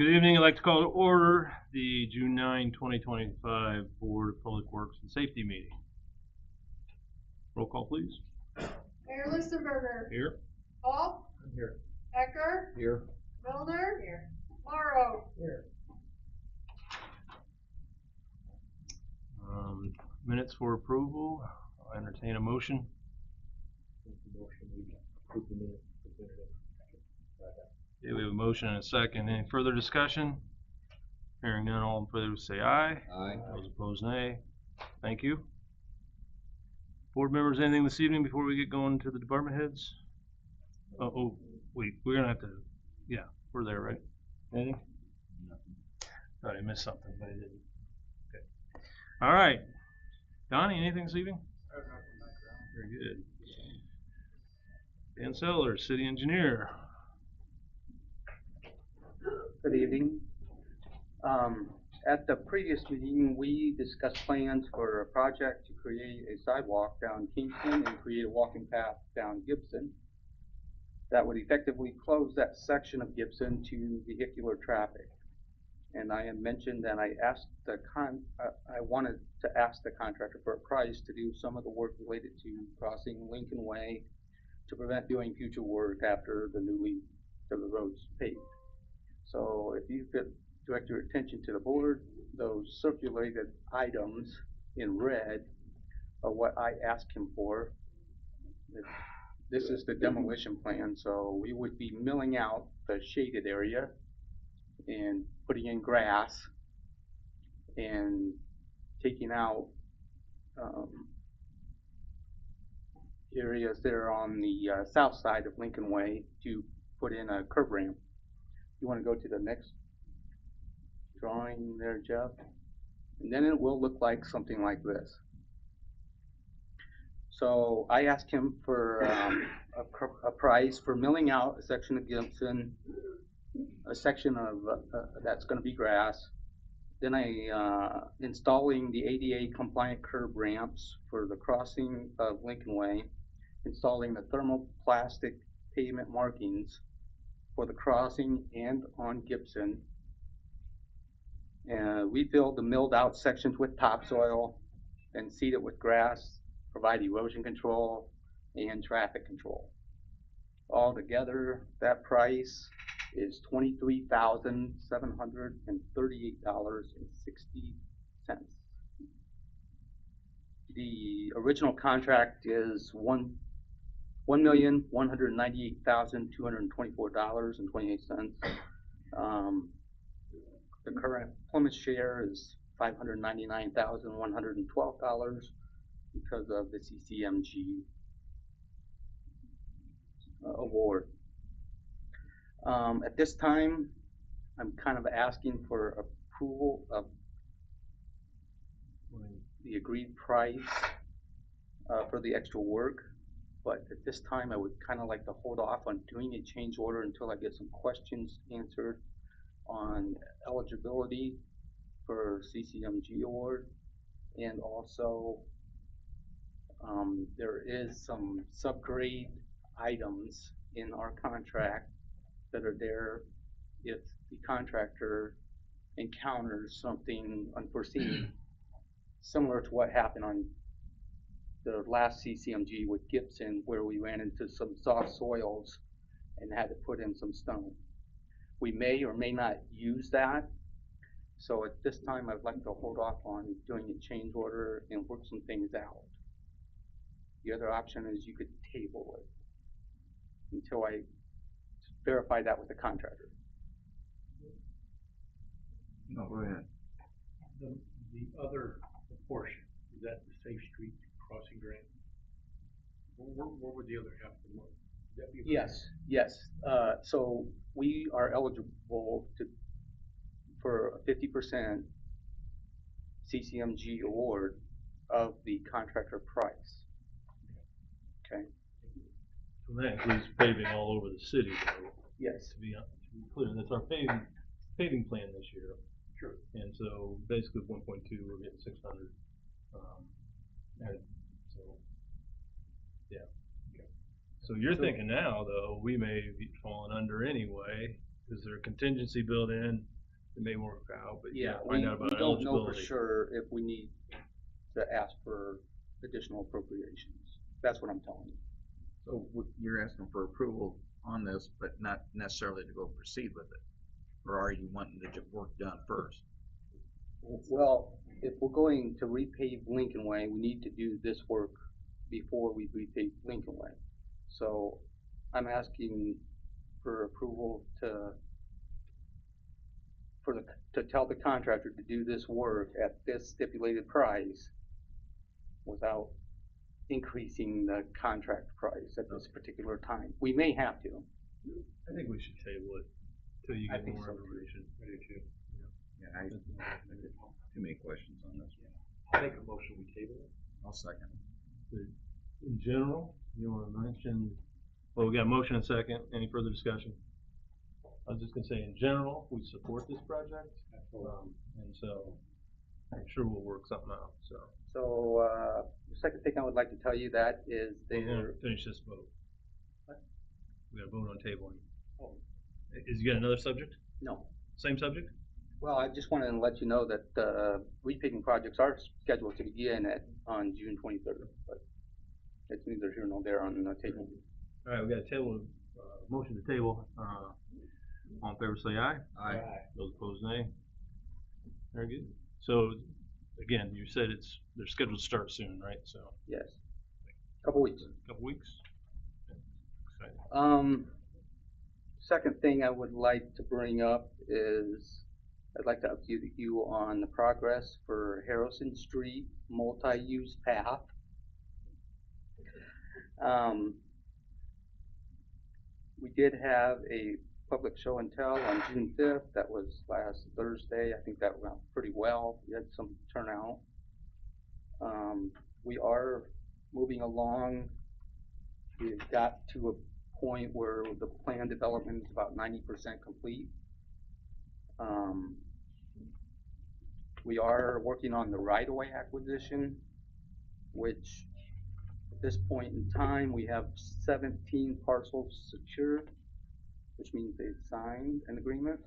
Good evening. I'd like to call to order the June 9, 2025 Board of Public Works and Safety meeting. Roll call, please. Mayor Listenberger. Here. Paul. I'm here. Becker. Here. Milner. Here. Morrow. Here. Minutes for approval. I'll entertain a motion. Okay, we have a motion and a second. Any further discussion? Hearing none, all in favor say aye. Aye. Those opposed, nay. Thank you. Board members, anything this evening before we get going to the department heads? Oh, wait, we're gonna have to, yeah, we're there, right? Anything? Thought I missed something, but I didn't. Okay. All right. Donnie, anything this evening? Very good. Dan Sellers, city engineer. Good evening. At the previous meeting, we discussed plans for a project to create a sidewalk down Kingston and create a walking path down Gibson that would effectively close that section of Gibson to vehicular traffic. And I had mentioned that I wanted to ask the contractor for a price to do some of the work related to crossing Lincoln Way to prevent doing future work after the road's paved. So if you could direct your attention to the board, those circulated items in red are what I asked him for. This is the demolition plan, so we would be milling out the shaded area and putting in grass and taking out areas there on the south side of Lincoln Way to put in a curb ramp. You want to go to the next drawing there, Jeff? And then it will look like something like this. So I asked him for a price for milling out a section of Gibson, a section of that's going to be grass. Then installing the ADA compliant curb ramps for the crossing of Lincoln Way, installing the thermoplastic pavement markings for the crossing and on Gibson. And we filled the milled out sections with topsoil and seed it with grass, provide erosion control and traffic control. Altogether, that price is $23,738.60. The original contract is $1,198,224.28. The current Plymouth share is $599,112 because of the CCMG award. At this time, I'm kind of asking for approval of the agreed price for the extra work, but at this time I would kind of like to hold off on doing a change order until I get some questions answered on eligibility for CCMG award, and also there is some subgrade items in our contract that are there if the contractor encounters something unforeseen, similar to what happened on the last CCMG with Gibson, where we ran into some soft soils and had to put in some stone. We may or may not use that. So at this time, I'd like to hold off on doing a change order and work some things out. The other option is you could table it until I verify that with the contractor. No, go ahead. The other portion, is that the Safe Street Crossing grant? What would the other half of the money? Yes. So we are eligible for a 50% CCMG award of the contractor price. Okay. So that includes paving all over the city, though. Yes. To be clear, that's our paving plan this year. Sure. And so basically 1.2, we're getting 600. So yeah. Okay. So you're thinking now, though, we may be falling under anyway Is there a contingency built in? It may work out, but you Yeah, gotta we find out about don't know for eligibility. sure if we need to ask for additional appropriations. That's what I'm telling you. So you're asking for approval on this, but not necessarily to go proceed with it? Or are you wanting to get work done first? Well, if we're going to repave Lincoln Way, we need to do this work before we repave Lincoln Way. So I'm asking for approval to tell the contractor to do this work at this stipulated price without increasing the contract price at this particular time. We may have to. I think we should table it till you I get think more so, too. information. I do too. Yeah, I get too many questions on this. I'll make a motion, we table it. I'll second. In general, you wanna mention, well, we got a motion and a second, any further discussion? I was just gonna say, in general, we support this project, and so I'm sure we'll work something out, so. So, the second thing I would like to tell you that is We're gonna there, finish this vote. We gotta vote on tabling. Oh. Is you got another subject? no. Same subject? Well, I just wanted to let you know that, repaving projects are scheduled to begin on June 23rd, but it's neither here nor there on the table. Alright, we got a table, motion to table, all in favor say aye. Aye. Those opposed nay. Very good. So, again, you said they're scheduled to start soon, right? So, Yes. Couple weeks. a couple weeks? Exciting. Second thing I would like to bring up is I'd like to update you on the progress for Harrison Street multi-use path. We did have a public show and tell on June 5th. That was last Thursday. I think that went pretty well. We had some turnout. We are moving along. We've got to a point where the plan development is about 90% complete. We are working on the right-of-way acquisition, which at this point in time, we have 17 parcels secured, which means they've signed an agreement,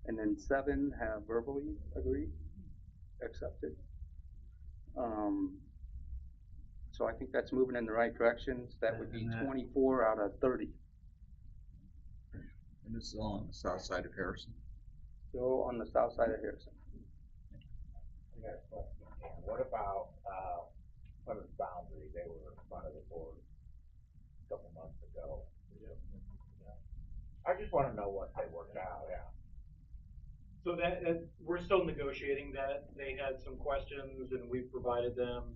and then 7 have verbally agreed, accepted. So I think that's moving in the right directions. That would be And that- 24 out of 30. And this is all on the south side of Harrison. Still on the south side of Harrison. I got a question, Dan. What about, Plymouth boundary? They were in front of the board a couple months ago. Yeah. I just wanna know what they worked out, yeah. So that, we're still negotiating that. They had some questions and we provided them,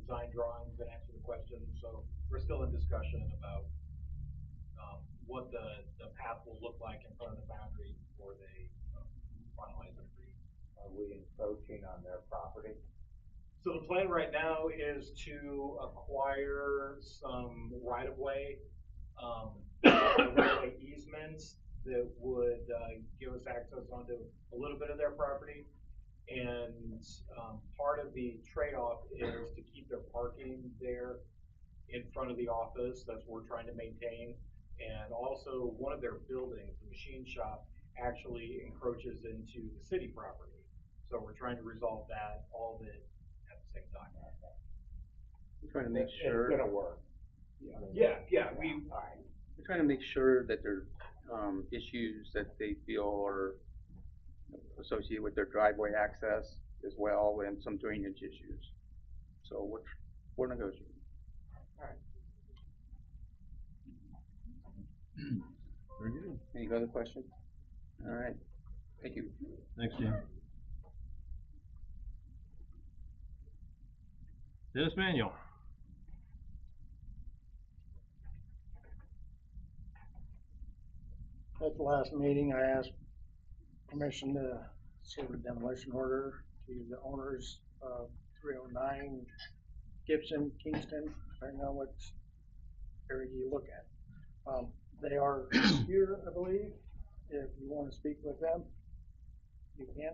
design drawings and answered the questions, so we're still in discussion about, what the path will look like in front of the boundary before they, finalize the agreement. Are we encroaching on their property? So the plan right now is to acquire some right-of-way, right-of-way easements that would, give us access onto a little bit of their property. And, part of the trade-off is to keep their parking there in front of the office. That's what we're trying to maintain. And also, one of their buildings, the machine shop, actually encroaches into the city property. So we're trying to resolve that, all of it at the same time. We're trying to make It's sure. gonna work. Yeah, Alright. We're trying to make sure that there's, issues that they feel are associated with their driveway access as well, and some drainage issues. So we're negotiating. Very good. Any other questions? All right, thank you. Thanks, Jim. Dennis Manuel. At the last meeting, I asked permission to serve a demolition order to the owners of 309 Gibson, Kingston. I know what area you look at. They are here, I believe. If you want to speak with them, you can.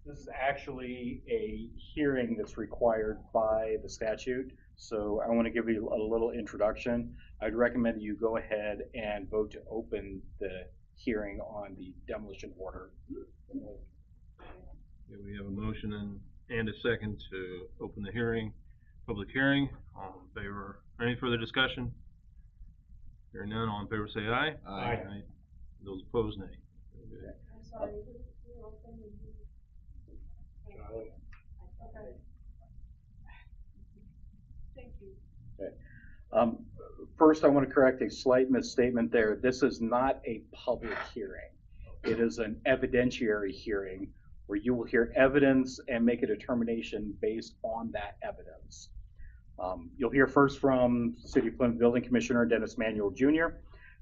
This is actually a hearing that's required by the statute. So I want to give you a little introduction. I'd recommend you go ahead and vote to open the hearing on the demolition order. Okay, we have a motion and a second to open the hearing, public hearing. All in favor, any further discussion? Hearing none, all in favor say aye. Aye. Those opposed, nay. Okay. I'm sorry, who opened and who? Charlie? Okay. Thank you. First, I want to correct a slight misstatement there. This is not a public hearing. It is an evidentiary hearing where you will hear evidence and make a determination based on that evidence. You'll hear first from City of Plymouth Building Commissioner Dennis Manuel Jr.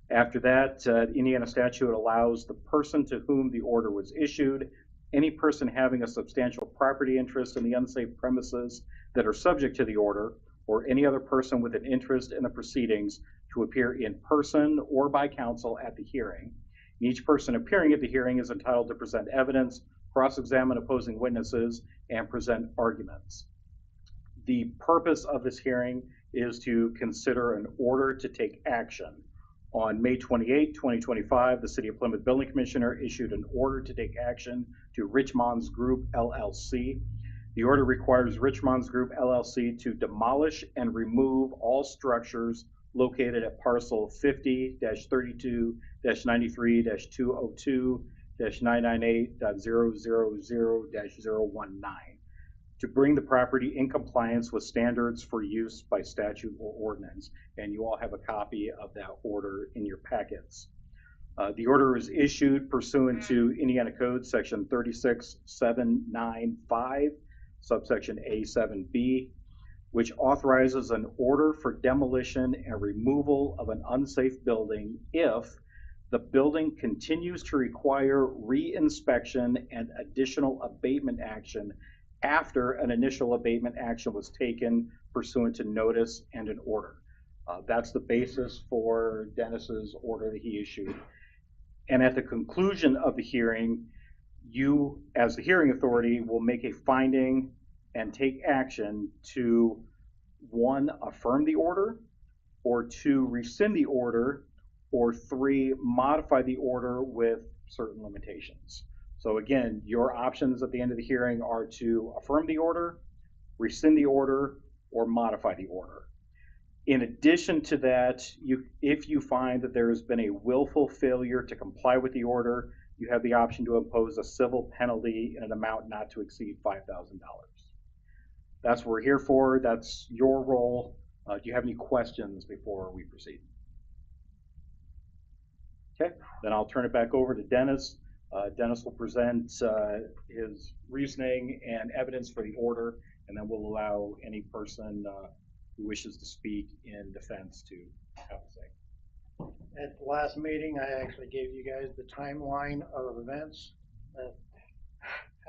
After that, the Indiana statute allows the person to whom the order was issued, any person having a substantial property interest in the unsafe premises that are subject to the order, or any other person with an interest in the proceedings to appear in person or by counsel at the hearing. Each person appearing at the hearing is entitled to present evidence, cross-examine opposing witnesses, and present arguments. The purpose of this hearing is to consider an order to take action. On May 28, 2025, the City of Plymouth Building Commissioner issued an order to take action to Richmonds Group LLC. The order requires Richmonds Group LLC to demolish and remove all structures located at parcel 50-32-93-202-998.000-019 to bring the property in compliance with standards for use by statute or ordinance. And you all have a copy of that order in your packets. The order is issued pursuant to Indiana Code Section 36795, subsection A7B, which authorizes an order for demolition and removal of an unsafe building if the building continues to require re-inspection and additional abatement action after an initial abatement action was taken pursuant to notice and an order. That's the basis for Dennis's order that he issued. And at the conclusion of the hearing, you, as the hearing authority, will make a finding and take action to, 1, affirm the order, or 2, rescind the order, or 3, modify the order with certain limitations. So again, your options at the end of the hearing are to affirm the order, rescind the order, or modify the order. In addition to that, if you find that there has been a willful failure to comply with the order, you have the option to impose a civil penalty in an amount not to exceed $5,000. That's what we're here for. That's your role. Do you have any questions before we proceed? Okay, then I'll turn it back over to Dennis. Dennis will present his reasoning and evidence for the order, and then we'll allow any person who wishes to speak in defense to have a say. At the last meeting, I actually gave you guys the timeline of events that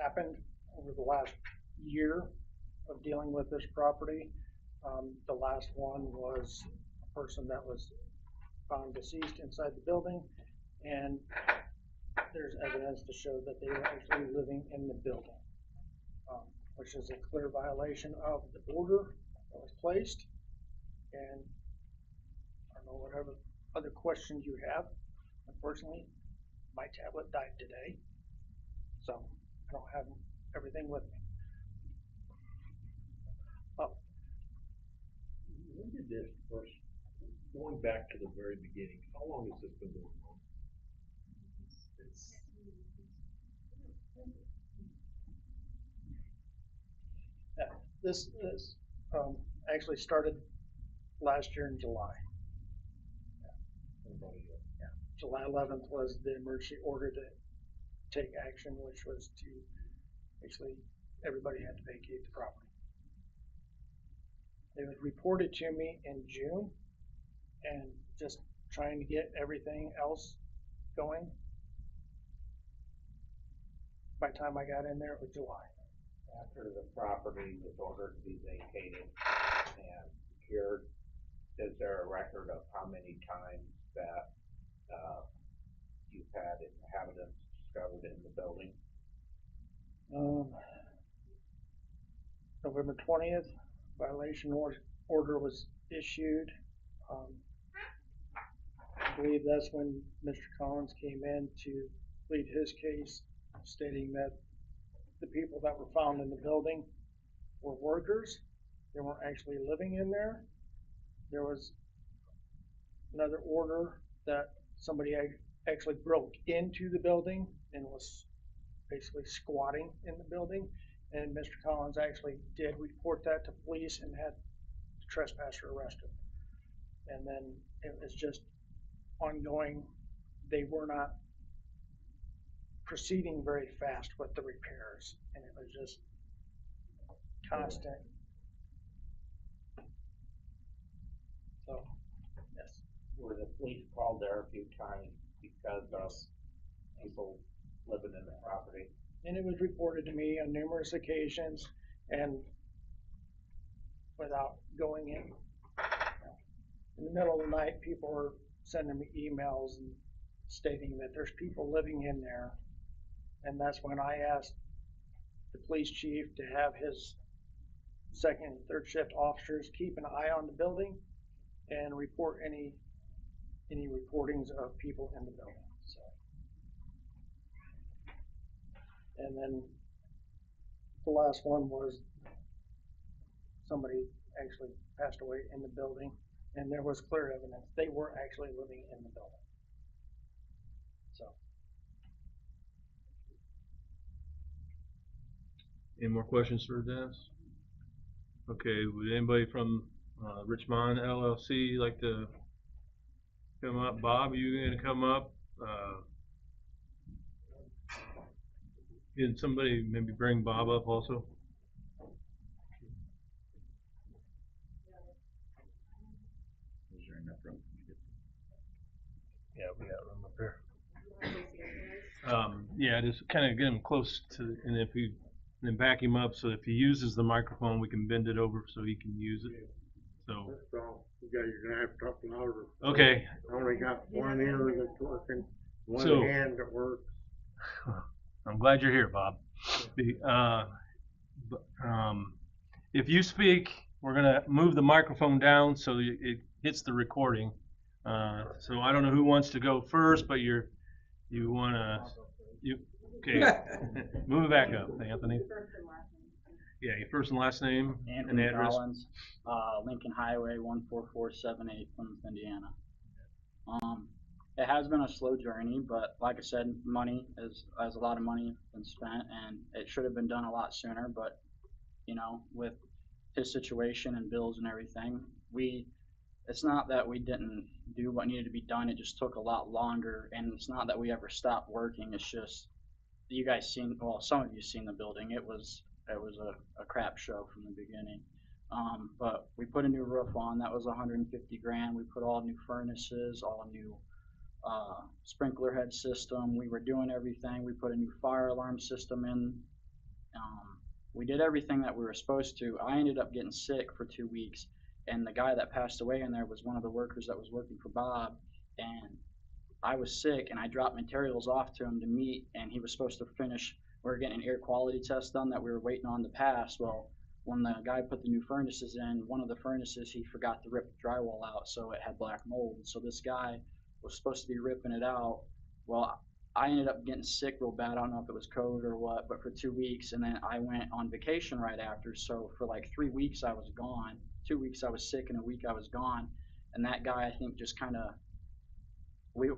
happened over the last year of dealing with this property. The last one was a person that was found deceased inside the building, and there's evidence to show that they were actually living in the building, which is a clear violation of the order that was placed. And I don't know whatever other questions you have. Unfortunately, my tablet died today, so I don't have everything with me. When did this first, going back to the very beginning, how long has this been going on? This is actually started last year in July. July 11th was the emergency order to take action, which was to actually everybody had to vacate the property. It was reported to me in June, and just trying to get everything else going. By the time I got in there, it was July. After the property was ordered to be vacated and secured, is there a record of how many times that you've had inhabitants discovered in the building? November 20th, violation order was issued. I believe that's when Mr. Collins came in to plead his case, stating that the people that were found in the building were workers. They weren't actually living in there. There was another order that somebody actually broke into the building and was basically squatting in the building. And Mr. Collins actually did report that to police and had the trespasser arrested. And then it was just ongoing. They were not proceeding very fast with the repairs, and it was just constant. So, yes. Were the police called there a few times because of people living in the property? And it was reported to me on numerous occasions, and without going in the middle of the night, people were sending me emails and stating that there's people living in there. And that's when I asked the police chief to have his second and third shift officers keep an eye on the building and report any reportings of people in the building. So, and then the last one was somebody actually passed away in the building, and there was clear evidence they were actually living in the building. So, Any more questions for Dennis? Okay, would anybody from Richmond LLC like to come up? Bob, are you gonna come up? Can somebody maybe bring Bob up also? Is there enough room? Yeah, we got room up here. Yeah, just kind of get him close to, and then back him up so if he uses the microphone, we can bend it over so he can use it. So. So, you're gonna have to talk louder. Okay. I only got one ear that's working, one So- hand that works. I'm glad you're here, Bob. If you speak, we're gonna move the microphone down so it hits the recording. So I don't know who wants to go first, but you okay? Move it back up, Anthony. Yeah, your first and last name and Anthony address. Collins, Lincoln Highway 14478, Plymouth, Indiana. It has been a slow journey, but like I said, money is a lot of money been spent, and it should have been done a lot sooner. But you know, with his situation and bills and everything, it's not that we didn't do what needed to be done. It just took a lot longer, and it's not that we ever stopped working. It's just you guys seen, well, some of you seen the building. It was a crap show from the beginning. But we put a new roof on. That was 150 grand. We put all new furnaces, all new sprinkler head system. We were doing everything. We put a new fire alarm system in. We did everything that we were supposed to. I ended up getting sick for 2 weeks, and the guy that passed away in there was one of the workers that was working for Bob, and I was sick, and I dropped materials off to him to meet, and he was supposed to finish. We were getting an air quality test done that we were waiting on to pass. Well, when the guy put the new furnaces in, one of the furnaces, he forgot to rip the drywall out, so it had black mold. So this guy was supposed to be ripping it out. Well, I ended up getting sick real bad. I don't know if it was COVID or what, but for 2 weeks, and then I went on vacation right after. So for like 3 weeks, I was gone. 2 weeks I was sick, and a week I was gone. And that guy, I think, just kind of,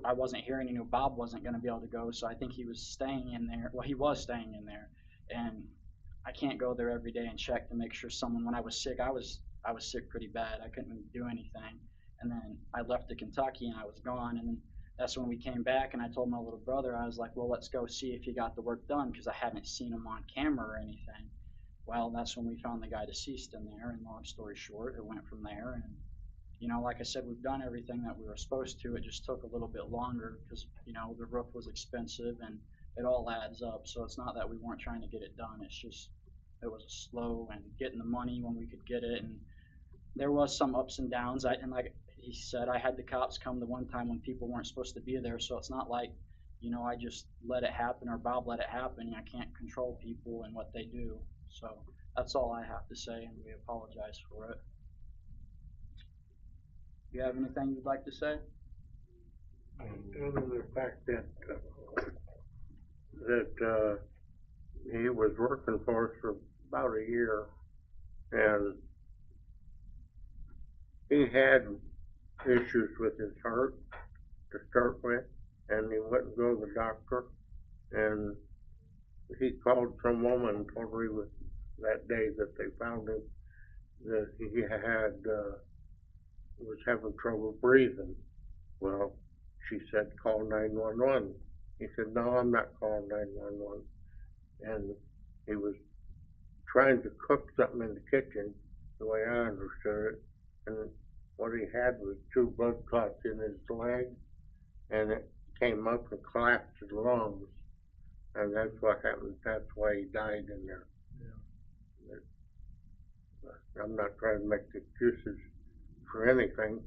I wasn't here, and he knew Bob wasn't going to be able to go, so I think he was staying in there. Well, he was staying in there, and I can't go there every day and check to make sure someone. When I was sick, I was sick pretty bad. I couldn't do anything, and then I left to Kentucky, and I was gone, and then that's when we came back, and I told my little brother, I was like, well, let's go see if he got the work done, because I hadn't seen him on camera or anything. Well, that's when we found the guy deceased in there, and long story short, it went from there, and you know, like I said, we've done everything that we were supposed to. It just took a little bit longer because, you know, the roof was expensive and it all adds up. So it's not that we weren't trying to get it done. It's just, it was slow and getting the money when we could get it. And there was some ups and downs. And like he said, I had the cops come the one time when people weren't supposed to be there. So it's not like, you know, I just let it happen or Bob let it happen. I can't control people and what they do. So that's all I have to say, and we apologize for it. you have anything you'd like to say? Other than the fact that, he was working for us for about a year, and he had issues with his heart to start with, and he wouldn't go to the doctor, and he called some woman and told her he was, that day that they found him, that he had, was having trouble breathing. Well, she said, call 911. He said, no, I'm not calling 911. And he was trying to cook something in the kitchen, the way I understood it, and what he had was 2 blood clots in his leg, and it came up and collapsed his lungs, and that's what happened. That's why he died in there. But I'm not trying to make excuses for anything,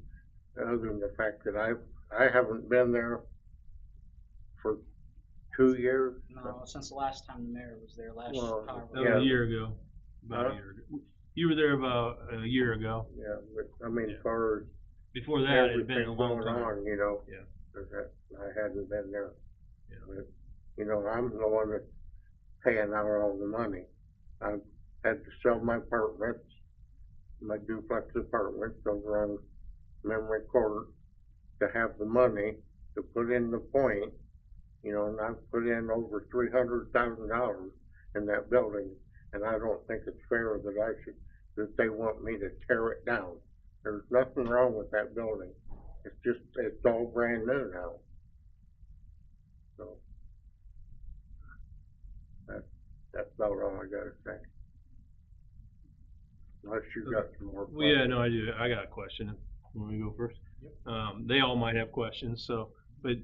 other than the fact that I haven't been there for 2 years. No, since the last time the mayor was there, last Well, however. That was Yeah. a year ago. About Huh? a year ago. You were there about a year ago. Yeah, but I mean, Yeah. as far as Before that, it had been a everything long going time. on, you know. Yeah. 'Cause that, I hadn't been there. Yeah. But, you know, I'm the one that's paying out all the money. I've had to sell my apartments, my duplex apartments over on Memory Court, to have the money to put in the point, you know, and I've put in over $300,000 in that building, and I don't think it's fair that they want me to tear it down. There's nothing wrong with that building. It's all brand new now. So, that's about all I gotta say. Unless you got some more Well, yeah, questions. no, I do. I got a question. Want me to go first? They all might have questions, so, but,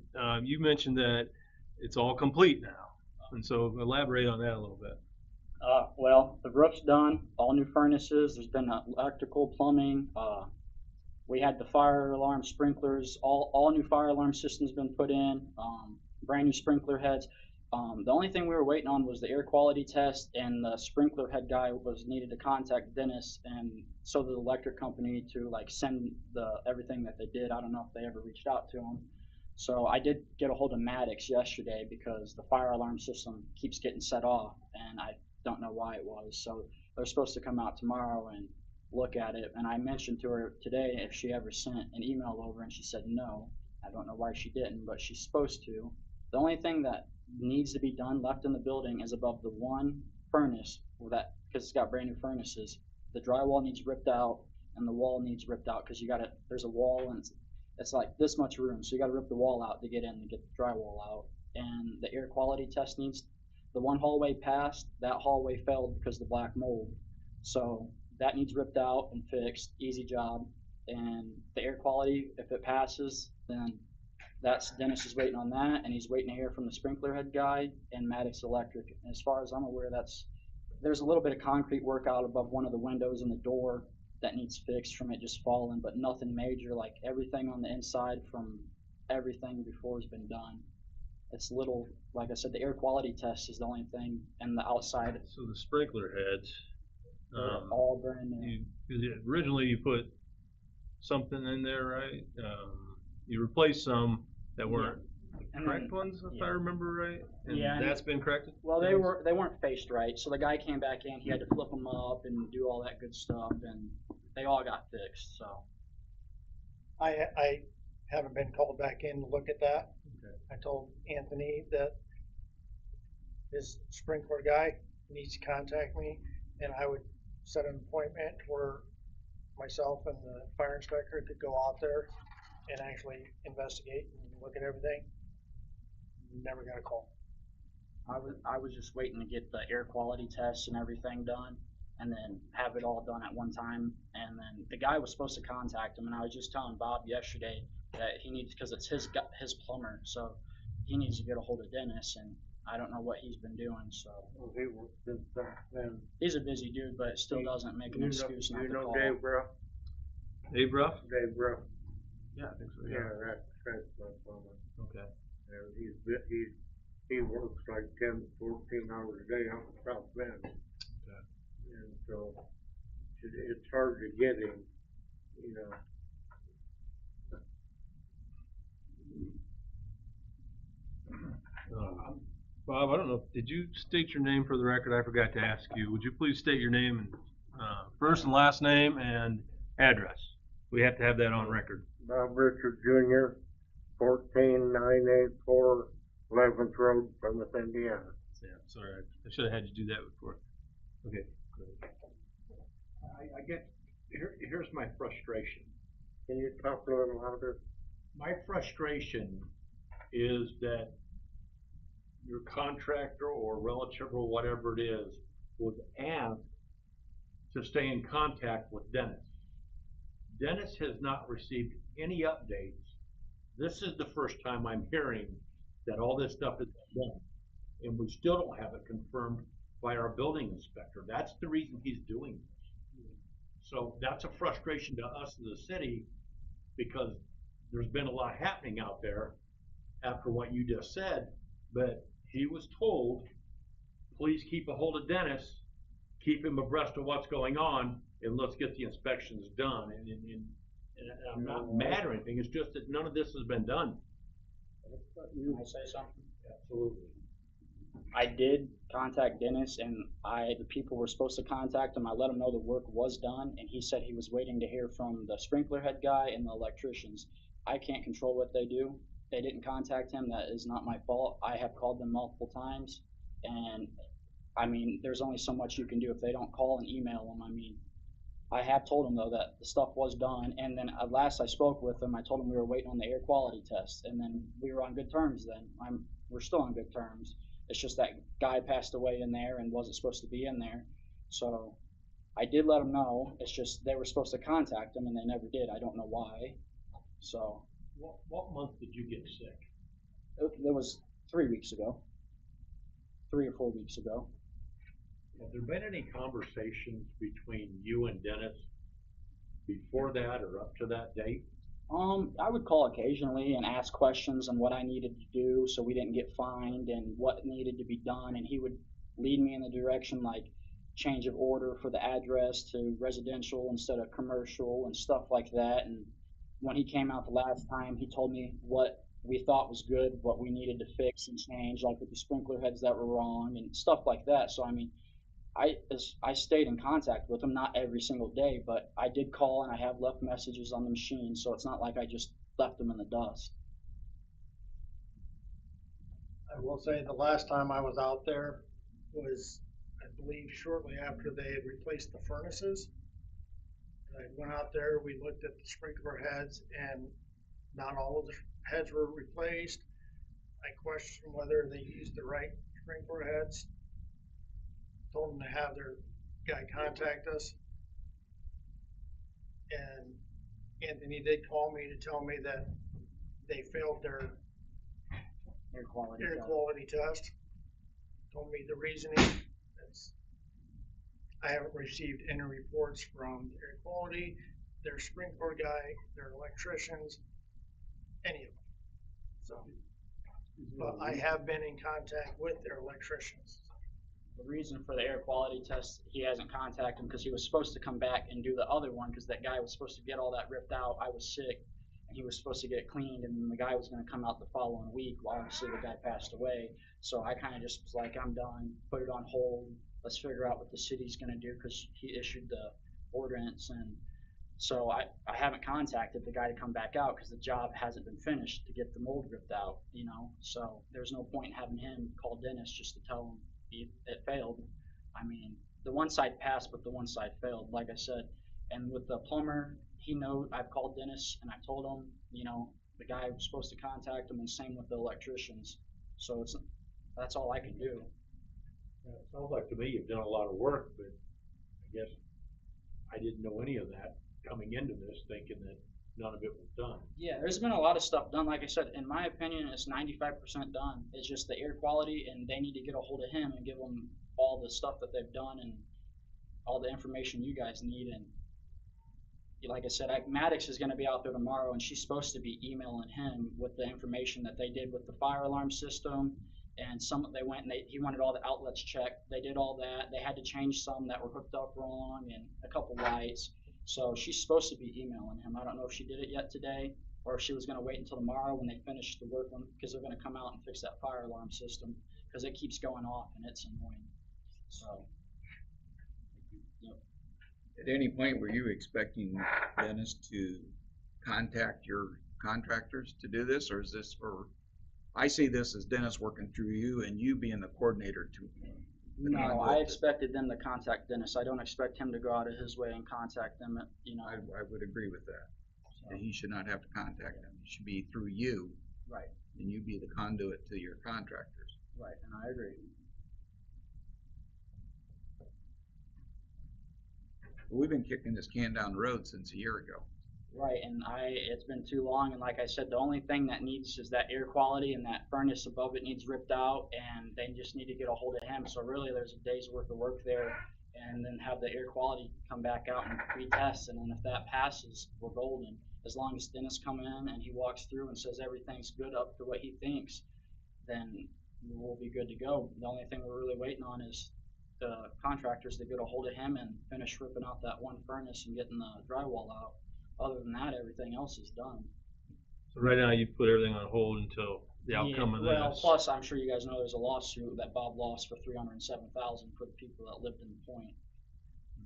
you mentioned that it's all complete now. And so elaborate on that a little bit. Well, the roof's done, all new furnaces, there's been electrical, plumbing, we had the fire alarm sprinklers, all new fire alarm systems been put in, brand new sprinkler heads. The only thing we were waiting on was the air quality test, and the sprinkler head guy was needed to contact Dennis, and so the electric company to like send everything that they did. I don't know if they ever reached out to him. So I did get a hold of Maddox yesterday because the fire alarm system keeps getting set off, and I don't know why it was. So they're supposed to come out tomorrow and look at it. And I mentioned to her today if she ever sent an email over, and she said no. I don't know why she didn't, but she's supposed to. The only thing that needs to be done left in the building is above the one furnace, because it's got brand new furnaces. The drywall needs ripped out, and the wall needs ripped out because there's a wall, and it's like this much room, so you got to rip the wall out to get in and get the drywall out. And the air quality test the one hallway passed, that hallway failed because of the black mold. So that needs ripped out and fixed, easy job. And the air quality, if it passes, then Dennis is waiting on that, and he's waiting to hear from the sprinkler head guy and Maddox Electric. And as far as I'm aware, there's a little bit of concrete work out above one of the windows in the door that needs fixed from it just falling, but nothing major. Like everything on the inside from everything before has been done. It's little, like I said, the air quality test is the only thing, and the outside, So the sprinkler heads, they're all brand new. originally you put something in there, right? You replaced some that weren't the And correct then- ones, if I yeah. remember right. And Yeah, and- that's been corrected? Well, they weren't faced right, so the guy came back in. He had to flip them up and do all that good stuff, and they all got fixed. So I haven't been called back in to look at that. Okay. I told Anthony that his sprinkler guy needs to contact me, and I would set an appointment where myself and the fire inspector could go out there and actually investigate and look at everything. Never got a call. I was just waiting to get the air quality tests and everything done, and then have it all done at one time. And then the guy was supposed to contact him, and I was just telling Bob yesterday that he needs, because it's his plumber, so he needs to get a hold of Dennis, and I don't know what he's been doing. So Well, he was since back then. he's a busy dude, but it still doesn't make an excuse not You to know call. Dave Ruff? Dave Ruff? Dave Ruff. Yeah, I think so, Yeah, that's my plumber. Okay. And he works like 10, 14 hours a day out in South Bend. Okay. And so it's hard to get him, you know. Bob, I don't know, did you state your name for the record? I forgot to ask you. Would you please state your name and, first and last name and address? We have to have that on record. Bob Richard Jr., 14984 11th Road, Plymouth, Indiana. Yeah, sorry, I should have had you do that before. Okay, great. I get, here's my frustration. Can you talk a little louder? My frustration is that your contractor or relative or whatever it is was asked to stay in contact with Dennis. Dennis has not received any updates. This is the first time I'm hearing that all this stuff is done, and we still don't have it confirmed by our building inspector. That's the reason he's doing this. So that's a frustration to us as a city, because there's been a lot happening out there after what you just said, but he was told, please keep a hold of Dennis, keep him abreast of what's going on, and let's get the inspections done. And I'm not mad or anything, it's just that none of this has been done. Can I say something? Absolutely. I did contact Dennis, and the people were supposed to contact him. I let him know the work was done, and he said he was waiting to hear from the sprinkler head guy and the electricians. I can't control what they do. They didn't contact him. That is not my fault. I have called them multiple times, and I mean, there's only so much you can do if they don't call and email them. I mean, I have told him though that the stuff was done, and then last I spoke with him, I told him we were waiting on the air quality test, and then we were on good terms. Then we're still on good terms. It's just that guy passed away in there and wasn't supposed to be in there, so I did let him know. It's just they were supposed to contact him and they never did. I don't know why. So What month did you get sick? it was 3 weeks ago, 3 or 4 weeks ago. Have there been any conversations between you and Dennis before that or up to that date? I would call occasionally and ask questions on what I needed to do so we didn't get fined and what needed to be done, and he would lead me in the direction like change of order for the address to residential instead of commercial and stuff like that. And when he came out the last time, he told me what we thought was good, what we needed to fix and change, like with the sprinkler heads that were wrong and stuff like that. So I mean, I stayed in contact with him, not every single day, but I did call and I have left messages on the machine, so it's not like I just left them in the dust. I will say the last time I was out there was, I believe, shortly after they had replaced the furnaces. I went out there, we looked at the sprinkler heads, and not all of the heads were replaced. I questioned whether they used the right sprinkler heads. Told them to have their guy contact us. And Anthony did call me to tell me that they failed their Air quality. quality test. Told me the reasoning. I haven't received any reports from air quality, their sprinkler guy, their electricians, any of them. So, but I have been in contact with their electricians. The reason for the air quality test, he hasn't contacted him because he was supposed to come back and do the other one because that guy was supposed to get all that ripped out. I was sick, and he was supposed to get it cleaned, and then the guy was going to come out the following week. Well, obviously the guy passed away, so I kind of just was like, I'm done, put it on hold. Let's figure out what the city's going to do because he issued the ordinance, and so I haven't contacted the guy to come back out because the job hasn't been finished to get the mold ripped out, you know. So there's no point in having him call Dennis just to tell him it failed. I mean, the one side passed, but the one side failed, like I said. And with the plumber, he knows I've called Dennis and I've told him, you know, the guy was supposed to contact him, and same with the electricians. So that's all I can do. It sounds like to me you've done a lot of work, but I guess I didn't know any of that coming into this, thinking that none of it was done. Yeah, there's been a lot of stuff done. Like I said, in my opinion, it's 95% done. It's just the air quality, and they need to get a hold of him and give him all the stuff that they've done and all the information you guys need. And like I said, Maddox is going to be out there tomorrow, and she's supposed to be emailing him with the information that they did with the fire alarm system. And they went and he wanted all the outlets checked. They did all that. They had to change some that were hooked up wrong and a couple lights. So she's supposed to be emailing him. I don't know if she did it yet today, or she was gonna wait until tomorrow when they finished the work, because they're gonna come out and fix that fire alarm system, because it keeps going off and it's annoying, so. Yep. At any point, were you expecting Dennis to contact your contractors to do this, or is this, or I see this as Dennis working through you and you being the coordinator to. No, I conduit to- expected them to contact Dennis. I don't expect him to go out of his way and contact them, you know. I would agree with that. So, That he should not have to contact them. It should be through you, right, and you be the conduit to your contractors. right, and I agree. We've been kicking this can down the road since a year ago. Right, and it's been too long, and like I said, the only thing that needs is that air quality, and that furnace above it needs ripped out, and they just need to get a hold of him. So really, there's a day's worth of work there, and then have the air quality come back out and retest, and then if that passes, we're golden. As long as Dennis come in and he walks through and says everything's good up to what he thinks, then we'll be good to go. The only thing we're really waiting on is the contractors to get a hold of him and finish ripping out that one furnace and getting the drywall out. Other than that, everything else is done. So right now you put everything on hold until the outcome of this. Well, plus I'm sure you guys know there's a lawsuit that Bob lost for $307,000 for the people that lived in the point.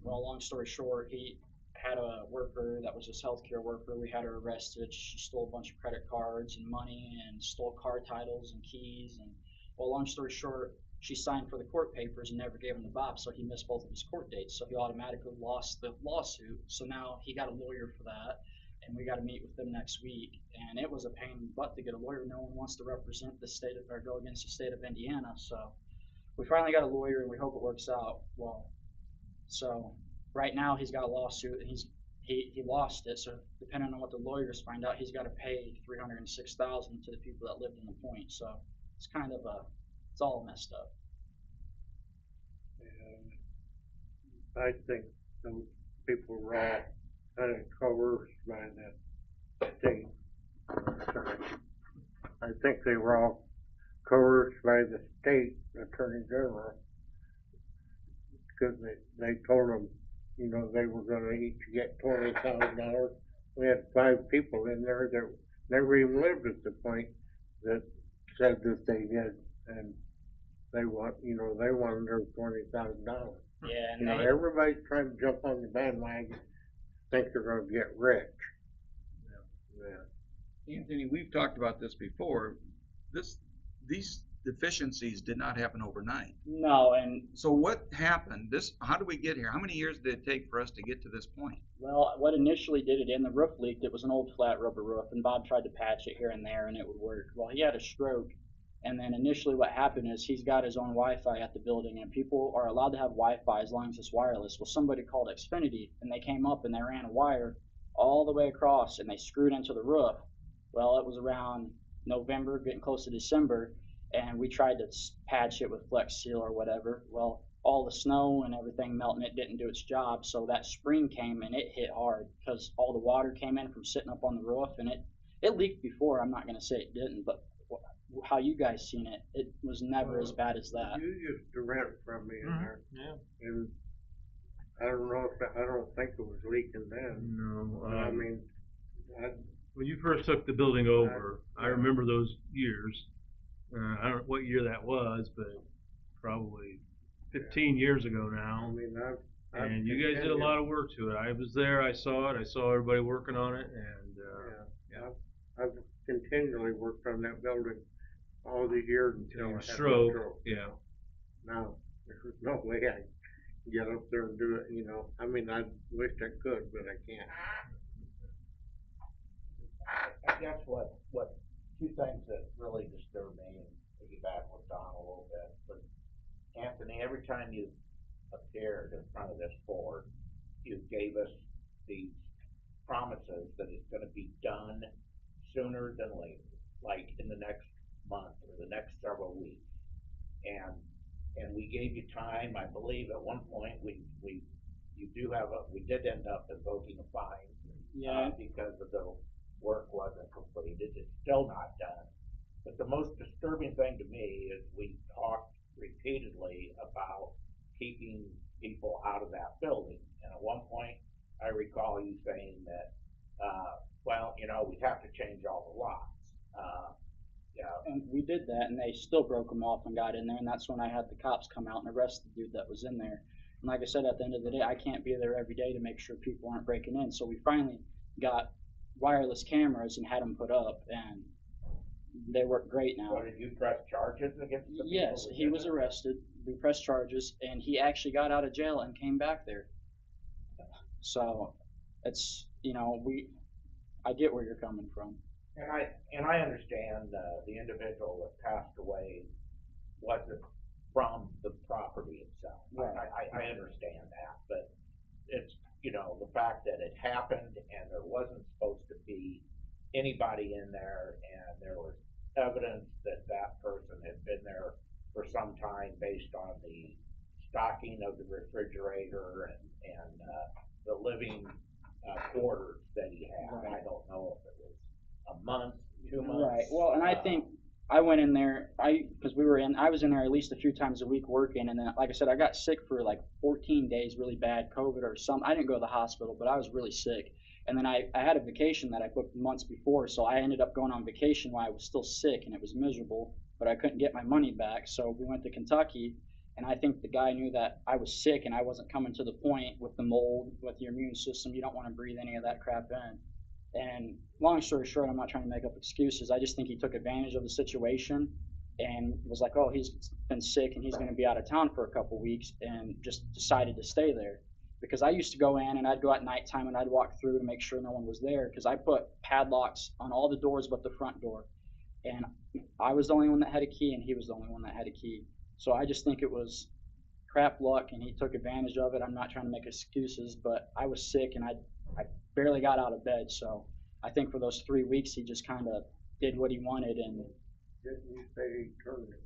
Well, long story short, he had a worker that was his healthcare worker. We had her arrested. She stole a bunch of credit cards and money and stole car titles and keys. And well, long story short, she signed for the court papers and never gave them to Bob, so he missed both of his court dates. So he automatically lost the lawsuit. So now he got a lawyer for that, and we got to meet with them next week. And it was a pain in the butt to get a lawyer. No one wants to represent the state of, or go against the state of Indiana. So we finally got a lawyer, and we hope it works out well. So right now he's got a lawsuit, and he lost it. So depending on what the lawyers find out, he's got to pay $306,000 to the people that lived in the point. So it's kind of it's all messed up. And I think those people were all kind of coerced by the state. I think they were all coerced by the state attorney general. Because they told them, you know, they were gonna each get $20,000. We had 5 people in there that never even lived at the point that said that they did, and they wanted their $20,000. Yeah, and You know, everybody's trying to jump on the bandwagon, think they're gonna get rich. Yeah. Anthony, we've talked about this before. These deficiencies did not happen overnight. no, and So what happened? How did we get here? How many years did it take for us to get to this point? well, what initially did it in the roof leaked. It was an old flat rubber roof, and Bob tried to patch it here and there, and it would work. Well, he had a stroke, and then initially what happened is he's got his own Wi-Fi at the building, and people are allowed to have Wi-Fi as long as it's wireless. Well, somebody called Xfinity, and they came up and they ran a wire all the way across, and they screwed into the roof. Well, it was around November, getting close to December, and we tried to patch it with Flex Seal or whatever. Well, all the snow and everything melting, it didn't do its job. So that spring came and it hit hard because all the water came in from sitting up on the roof, and it leaked before. I'm not going to say it didn't, but how you guys seen it, it was never as bad as that. You used to rent from me in there, Yeah. and I don't think it was leaking then. No. I mean, When you first took the building over, I yeah. remember those years. I don't know what year that was, but probably 15 years ago now. I mean, And you guys did a lot of work to it. I was there, I saw it, I saw everybody working on it, and I've continually worked on that building all the years until I had a stroke, stroke. yeah. Now, there's no way I can get up there and do it, you know. I mean, I wish I could, but I can't. I guess what two things that really disturb me, and piggyback with Don a little bit, but Anthony, every time you appeared in front of this board, you gave us these promises that it's gonna be done sooner than later, like in the next month or the next several weeks. And we gave you time. I believe at one point we did end up invoking a fine. Yeah. Because of the work wasn't completed. It's still not done. But the most disturbing thing to me is we talked repeatedly about keeping people out of that building. And at one point, I recall you saying that, well, we'd have to change all the locks. And we did that, and they still broke them off and got in there, and that's when I had the cops come out and arrest the dude that was in there. And like I said, at the end of the day, I can't be there every day to make sure people aren't breaking in. So we finally got wireless cameras and had them put up, and they work great now. So did you press charges against the people? Yes, who he did was it? arrested. We pressed charges, and he actually got out of jail and came back there. So it's I get where you're coming from. And I understand, the individual that passed away wasn't from the property itself. Right. I understand that, but it's, the fact that it happened and there wasn't supposed to be anybody in there, and there was evidence that that person had been there for some time based on the stocking of the refrigerator and the living quarters that he had. Right. I don't know if it was a month, 2 months. Right. Well, and I think I went in there, because I was in there at least a few times a week working, and then, like I said, I got sick for like 14 days, really bad, COVID or something. I didn't go to the hospital, but I was really sick. And then I had a vacation that I booked months before, so I ended up going on vacation while I was still sick, and it was miserable, but I couldn't get my money back. So we went to Kentucky, and I think the guy knew that I was sick and I wasn't coming to the point with the mold, with your immune system. You don't want to breathe any of that crap in. And long story short, I'm not trying to make up excuses. I just think he took advantage of the situation and was like, oh, he's been sick and he's going to be out of town for a couple weeks, and just decided to stay there. Because I used to go in and I'd go at nighttime and I'd walk through to make sure no one was there, because I put padlocks on all the doors but the front door. And I was the only one that had a key and he was the only one that had a key. So I just think it was crap luck and he took advantage of it. I'm not trying to make excuses, but I was sick and I barely got out of bed. So I think for those 3 weeks he just kind of did what he wanted. And Didn't you say he turned it?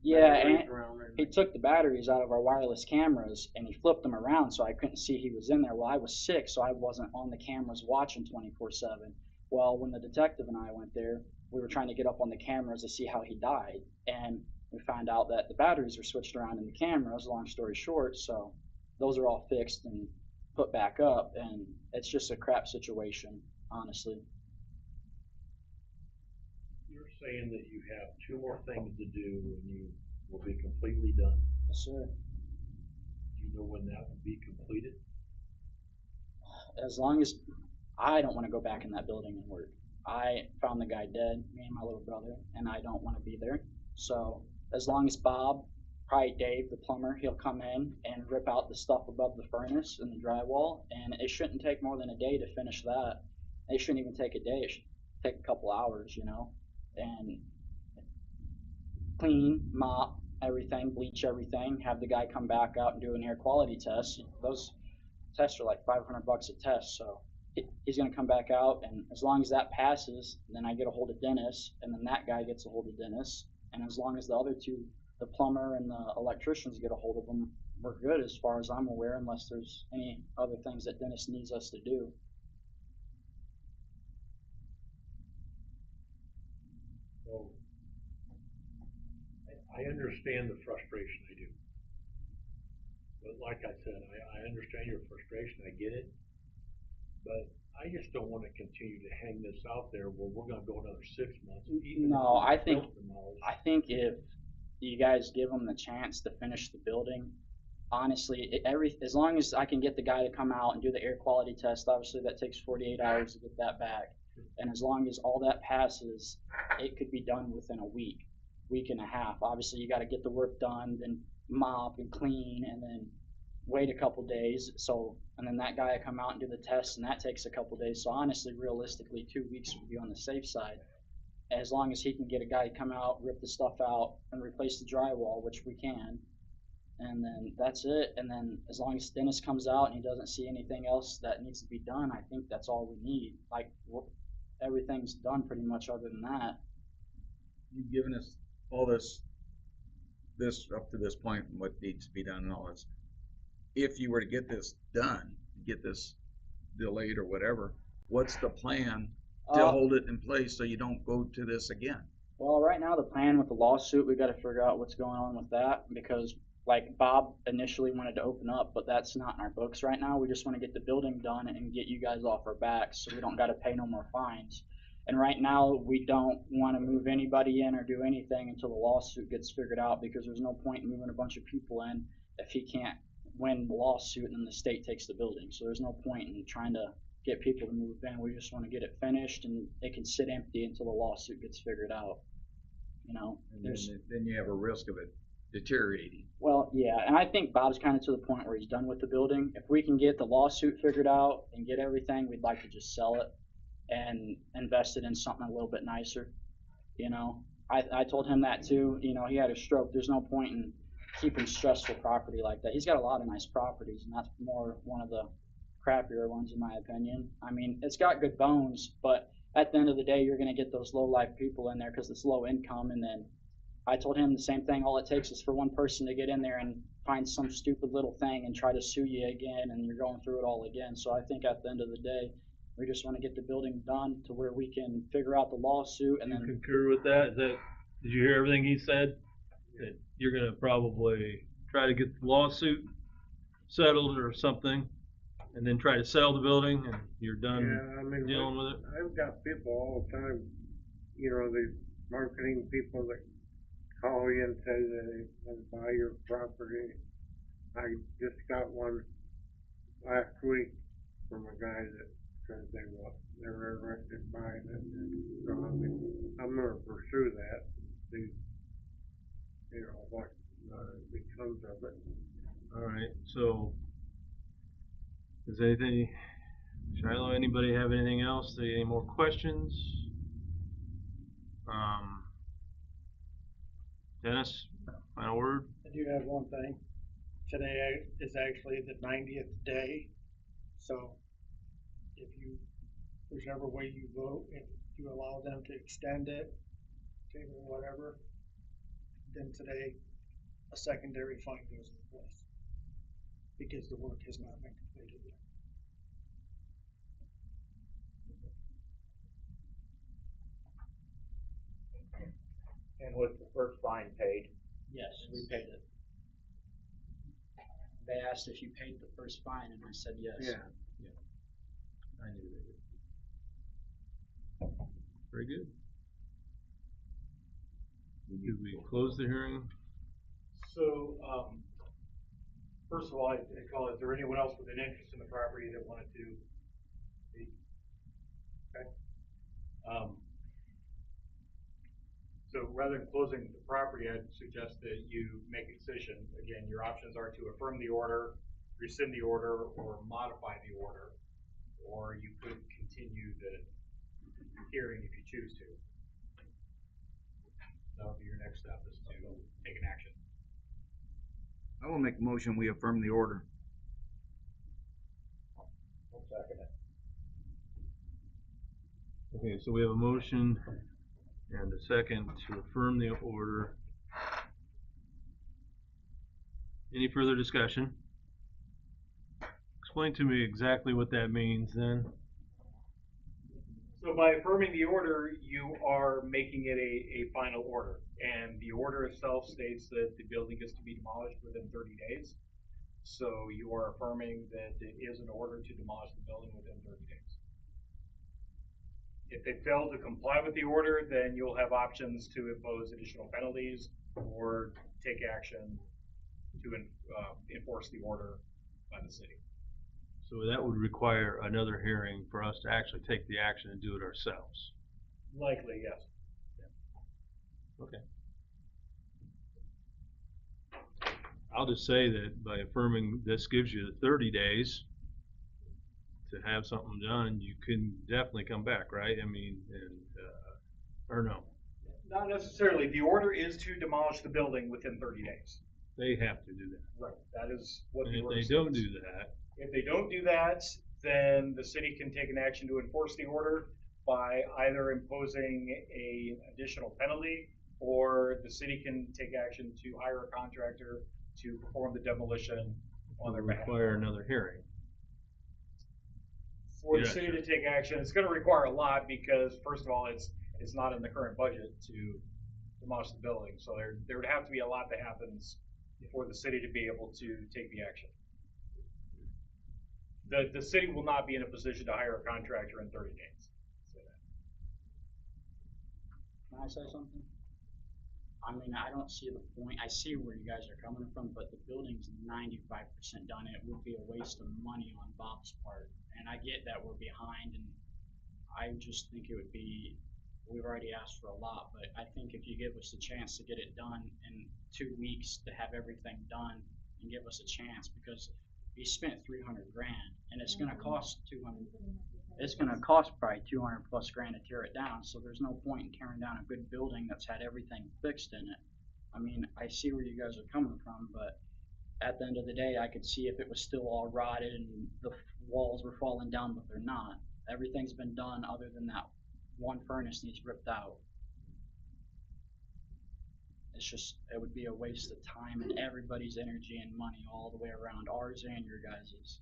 yeah, batteries and around in he took the batteries out of our wireless cameras and he flipped them around so I couldn't see he was in there. Well, I was sick, so I wasn't on the cameras watching 24/7. Well, when the detective and I went there, we were trying to get up on the cameras to see how he died, and we found out that the batteries were switched around in the cameras, long story short. So those are all fixed and put back up, and it's just a crap situation, honestly. You're saying that you have 2 more things to do and you will be completely done. Yes, sir. Do you know when that will be completed? As long as I don't want to go back in that building and work. I found the guy dead, me and my little brother, and I don't want to be there. So as long as Bob, probably Dave, the plumber, he'll come in and rip out the stuff above the furnace and the drywall, and it shouldn't take more than a day to finish that. It shouldn't even take a day. It should take a couple hours, and clean, mop everything, bleach everything, have the guy come back out and do an air quality test. Those tests are like $500 a test, so he's going to come back out, and as long as that passes, then I get a hold of Dennis, and then that guy gets a hold of Dennis, and as long as the other two, the plumber and the electricians, get a hold of them, we're good as far as I'm aware, unless there's any other things that Dennis needs us to do. So, I understand the frustration, I do. But like I said, I understand your frustration, I get it. But I just don't want to continue to hang this out there where we're gonna go another 6 months. No, I think if you guys give them the chance to finish the building, honestly, as long as I can get the guy to come out and do the air quality test, obviously that takes 48 hours to get that back. And as long as all that passes, it could be done within a week and a half. Obviously, you got to get the work done, then mop and clean, and then wait a couple days. So, and then that guy will come out and do the test, and that takes a couple days. So honestly, realistically, 2 weeks would be on the safe side. As long as he can get a guy to come out, rip the stuff out, and replace the drywall, which we can. And then that's it. And then as long as Dennis comes out and he doesn't see anything else that needs to be done, I think that's all we need. Like, everything's done pretty much other than that. You've given us all this up to this point, and what needs to be done and all this. If you were to get this done, get this delayed or whatever, what's the plan to hold it in place so you don't go to this again? Well, right now the plan with the lawsuit, we got to figure out what's going on with that, because like Bob initially wanted to open up, but that's not in our books right now. We just want to get the building done and get you guys off our backs so we don't got to pay no more fines. And right now, we don't want to move anybody in or do anything until the lawsuit gets figured out, because there's no point in moving a bunch of people in if he can't win the lawsuit and then the state takes the building. So there's no point in trying to get people to move in. We just want to get it finished and it can sit empty until the lawsuit gets figured out. You know, And there's, then you have a risk of it deteriorating. well, yeah, and I think Bob's kind of to the point where he's done with the building. If we can get the lawsuit figured out and get everything, we'd like to just sell it and invest it in something a little bit nicer. You know, I told him that too. You know, he had a stroke. There's no point in keeping stressful property like that. He's got a lot of nice properties, and that's more one of the crappier ones in my opinion. I mean, it's got good bones, but at the end of the day, you're going to get those low life people in there because it's low income. And then I told him the same thing. All it takes is for one person to get in there and find some stupid little thing and try to sue you again, and you're going through it all again. So I think at the end of the day, we just want to get the building done to where we can figure out the lawsuit and You then. concur with that? Did you hear everything he said? That you're gonna probably try to get the lawsuit settled or something, and then try to sell the building, and you're done Yeah, I mean, dealing with it? I've got people all the time, you know, these marketing people that call you and say they want to buy your property. I just got one last week from a guy that said they're interested in buying it. So I mean, I'm gonna pursue that and see, you know, what becomes of it. All right, so, does anything, Shiloh, anybody have anything else? Any more questions? Dennis, final word? I do have one thing. Today is actually the 90th day, so if you, whichever way you vote, if you allow them to extend it, table whatever, then today a secondary fine goes into place because the work has not been completed yet. And was the first fine paid? Yes, we paid it. They asked if you paid the first fine, and I said yes. Yeah. I knew they would. Very good. Did we close the hearing? So, first of all, I call, is there anyone else with an interest in the property that wanted to speak? Okay. So rather than closing the property, I'd suggest that you make a decision. Again, your options are to affirm the order, rescind the order, or modify the order, or you could continue the hearing if you choose to. That would be your next step, is to take an action. I will make a motion, we affirm the order. I'll second it. Okay, so we have a motion and a second to affirm the order. Any further discussion? Explain to me exactly what that means then. So by affirming the order, you are making it a final order. And the order itself states that the building is to be demolished within 30 days. So you are affirming that it is an order to demolish the building within 30 days. If they fail to comply with the order, then you'll have options to impose additional penalties or take action to enforce the order by the city. So that would require another hearing for us to actually take the action and do it ourselves. Likely, yes. Okay. I'll just say that by affirming, this gives you 30 days to have something done. You can definitely come back, right? I mean, or no? Not necessarily. The order is to demolish the building within 30 days. They have to do that. Right. That is what And the if order they states. don't do that, If they don't do that, then the city can take an action to enforce the order by either imposing a additional penalty, or the city can take action to hire a contractor to perform the demolition on their behalf. require another hearing. For the Yeah, city sure. to take action, it's gonna require a lot, because first of all, it's not in the current budget to demolish the building, so there would have to be a lot that happens for the city to be able to take the action. The city will not be in a position to hire a contractor in 30 days. Can I say something? I mean, I don't see the point. I see where you guys are coming from, but the building's 95% done, and it would be a waste of money on Bob's part. And I get that we're behind, and I just think it would be, we've already asked for a lot, but I think if you give us a chance to get it done in 2 weeks, to have everything done, and give us a chance, because he spent 300 grand, and it's gonna cost 200. It's gonna cost probably 200 plus grand to tear it down, so there's no point in tearing down a good building that's had everything fixed in it. I mean, I see where you guys are coming from, but at the end of the day, I could see if it was still all rotted and the walls were falling down, but they're not. Everything's been done other than that one furnace needs ripped out. It's just, it would be a waste of time and everybody's energy and money all the way around, ours and your guys's.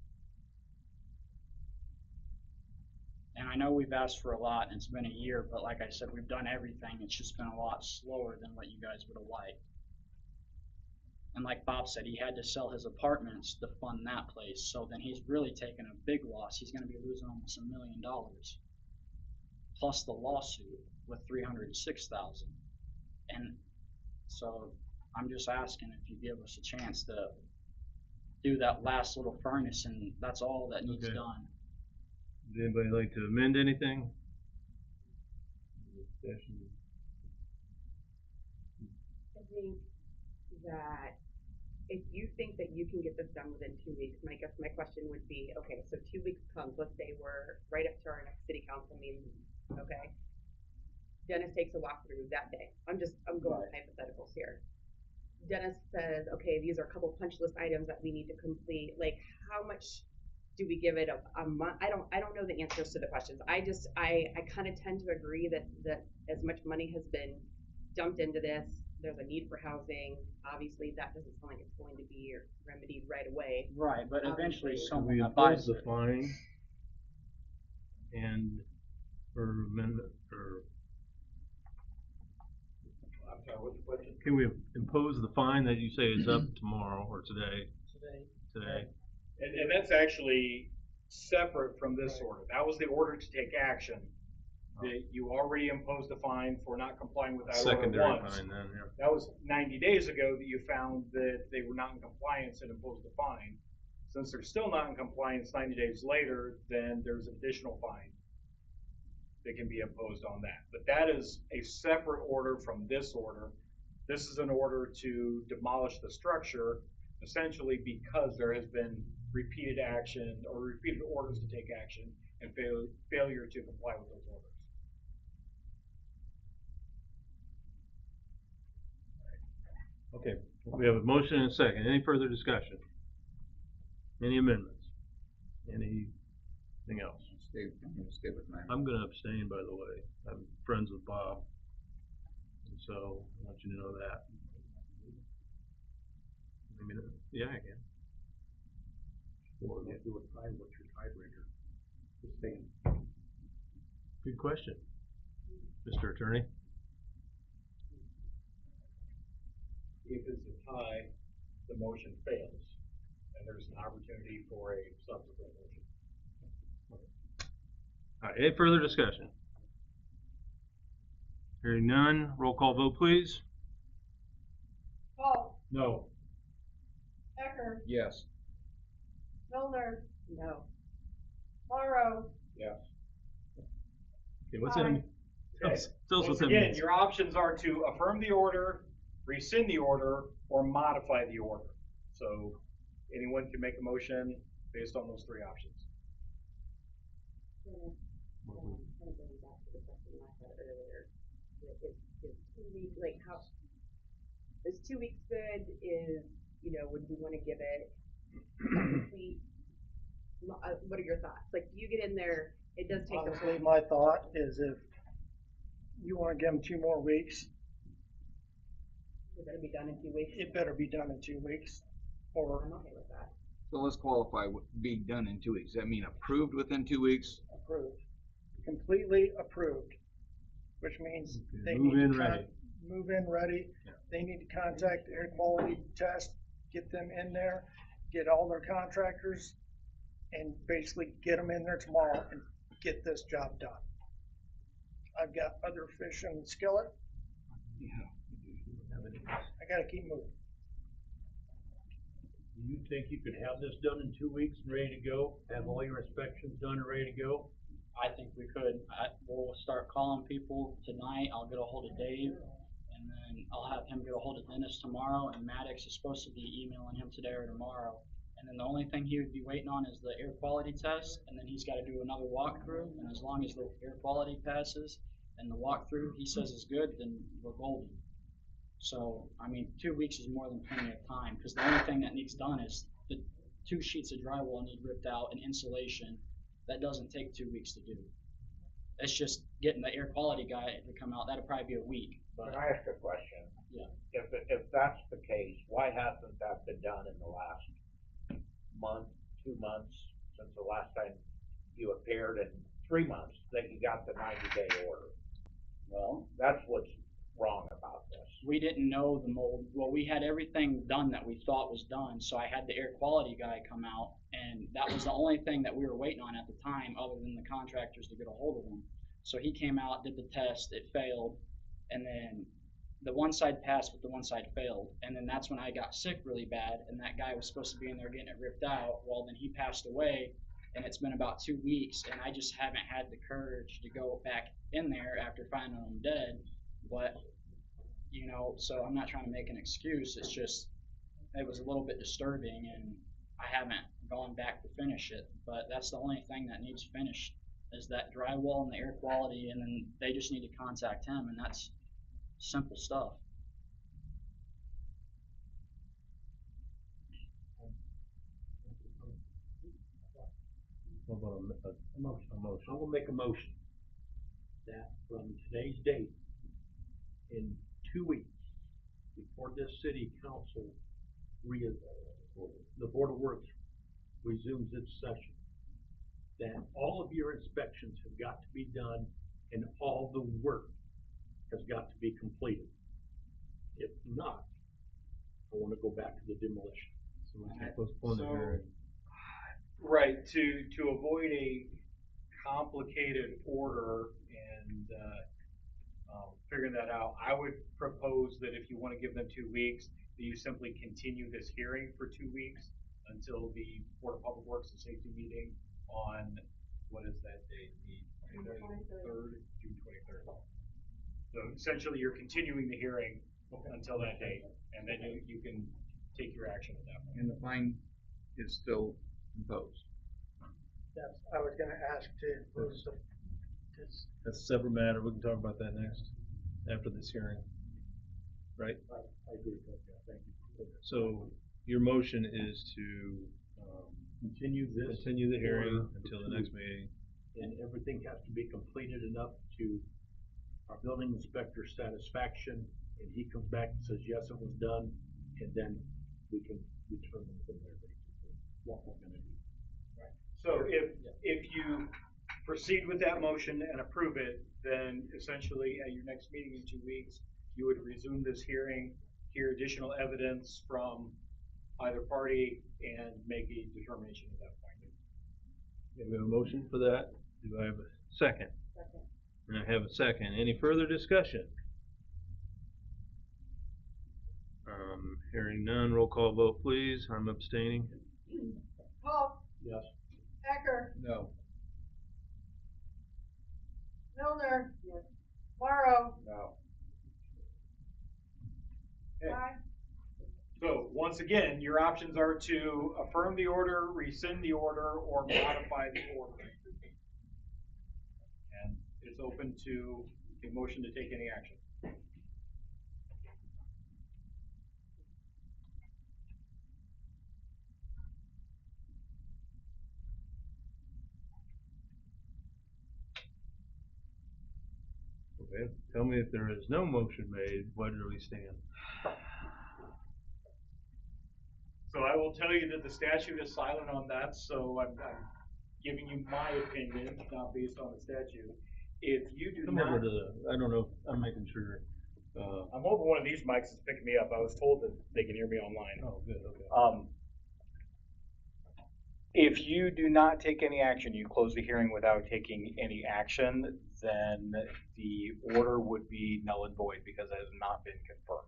And I know we've asked for a lot and it's been a year, but like I said, we've done everything. It's just been a lot slower than what you guys would have liked. And like Bob said, he had to sell his apartments to fund that place. So then he's really taken a big loss. He's going to be losing almost $1 million. Plus the lawsuit with $306,000. And so I'm just asking if you give us a chance to do that last little furnace, and that's all that needs Okay. done. Would anybody like to amend anything? I think that if you think that you can get this done within 2 weeks, my question would be, okay, so 2 weeks comes, let's say we're right up to our next city council meeting, okay? Dennis takes a walkthrough that day. I'm going with hypotheticals here. Dennis says, okay, these are a couple punch list items that we need to complete. Like, how much do we give it a month? I don't know the answers to the questions. I kind of tend to agree that as much money has been dumped into this, there's a need for housing. Obviously, that doesn't sound like it's going to be remedied right away. Right, but eventually Obviously, someone We that impose buys the it. fine and, or amendment, or I'm sorry, what's the question? can we impose the fine that you say is up tomorrow or today? Today. And that's actually separate from this order. That was the order to take action. That you already imposed a fine for not complying with that order Secondary once. fine then, yeah. That was 90 days ago that you found that they were not in compliance and imposed a fine. Since they're still not in compliance 90 days later, then there's additional fine that can be imposed on that. But that is a separate order from this order. This is an order to demolish the structure, essentially because there has been repeated action or repeated orders to take action and failure to comply with those orders. Okay, we have a motion and a second. Any further discussion? Any amendments? Anything else? I'm gonna stay with mine. I'm gonna abstain, by the way. I'm friends with Bob. And so, I want you to know that. I mean, yeah, I can. What do you do with tie? What's your tiebreaker? Abstain. Good question, Mr. Attorney. If it's a tie, the motion fails, and there's an opportunity for a subsequent motion. All right, any further discussion? Hearing none, roll call vote, please. Paul, No. Becker, Yes. Milner, no. Morrow, Yes. Okay, what's Aye. in? Tell us Once what's in. again, your options are to affirm the order, rescind the order, or modify the order. So anyone can make a motion based on those three options. kind of going back to the question I had earlier. Is 2 weeks, like how, is 2 weeks good? Would we want to give it a complete, what are your thoughts? Like, you get in there, it does take some Honestly, time. my thought is if you wanna give them 2 more weeks, We're gonna be done in 2 weeks. it better be done in 2 weeks. Or I'm okay with that. So let's qualify being done in 2 weeks. Does that mean approved within 2 weeks? approved, completely approved, which means Okay, they move need in to ready. move in ready. Yeah. They need to contact air quality test get them in there, get all their contractors, and basically get them in there tomorrow and get this job done. I've got other fish in the skillet. I gotta keep moving. Do you think you could have this done in 2 weeks and ready to go? Have all your inspections done and ready to go? I think we could. We'll start calling people tonight. I'll get a hold of Dave, and then I'll have him get a hold of Dennis tomorrow, and Maddox is supposed to be emailing him today or tomorrow. And then the only thing he would be waiting on is the air quality test, and then he's gotta do another walkthrough, and as long as the air quality passes and the walkthrough he says is good, then we're golden. So, I mean, 2 weeks is more than plenty of time, because the only thing that needs done is the 2 sheets of drywall need ripped out and insulation. That doesn't take 2 weeks to do. It's just getting the air quality guy to come out. That'll probably be a week, Can but I ask a question? Yeah. If that's the case, why hasn't that been done in the last month, 2 months, since the last time you appeared, and 3 months that you got the 90-day order? well, That's what's wrong about this. we didn't know the mold. Well, we had everything done that we thought was done, so I had the air quality guy come out, and that was the only thing that we were waiting on at the time, other than the contractors to get a hold of him. So he came out, did the test, it failed, and then the one side passed, but the one side failed. And then that's when I got sick really bad, and that guy was supposed to be in there getting it ripped out. Well, then he passed away, and it's been about 2 weeks, and I just haven't had the courage to go back in there after finding him dead. But so I'm not trying to make an excuse. It's just, it was a little bit disturbing, and I haven't gone back to finish it. But that's the only thing that needs finished is that drywall and the air quality, and then they just need to contact him, and that's simple stuff. How about a motion? I will make a motion that from today's date, in 2 weeks, before this city council the Board of Works resumes its session, that all of your inspections have got to be done and all the work has got to be completed. If not, I wanna go back to the demolition. So we can postpone the hearing. Right, to avoid a complicated order and, figuring that out, I would propose that if you wanna give them 2 weeks, that you simply continue this hearing for 2 weeks until the Board of Public Works and Safety meeting on, what is that date, the 23rd, June 23rd. So essentially, you're continuing the hearing until that date, and then you can take your action at that point. And the fine is still imposed. Yes, I was gonna ask to impose That's a separate matter. We can talk about that next, after this hearing. Right? I agree with that, thank you. So your motion is to, Continue this. continue the hearing order until for the 2 next weeks. meeting. And everything has to be completed enough to our building inspector's satisfaction, and he comes back and says, yes, it was done, and then we can determine from there basically what we're gonna do. So if you proceed with that motion and approve it, then essentially at your next meeting in 2 weeks, you would resume this hearing, hear additional evidence from either party, and make a determination at that point. Okay, we have a motion for that. Do I have a second? Second. And I have a second. Any further discussion? Hearing none, roll call vote please. I'm abstaining. Paul, Yes. Ecker, No. Milner, Morrow, No. Okay. So once again, your options are to affirm the order, rescind the order, or modify the order. And it's open to a motion to take any action. Okay, tell me if there is no motion made, where do we stand? So I will tell you that the statute is silent on that, so I'm giving you my opinion, not based on the statute. If you do Come not. over to the, I don't know, I'm making sure. I'm hoping one of these mics is picking me up. I was told that they can hear me online. Oh, good, okay. If you do not take any action, you close the hearing without taking any action, then the order would be null and void because it has not been confirmed.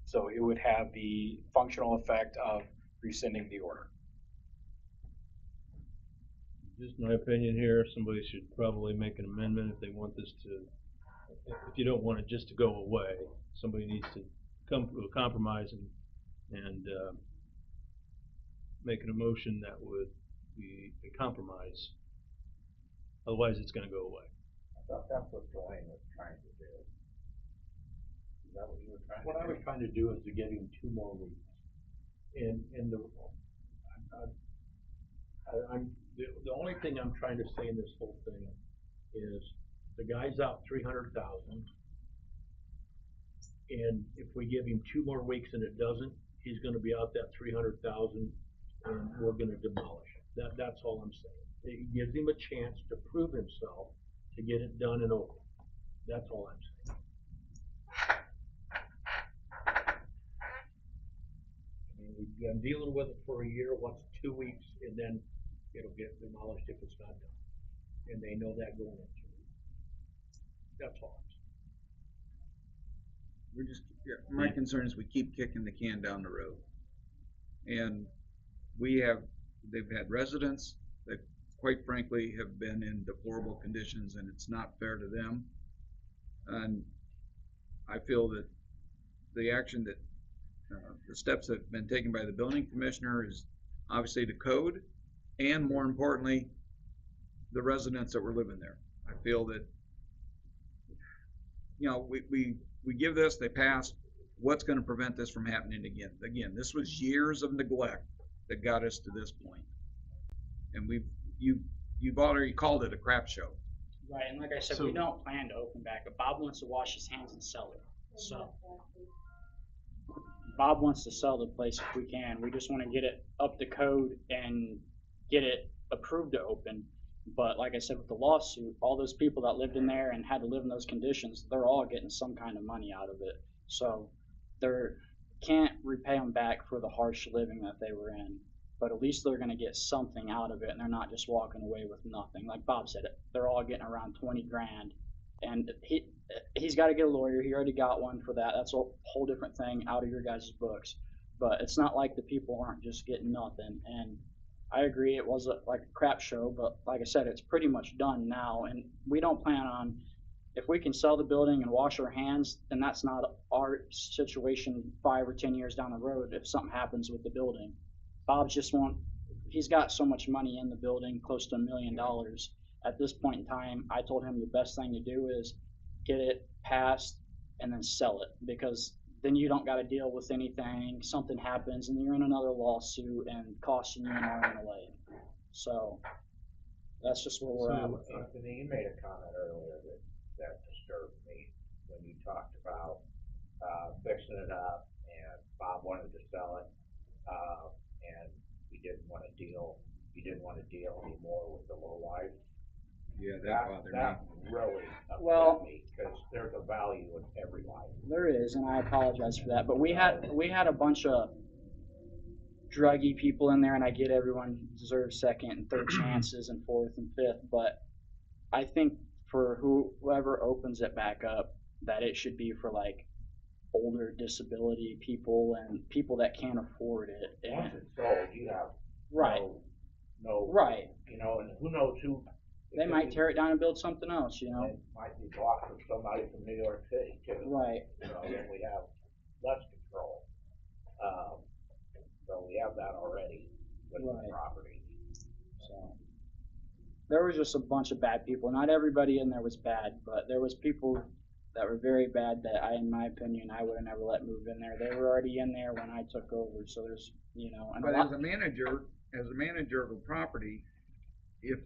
So it would have the functional effect of rescinding the order. Just my opinion here, somebody should probably make an amendment if they want this to, if you don't want it just to go away, somebody needs to come to a compromise and make an emotion that would be a compromise. Otherwise, it's gonna go away. I thought that's what Dwayne was trying to do. Is that what you were trying to do? What I was trying to do is to give him 2 more weeks. And the only thing I'm trying to say in this whole thing is the guy's out 300,000. And if we give him 2 more weeks and it doesn't, he's gonna be out that 300,000 and we're gonna demolish it. That's all I'm saying. It gives him a chance to prove himself, to get it done and over. That's all I'm saying. I mean, we've been dealing with it for a year, what's 2 weeks, and then it'll get demolished if it's not done. And they know that going into it. That's all I'm saying. My concern is we keep kicking the can down the road. And they've had residents that quite frankly have been in deplorable conditions and it's not fair to them. And I feel that the action that, the steps that have been taken by the building commissioner is obviously the code and more importantly, the residents that were living there. I feel that, we give this, they pass, what's gonna prevent this from happening again? Again, this was years of neglect that got us to this point. And you've already called it a crap show. Right, and like I said, we don't plan to open back up. Bob wants to wash his hands and sell it. So Bob wants to sell the place if we can. We just want to get it up to code and get it approved to open. But like I said, with the lawsuit, all those people that lived in there and had to live in those conditions, they're all getting some kind of money out of it. So they can't repay them back for the harsh living that they were in. But at least they're going to get something out of it, and they're not just walking away with nothing. Like Bob said, they're all getting around 20 grand, and he's got to get a lawyer. He already got one for that. That's a whole different thing out of your guys' books. But it's not like the people aren't just getting nothing. And I agree, it was like a crap show, but like I said, it's pretty much done now, and we don't plan on. If we can sell the building and wash our hands, then that's not our situation 5 or 10 years down the road if something happens with the building. Bob's he's got so much money in the building, close to $1 million. At this point in time, I told him the best thing to do is get it passed and then sell it, because then you don't got to deal with anything. Something happens and you're in another lawsuit and costing you an arm and a leg. So that's just where we're at with it. Anthony, you made a comment earlier that disturbed me when you talked about fixing it up and Bob wanted to sell it. And you didn't want to deal anymore with the low life. Yeah, that bothered me. That really upset me, because there's a value in every life. There is, and I apologize for that. But we had a bunch of druggy people in there, and I get everyone deserves second and third chances and fourth and fifth. But I think for whoever opens it back up, that it should be for like older disability people and people that can't afford it. Once it's sold, you have right. no Right. And who knows who. They might tear it down and build something else, It might be bought from somebody from New York City too. Right. Then we have less control. So we have that already with the property. So there was just a bunch of bad people. Not everybody in there was bad, but there was people that were very bad that in my opinion, I would have never let move in there. They were already in there when I took over. So there's, and but as a manager of a property, if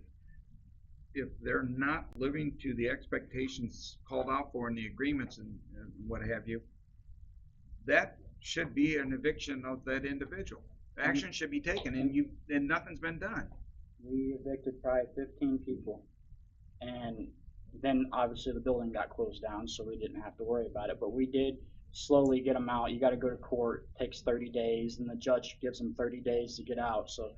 they're not living to the expectations called out for in the agreements and what have you, that should be an eviction of that individual. Action should be taken, and nothing's been done. We evicted probably 15 people, and Then obviously the building got closed down, so we didn't have to worry about it. But we did slowly get them out. You got to go to court, takes 30 days, and the judge gives them 30 days to get out. So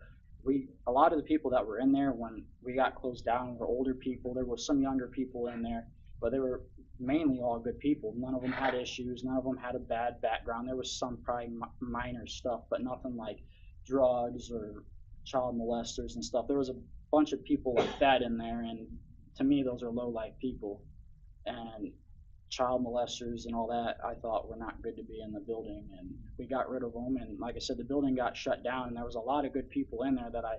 a lot of the people that were in there when we got closed down were older people. There was some younger people in there, but they were mainly all good people. None of them had issues. None of them had a bad background. There was some probably minor stuff, but nothing like drugs or child molesters and stuff. There was a bunch of people like that in there, and to me, those are low life people. And child molesters and all that, I thought were not good to be in the building, and we got rid of them. And like I said, the building got shut down, and there was a lot of good people in there that I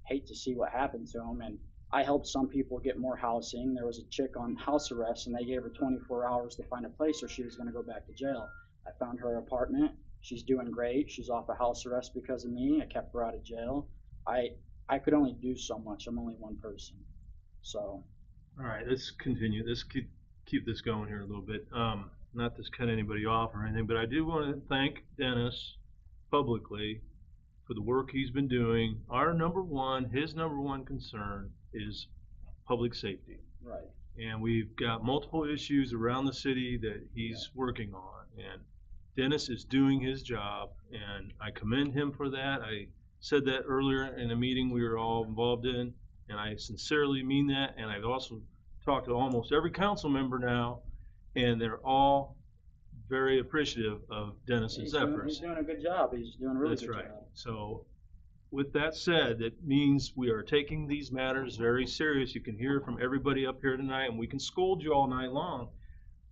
hate to see what happened to them. And I helped some people get more housing. There was a chick on house arrest, and they gave her 24 hours to find a place, or she was going to go back to jail. I found her apartment. She's doing great. She's off of house arrest because of me. I kept her out of jail. I could only do so much. I'm only one person. So. All right, let's continue. Let's keep this going here a little bit. Not to cut anybody off or anything, but I do want to thank Dennis publicly for the work he's been doing. His number one concern is public safety. Right. And we've got multiple issues around the city that he's working on. And Dennis is doing his job, and I commend him for that. I said that earlier in a meeting we were all involved in, and I sincerely mean that. And I've also talked to almost every council member now, and they're all very appreciative of Dennis's efforts. He's doing a good job. He's doing a really good That's right. job. So with that said, it means we are taking these matters very serious. You can hear from everybody up here tonight, and we can scold you all night long,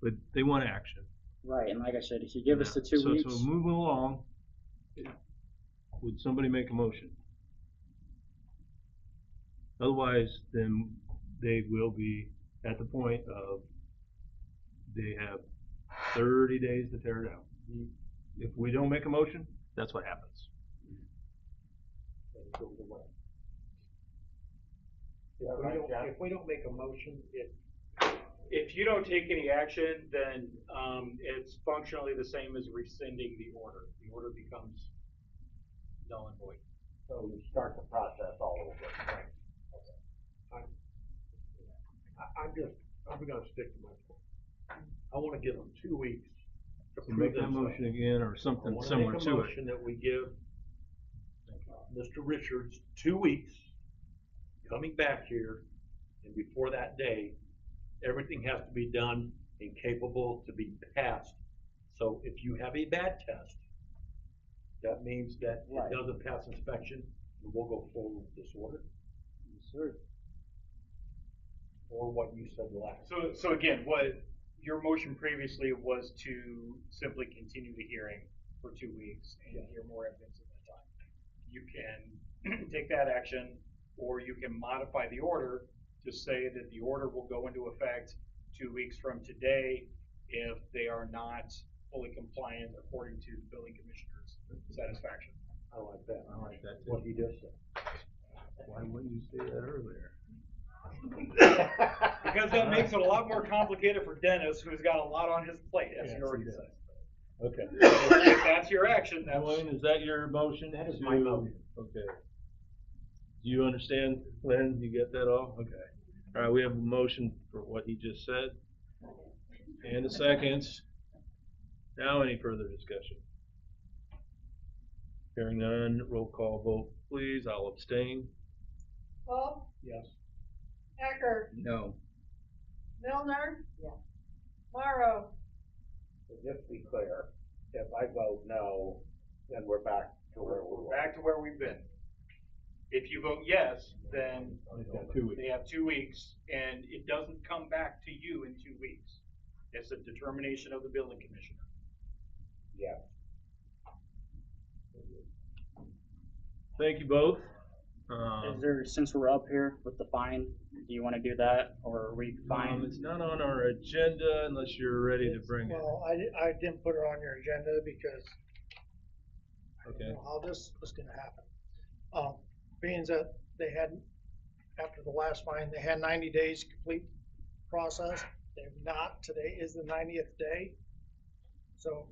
but they want action. Right, and like I said, if you give us the 2 weeks. So moving along, would somebody make a motion? Otherwise, then they will be at the point of they have 30 days to tear it down. If we don't make a motion, that's what happens. If we don't make a motion, if you don't take any action, then, it's functionally the same as rescinding the order. The order becomes null and void. So we start the process all over, right? I'm gonna stick to my point. I wanna give them 2 weeks to So prove make that themselves. motion again, or something I wanna similar make a to it. motion that we give Mr. Richards 2 weeks coming back here, and before that day, everything has to be done and capable to be passed. So if you have a bad test, that means that Right. it doesn't pass inspection, and we'll go forward with this order, Yes, sir. or what you said last. So again, what your motion previously was to simply continue the hearing for 2 weeks and hear more evidence at that time. You can take that action, or you can modify the order to say that the order will go into effect 2 weeks from today if they are not fully compliant according to the building commissioner's satisfaction. I like that. I like that What too. you just said. Why wouldn't you say that earlier? Because that makes it a lot more complicated for Dennis, who's got a lot on his plate, as Yes, you already he does. said. Okay. If that's your action, that's. Wayne, is that your motion? That is my motion. Okay. Do you understand, Lynn? You get that all? Okay. All right, we have a motion for what he just said. And a second. Now any further discussion? Hearing none, roll call vote, please. I'll abstain. Paul, Yes. Ecker, No. Milner. Yeah. Morrow, So just to be clear, if I vote no, then we're back to where we were. Back to where we've been. If you vote yes, then They've got 2 weeks. they have 2 weeks, and it doesn't come back to you in 2 weeks. It's a determination of the building commissioner. Yeah. Thank you both. Is there, since we're up here with the fine, do you wanna do that, or are we fine? It's not on our agenda unless you're ready to bring it. Well, I didn't put it on your agenda because I Okay. don't know how this was gonna happen. Being that they had, after the last fine, they had 90 days to complete process. They've not, today is the 90th day. So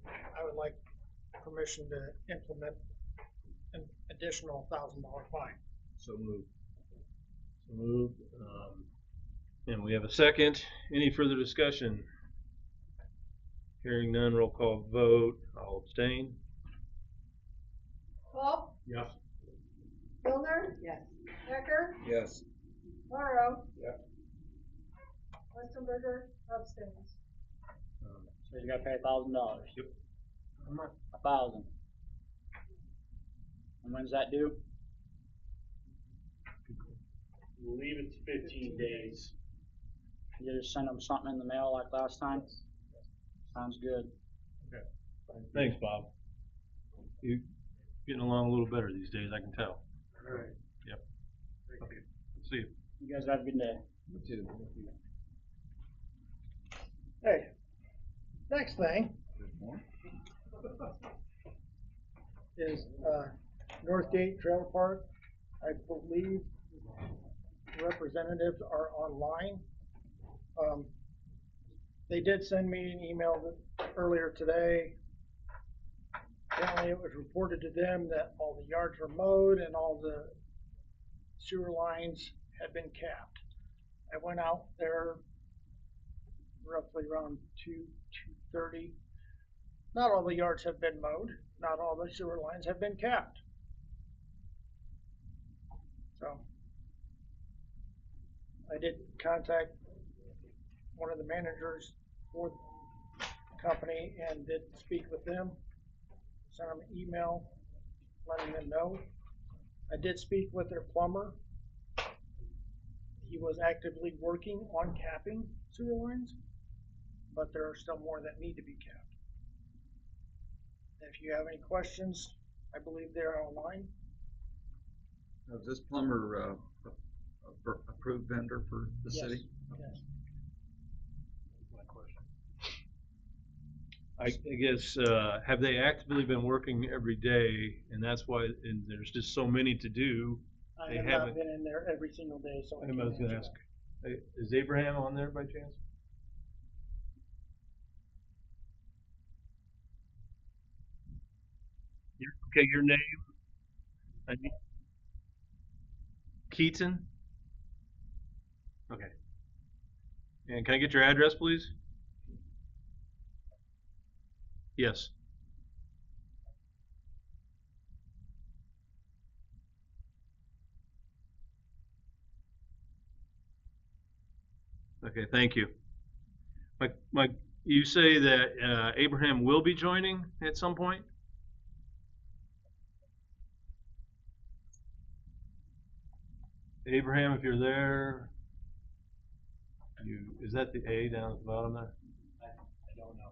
I would like permission to implement an additional $1,000 fine. So moved. So moved. And we have a second. Any further discussion? Hearing none, roll call vote. I'll abstain. Paul, Yes. Milner, Yes. Becker, Yes. Morrow. Yep. Westenberger abstains. So you gotta pay $1,000. Yep. $1,000. And when's that due? Believe it's 15 days. You just send them something in the mail like last time? Sounds good. Thanks, Bob. You getting along a little better these days, I can tell. All right. Yep. Okay. See you. You guys have a good day. You too. Hey, next thing is, Northgate Trailer Park. I believe representatives are online. They did send me an email earlier today. Apparently it was reported to them that all the yards were mowed and all the sewer lines had been capped. I went out there roughly around 2:30. Not all the yards have been mowed, not all the sewer lines have been capped. So I did contact one of the managers for the company and did speak with them. Sent them an email letting them know. I did speak with their plumber. He was actively working on capping sewer lines, but there are still more that need to be capped. If you have any questions, I believe they're online. Is this plumber, approved vendor for the Yes, city? yes. My question. I guess, have they actively been working every day, and that's why, and there's just so many to do? I They have haven't- not been in there every single day, so I I can't was gonna answer ask, that. is Abraham on there by chance? Okay, your name? I need Keaton? Okay. And can I get your address, please? Yes. Okay, thank you. You say that Abraham will be joining at some point? Abraham, if you're there, is that the A down at the bottom there? I don't know.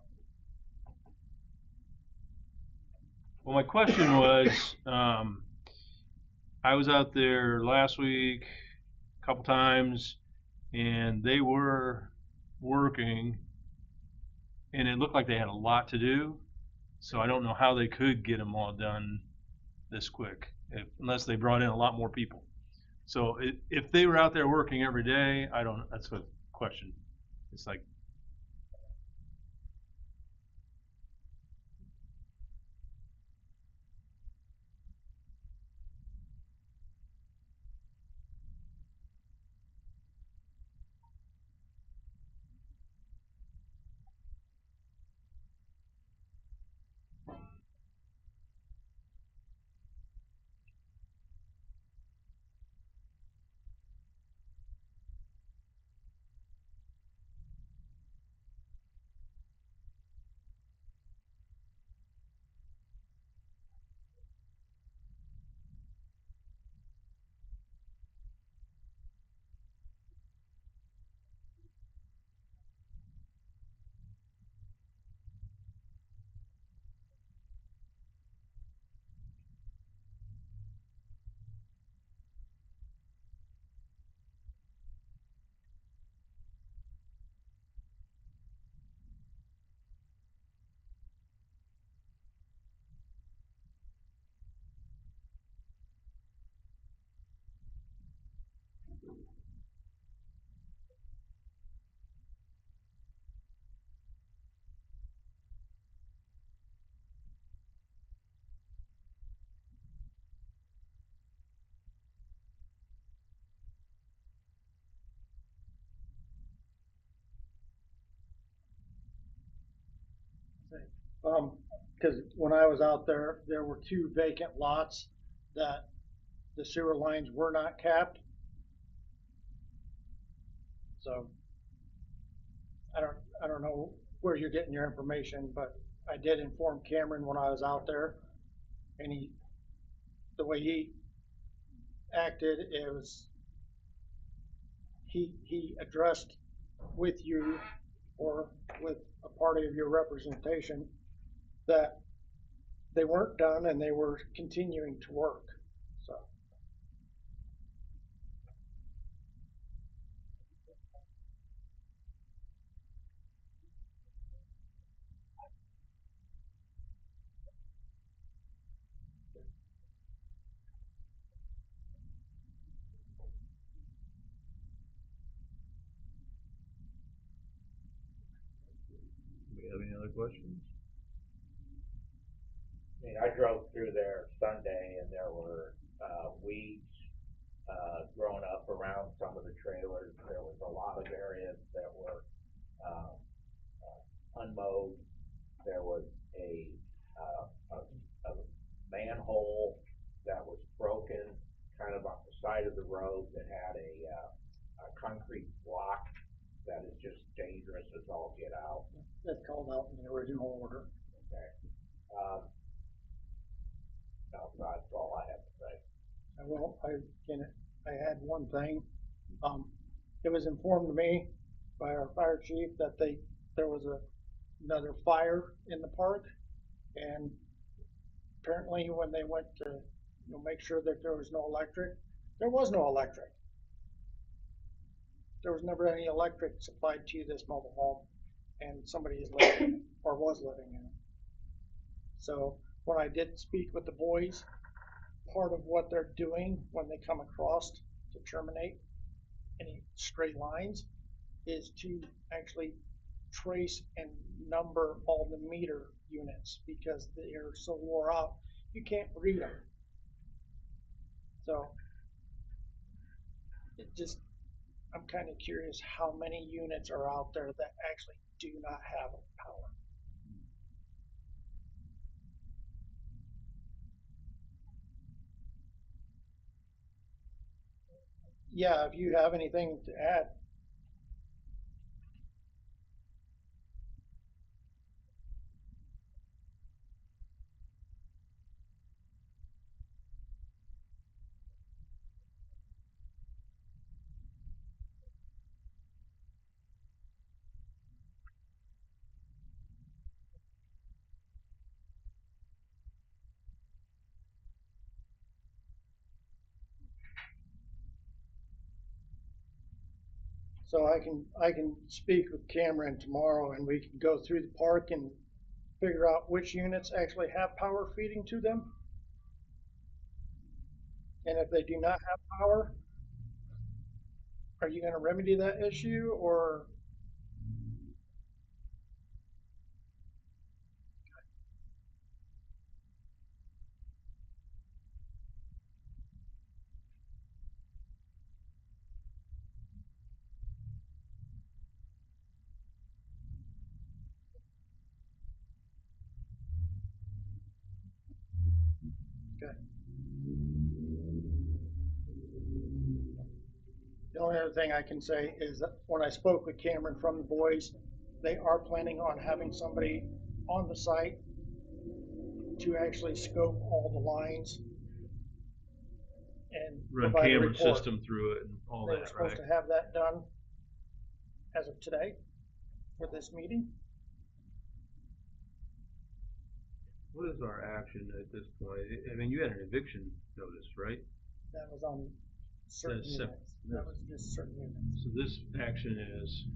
Well, my question was, I was out there last week a couple times, and they were working, and it looked like they had a lot to do. So I don't know how they could get them all done this quick, unless they brought in a lot more people. So if they were out there working every day, I don't. That's a question. It's like, Cause when I was out there, there were 2 vacant lots that the sewer lines were not capped. So, I don't know where you're getting your information, but I did inform Cameron when I was out there, and the way he acted, it was, he addressed with you or with a party of your representation that they weren't done and they were continuing to work, so. Do we have any other questions? I mean, I drove through there Sunday and there were, weeds, growing up around some of the trailers. There was a lot of areas that were, unmowed. There was a manhole that was broken, kind of on the side of the road that had a concrete block that is just dangerous as all get out. That's called out in the original order. Okay. No, that's all I have to say. I had one thing, it was informed to me by our fire chief that there was another fire in the park, and apparently when they went to, make sure that there was no electric, there was no electric. There was never any electric supplied to this mobile home, and somebody is living, or was living in it. So when I did speak with the boys, part of what they're doing when they come across to terminate any straight lines is to actually trace and number all the meter units, because they are so wore out, you can't read them. So I'm kind of curious how many units are out there that actually do not have power. Yeah, if you have anything to add. So I can speak with Cameron tomorrow and we can go through the park and figure out which units actually have power feeding to them. And if they do not have power, are you gonna remedy that issue or? Okay. The only other thing I can say is that when I spoke with Cameron from the boys, they are planning on having somebody on the site to actually scope all the lines and Run provide a camera report. system through it and all They were that, supposed right? to have that done as of today for this meeting. What is our action at this point? I mean, you had an eviction notice, right? That was on certain That's sep- units. That was just certain units. So this action is,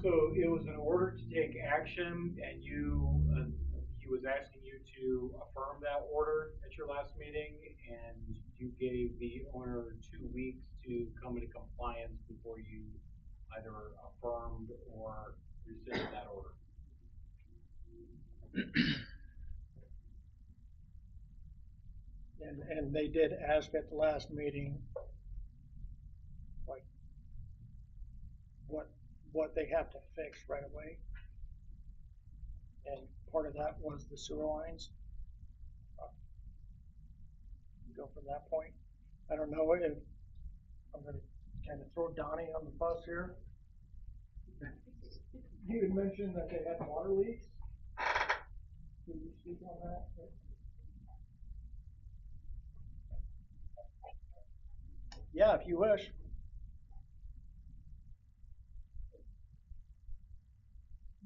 So it was an order to take action, and he was asking you to affirm that order at your last meeting, and you gave the owner 2 weeks to come into compliance before you either affirmed or rescinded that order. And they did ask at the last meeting, like, what they have to fix right away. And part of that was the sewer lines. Go from that point. I don't know if, I'm gonna kind of throw Donnie on the bus here. You had mentioned that they had water leaks. Can you speak on that? Yeah, if you wish.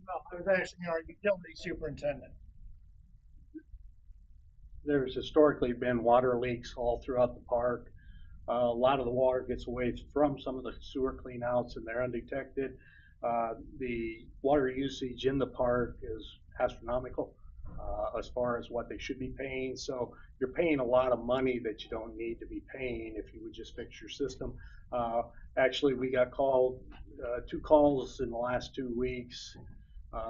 Well, I was asking our utility superintendent. There's historically been water leaks all throughout the park. A lot of the water gets away from some of the sewer cleanouts and they're undetected. The water usage in the park is astronomical as far as what they should be paying. So you're paying a lot of money that you don't need to be paying if you would just fix your system. Actually, we got called, 2 calls in the last 2 weeks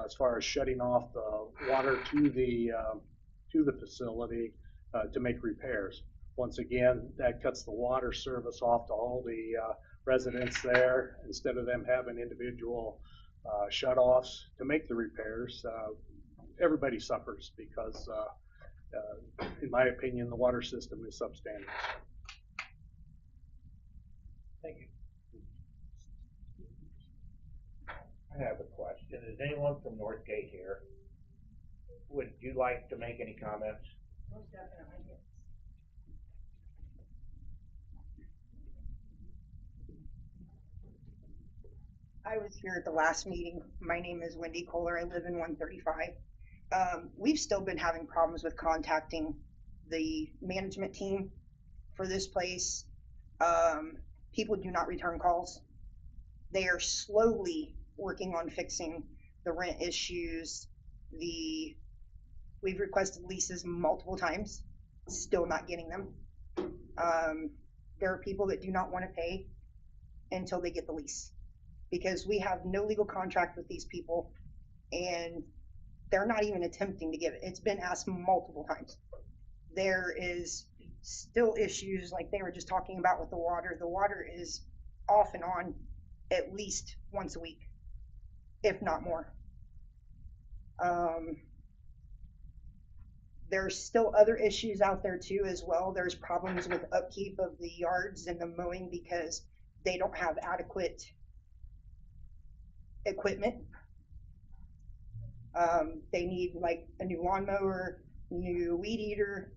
as far as shutting off the water to the facility to make repairs. Once again, that cuts the water service off to all the residents there. Instead of them having individual shut-offs to make the repairs, everybody suffers because, in my opinion, the water system is substandard. Thank you. I have a question. Is anyone from Northgate here? Would you like to make any comments? Most definitely, yes. I was here at the last meeting. My name is Wendy Kohler. I live in 135. We've still been having problems with contacting the management team for this place. People do not return calls. They are slowly working on fixing the rent issues. We've requested leases multiple times, still not getting them. There are people that do not want to pay until they get the lease, because we have no legal contract with these people and they're not even attempting to give it. It's been asked multiple times. There is still issues like they were just talking about with the water. The water is off and on at least once a week, if not more. There's still other issues out there too as well. There's problems with upkeep of the yards and the mowing because they don't have adequate equipment. They need like a new lawnmower, new weed eater,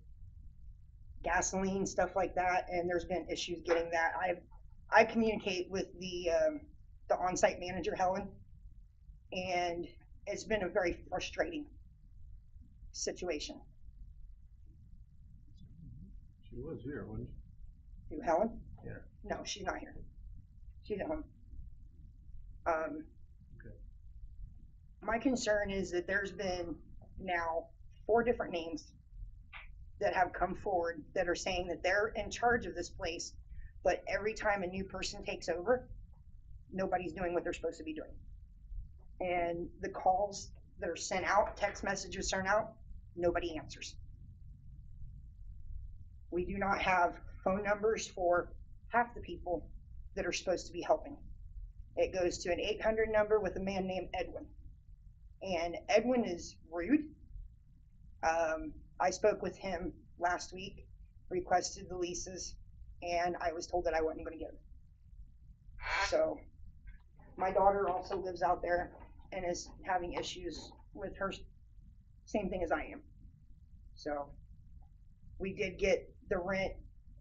gasoline, stuff like that, and there's been issues getting that. I communicate with the on-site manager, Helen, and it's been a very frustrating situation. She was here, wasn't she? Who, Helen? Yeah. No, she's not here. She's at home. Okay. My concern is that there's been now 4 different names that have come forward that are saying that they're in charge of this place, but every time a new person takes over, nobody's doing what they're supposed to be doing. And the calls that are sent out, text messages sent out, nobody answers. We do not have phone numbers for half the people that are supposed to be helping. It goes to an 800 number with a man named Edwin. And Edwin is rude. I spoke with him last week, requested the leases, and I was told that I wasn't going to get them. So my daughter also lives out there and is having issues with her, same thing as I am. So we did get the rent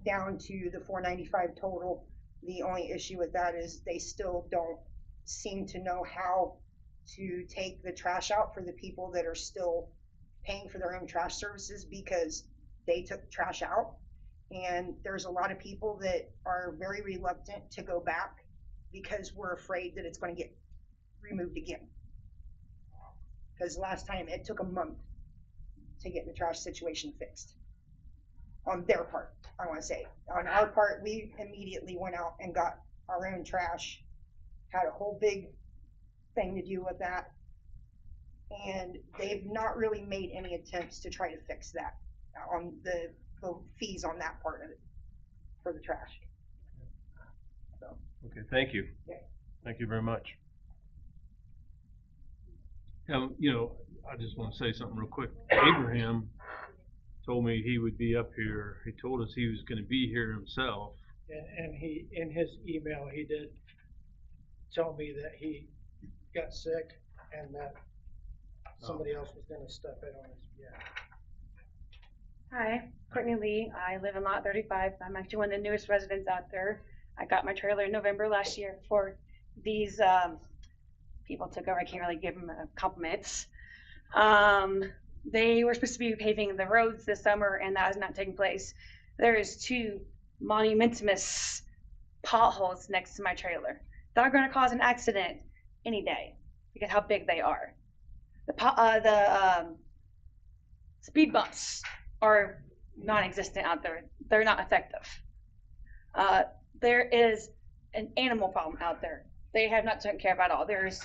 down to the $495 total. The only issue with that is they still don't seem to know how to take the trash out for the people that are still paying for their own trash services, because they took trash out. And there's a lot of people that are very reluctant to go back because we're afraid that it's going to get removed again. Because last time it took a month to get the trash situation fixed. On their part, I want to say. On our part, we immediately went out and got our own trash, had a whole big thing to do with that, and they've not really made any attempts to try to fix that on the fees on that part of it for the trash. So. Okay, thank you. Yeah. Thank you very much. I just wanna say something real quick. Abraham told me he would be up here. He told us he was gonna be here himself. And he, in his email, he did tell me that he got sick and that somebody else was gonna step in on his behalf. Hi, Courtney Lee. I live in lot 35. I'm actually one of the newest residents out there. I got my trailer in November last year before these people took over. I can't really give them compliments. They were supposed to be paving the roads this summer, and that has not taken place. There is 2 monumentous potholes next to my trailer that are going to cause an accident any day because how big they are. The speed bumps are non-existent out there. They're not effective. There is an animal problem out there. They have not taken care of at all. There's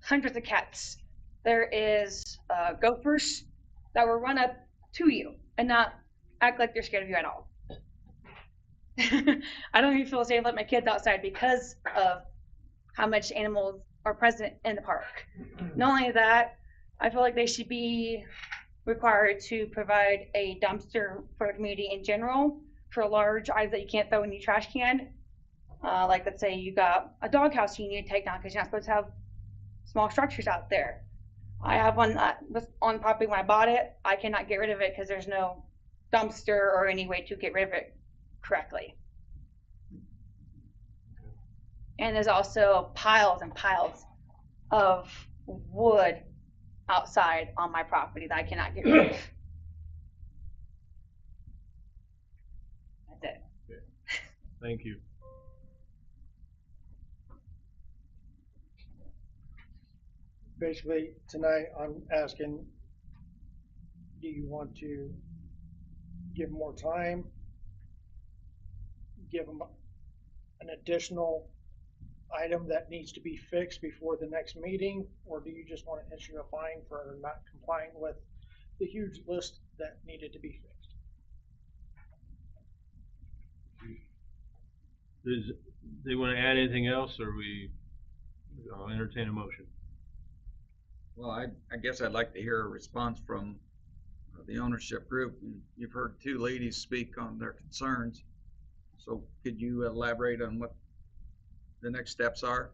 hundreds of cats. There is gophers that will run up to you and not act like they're scared of you at all. I don't even feel safe to let my kids outside because of how much animals are present in the park. Not only that, I feel like they should be required to provide a dumpster for the community in general for large items that you can't throw in your trash can. Like let's say you got a doghouse you need to take down because you're not supposed to have small structures out there. I have one that was on the property when I bought it. I cannot get rid of it because there's no dumpster or any way to get rid of it correctly. And there's also piles and piles of wood outside on my property that I cannot get rid of. That's it. Thank you. Basically, tonight, I'm asking, do you want to give more time? Give them an additional item that needs to be fixed before the next meeting? Or do you just want to issue a fine for not complying with the huge list that needed to be fixed? Does they wanna add anything else, or we entertain a motion? Well, I guess I'd like to hear a response from the ownership group. You've heard 2 ladies speak on their concerns. So could you elaborate on what the next steps are?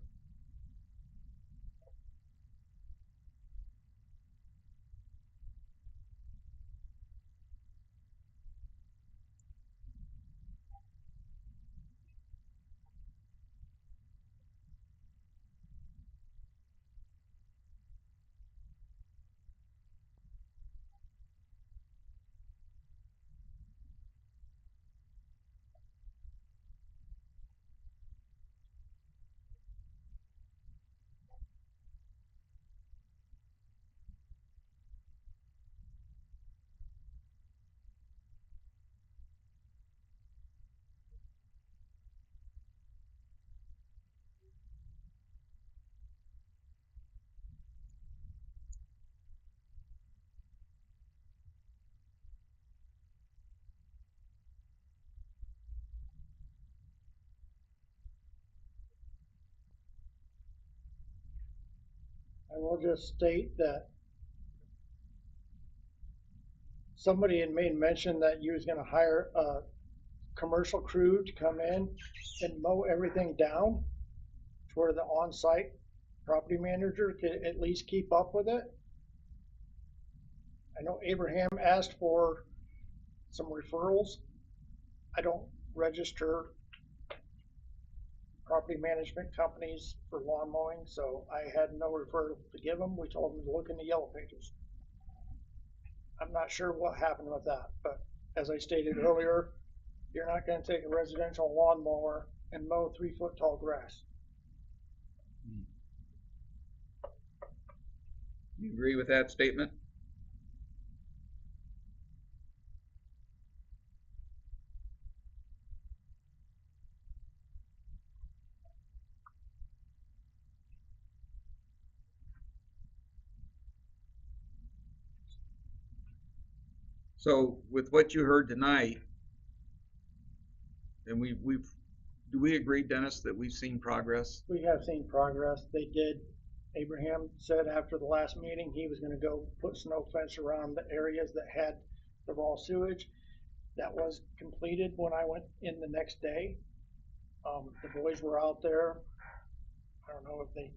I will just state that somebody had made mention that you was gonna hire a commercial crew to come in and mow everything down to where the on-site property manager could at least keep up with it. I know Abraham asked for some referrals. I don't register property management companies for lawn mowing, so I had no referral to give them. We told them to look in the yellow pages. I'm not sure what happened with that, but as I stated earlier, you're not gonna take a residential lawnmower and mow 3-foot tall grass. You agree with that statement? So with what you heard tonight, and do we agree, Dennis, that we've seen progress? We have seen progress. They did Abraham said after the last meeting, he was gonna go put snow fence around the areas that had the raw sewage. That was completed when I went in the next day. The boys were out there. I don't know if they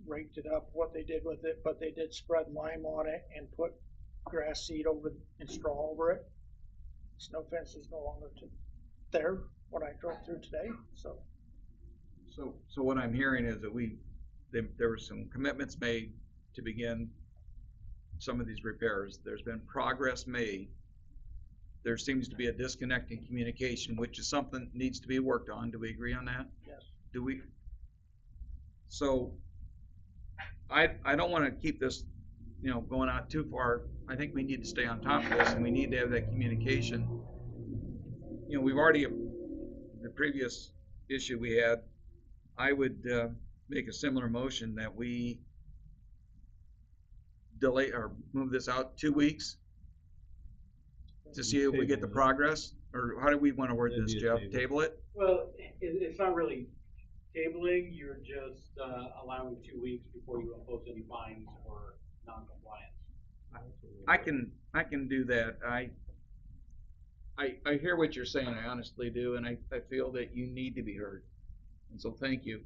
raked it up, what they did with it, but they did spread lime on it and put grass seed over and straw over it. Snow fence is no longer there when I drove through today, so. So what I'm hearing is that there were some commitments made to begin some of these repairs. There's been progress made. There seems to be a disconnect in communication, which is something that needs to be worked on. Do we agree on that? Yes. Do we? So I don't want to keep this, going out too far. I think we need to stay on top of this, and we need to have that communication. We've already, the previous issue we had, I would make a similar motion that we delay or move this out 2 weeks to see if we get the progress, or how do we want to word this, Jeff? Table it? Well, it's not really tabling, you're just, allowing 2 weeks before you impose any fines or non-compliance. I can do that. I hear what you're saying, I honestly do, and I feel that you need to be heard. And so thank you.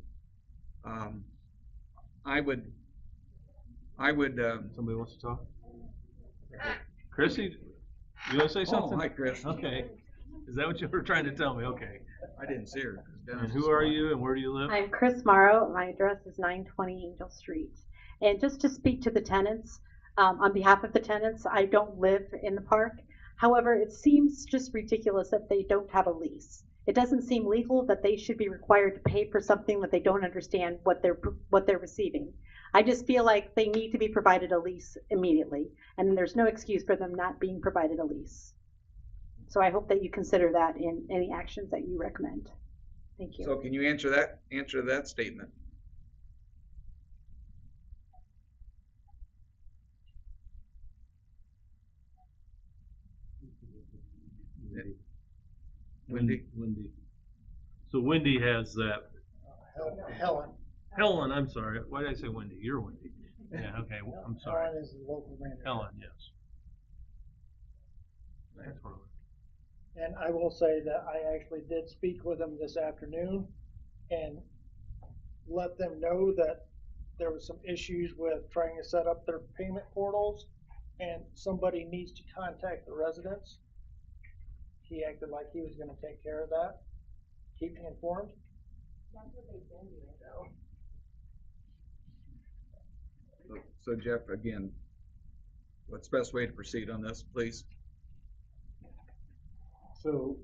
I would, Somebody wants to talk? Chrissy, you wanna say something? oh, hi, Chris. Okay. Is that what you were trying to tell me? Okay. I didn't see her. 'Cause Dennis And is who are gone. you and where do you live? I'm Chris Morrow. My address is 920 Angel Street. And just to speak to the tenants, on behalf of the tenants, I don't live in the park. However, it seems just ridiculous that they don't have a lease. It doesn't seem legal that they should be required to pay for something that they don't understand what they're receiving. I just feel like they need to be provided a lease immediately, and there's no excuse for them not being provided a lease. So I hope that you consider that in any actions that you recommend. Thank you. So can you answer that statement? Wendy? Wendy. So Wendy has that. Helen, I'm sorry. Why did I say Wendy? You're Wendy. Yeah, okay, I'm sorry. Helen is the local manager. Helen, yes. That's what And I will say that I actually did speak with them this afternoon and let them know that there was some issues with trying to set up their payment portals, and somebody needs to contact the residents. He acted like he was gonna take care of that, keep me informed. That's what they've been doing though. So Jeff, again, what's the best way to proceed on this, please? So,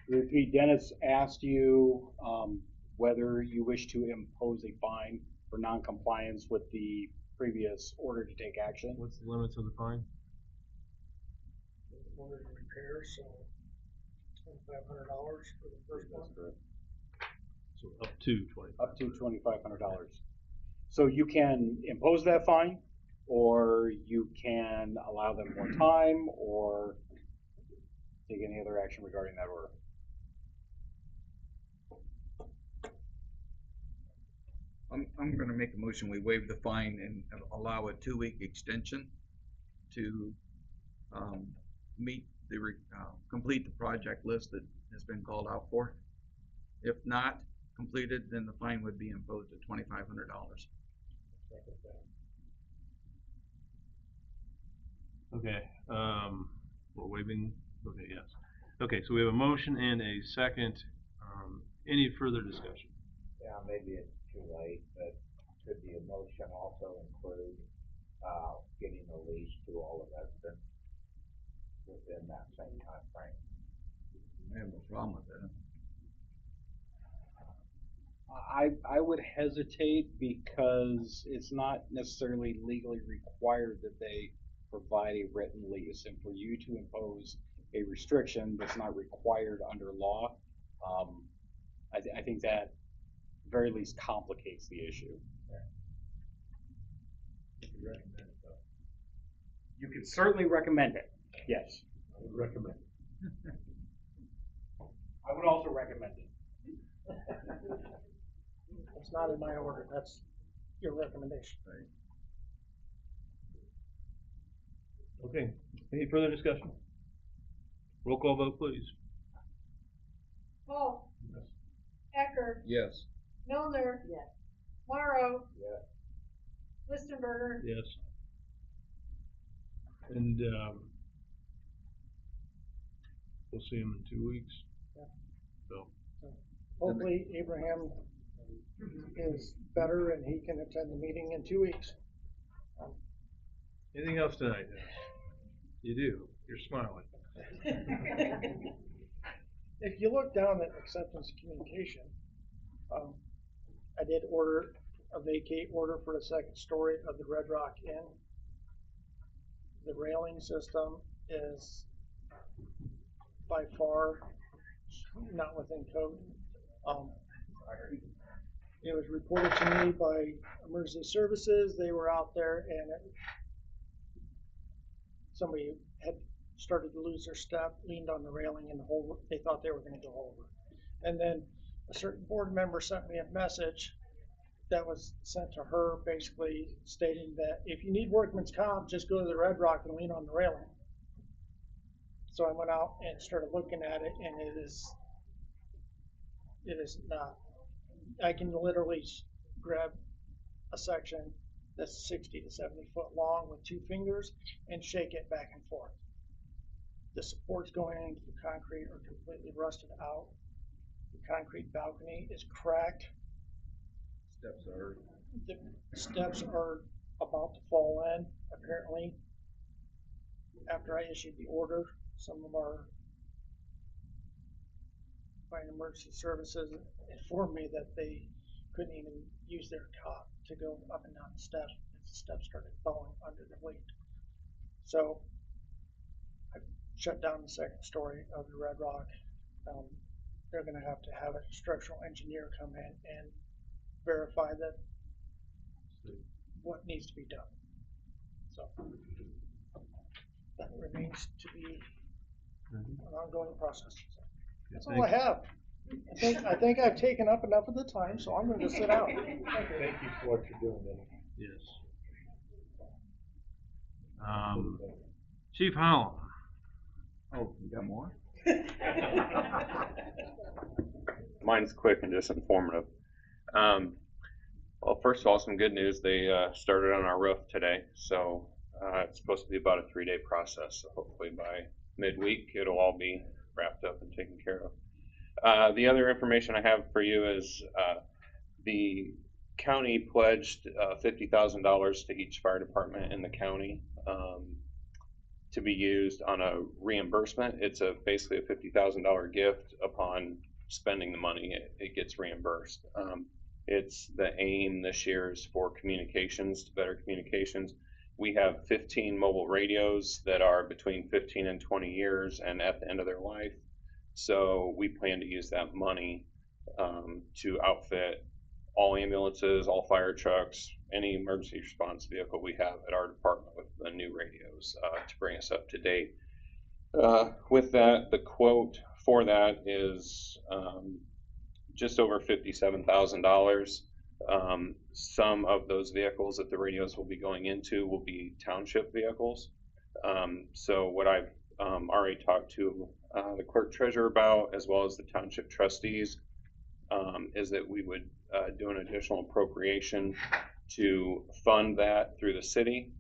repeat, Dennis asked you, whether you wish to impose a fine for non-compliance with the previous order to take action. What's the limits of the fine? Order to repair, so $2,500 for the first one. So up to 20. Up to $2,500. So you can impose that fine, or you can allow them more time, or take any other action regarding that order. I'm gonna make a motion, we waive the fine and allow a 2-week extension to, complete the project list that has been called out for. If not completed, then the fine would be imposed at $2,500. Okay, we're waiving, okay, yes. Okay, so we have a motion and a second. Any further discussion? Yeah, maybe it's too late, but could the motion also include, getting a lease to all the residents within that same time frame? I have no problem with that. I would hesitate because it's not necessarily legally required that they provide a written lease. And for you to impose a restriction that's not required under law, I think that very least complicates the issue. You could certainly recommend it, yes. I would recommend it. I would also recommend it. It's not in my order, that's your recommendation. Okay, any further discussion? Roll call vote, please. Paul. Ecker. Yes. Milner. Yes. Morrow. Yeah. Listenberger. Yes. And, we'll see him in 2 weeks. Yeah. So, Hopefully Abraham is better and he can attend the meeting in 2 weeks. anything else tonight, Dennis? You do, you're smiling. If you look down at acceptance of communication, I did order a vacate order for the second story of the Red Rock Inn. The railing system is by far not within code. It was reported to me by emergency services. They were out there and somebody had started to lose their step, leaned on the railing, and they thought they were going to go over. And then a certain board member sent me a message that was sent to her, basically stating that if you need workman's comp, just go to the Red Rock and lean on the railing. So I went out and started looking at it, and it is not. I can literally grab a section that's 60 to 70 foot long with 2 fingers and shake it back and forth. The supports going into the concrete are completely rusted out. The concrete balcony is cracked. The steps are about to fall in, apparently. After I issued the order, some of our fire emergency services informed me that they couldn't even use their cot to go up and down the steps because the steps started falling under the weight. So I shut down the second story of the Red Rock. They're going to have a structural engineer come in and verify that what needs to be done. So that remains to be an ongoing process. So that's all I have. I think I've taken up enough of the time, so I'm going to sit down. Thank you. Thank you for what you're doing, Dennis. Yes. Chief Holland. Oh, you got more? Mine's quick and just informative. Well, first of all, some good news. They started on our roof today, so it's supposed to be about a 3-day process. So hopefully by midweek, it'll all be wrapped up and taken care of. The other information I have for you is the county pledged $50,000 to each fire department in the county to be used on a reimbursement. It's basically a $50,000 gift. Upon spending the money, it gets reimbursed. It's the aim this year is for communications, better communications. We have 15 mobile radios that are between 15 and 20 years and at the end of their life. So we plan to use that money to outfit all ambulances, all fire trucks, any emergency response vehicle we have at our department with the new radios to bring us up to date. With that, the quote for that is just over $57,000. Some of those vehicles that the radios will be going into will be township vehicles. So what I've already talked to the clerk treasurer about, as well as the township trustees, is that we would do an additional appropriation to fund that through the city.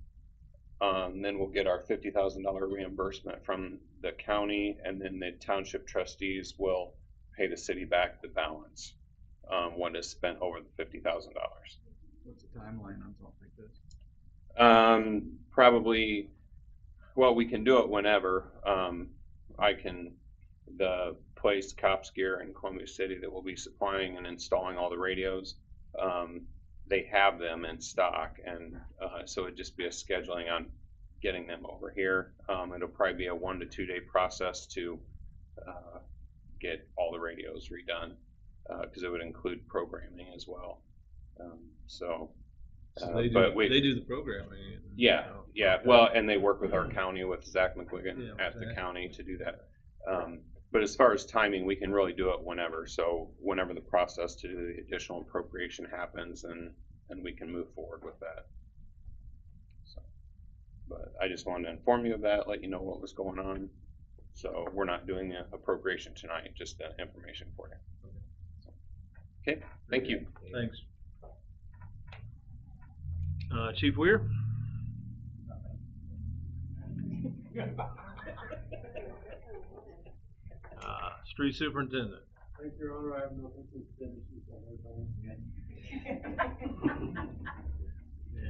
Then we'll get our $50,000 reimbursement from the county, and then the township trustees will pay the city back the balance when it's spent over the $50,000. What's the timeline on something like this? Probably, well, we can do it whenever. The place, Cops Gear in Columbia City, that will be supplying and installing all the radios, they have them in stock, and so it'd just be a scheduling on getting them over here. It'll probably be a 1 to 2 day process to get all the radios redone, because it would include programming as well. So they do the programming. Yeah. Well, and they work with our county, with Zach McQuiggan at the county to do that. But as far as timing, we can really do it whenever. So whenever the process to do the additional appropriation happens, and and we can move forward with that. So, but I just wanted to inform you of that, let you know what was going on. So we're not doing the appropriation tonight, just the information for you. So, okay, thank you. Thanks. Chief Weir? Street Superintendent. Thank you, Your Honor, I have nothing to say.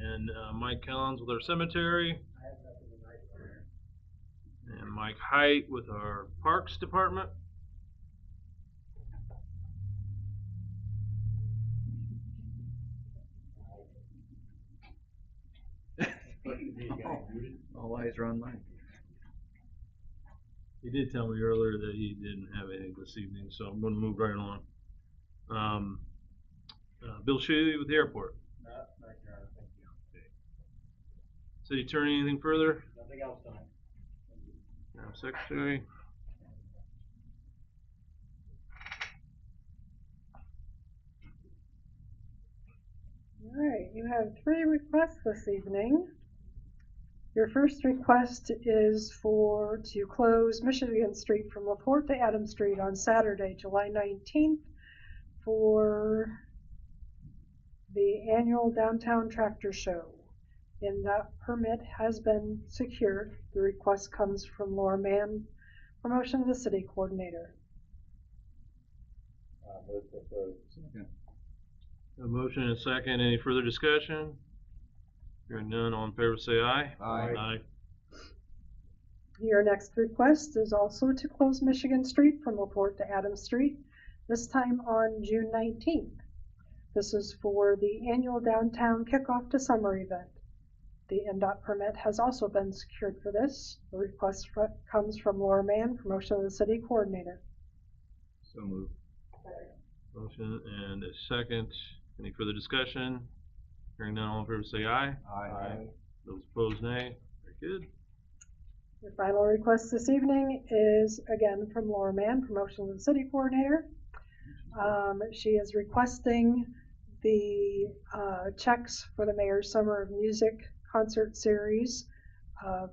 And Mike Kellens with our cemetery. I have nothing tonight. And Mike Height with our Parks Department. All eyes are on Mike. He did tell me earlier that he didn't have anything this evening, so I'm gonna move right along. Bill Shaley with the airport. No, thank you, Your Honor, thank you. City Attorney, anything further? Nothing else tonight. Madam Secretary. All right, you have 3 requests this evening. Your first request is to close Michigan Street from LaPorte to Adams Street on Saturday, July 19th for the annual Downtown Tractor Show. And that permit has been secured. The request comes from Laura Mann, Promotion of the City Coordinator. Move to approve. Second. A motion and a second. Any further discussion? Hearing none, all in favor say aye. Aye. Your next request is also to close Michigan Street from LaPorte to Adams Street, this time on June 19th. This is for the annual downtown kickoff to summer event. The NDOT permit has also been secured for this. The request comes from Laura Mann, Promotion of the City Coordinator. So moved. Motion and a second. Any further discussion? Hearing none, all in favor say aye. Aye. Those opposed, nay. Very good. Your final request this evening is again from Laura Mann, Promotion of the City Coordinator. She is requesting the checks for the Mayor's Summer of Music concert series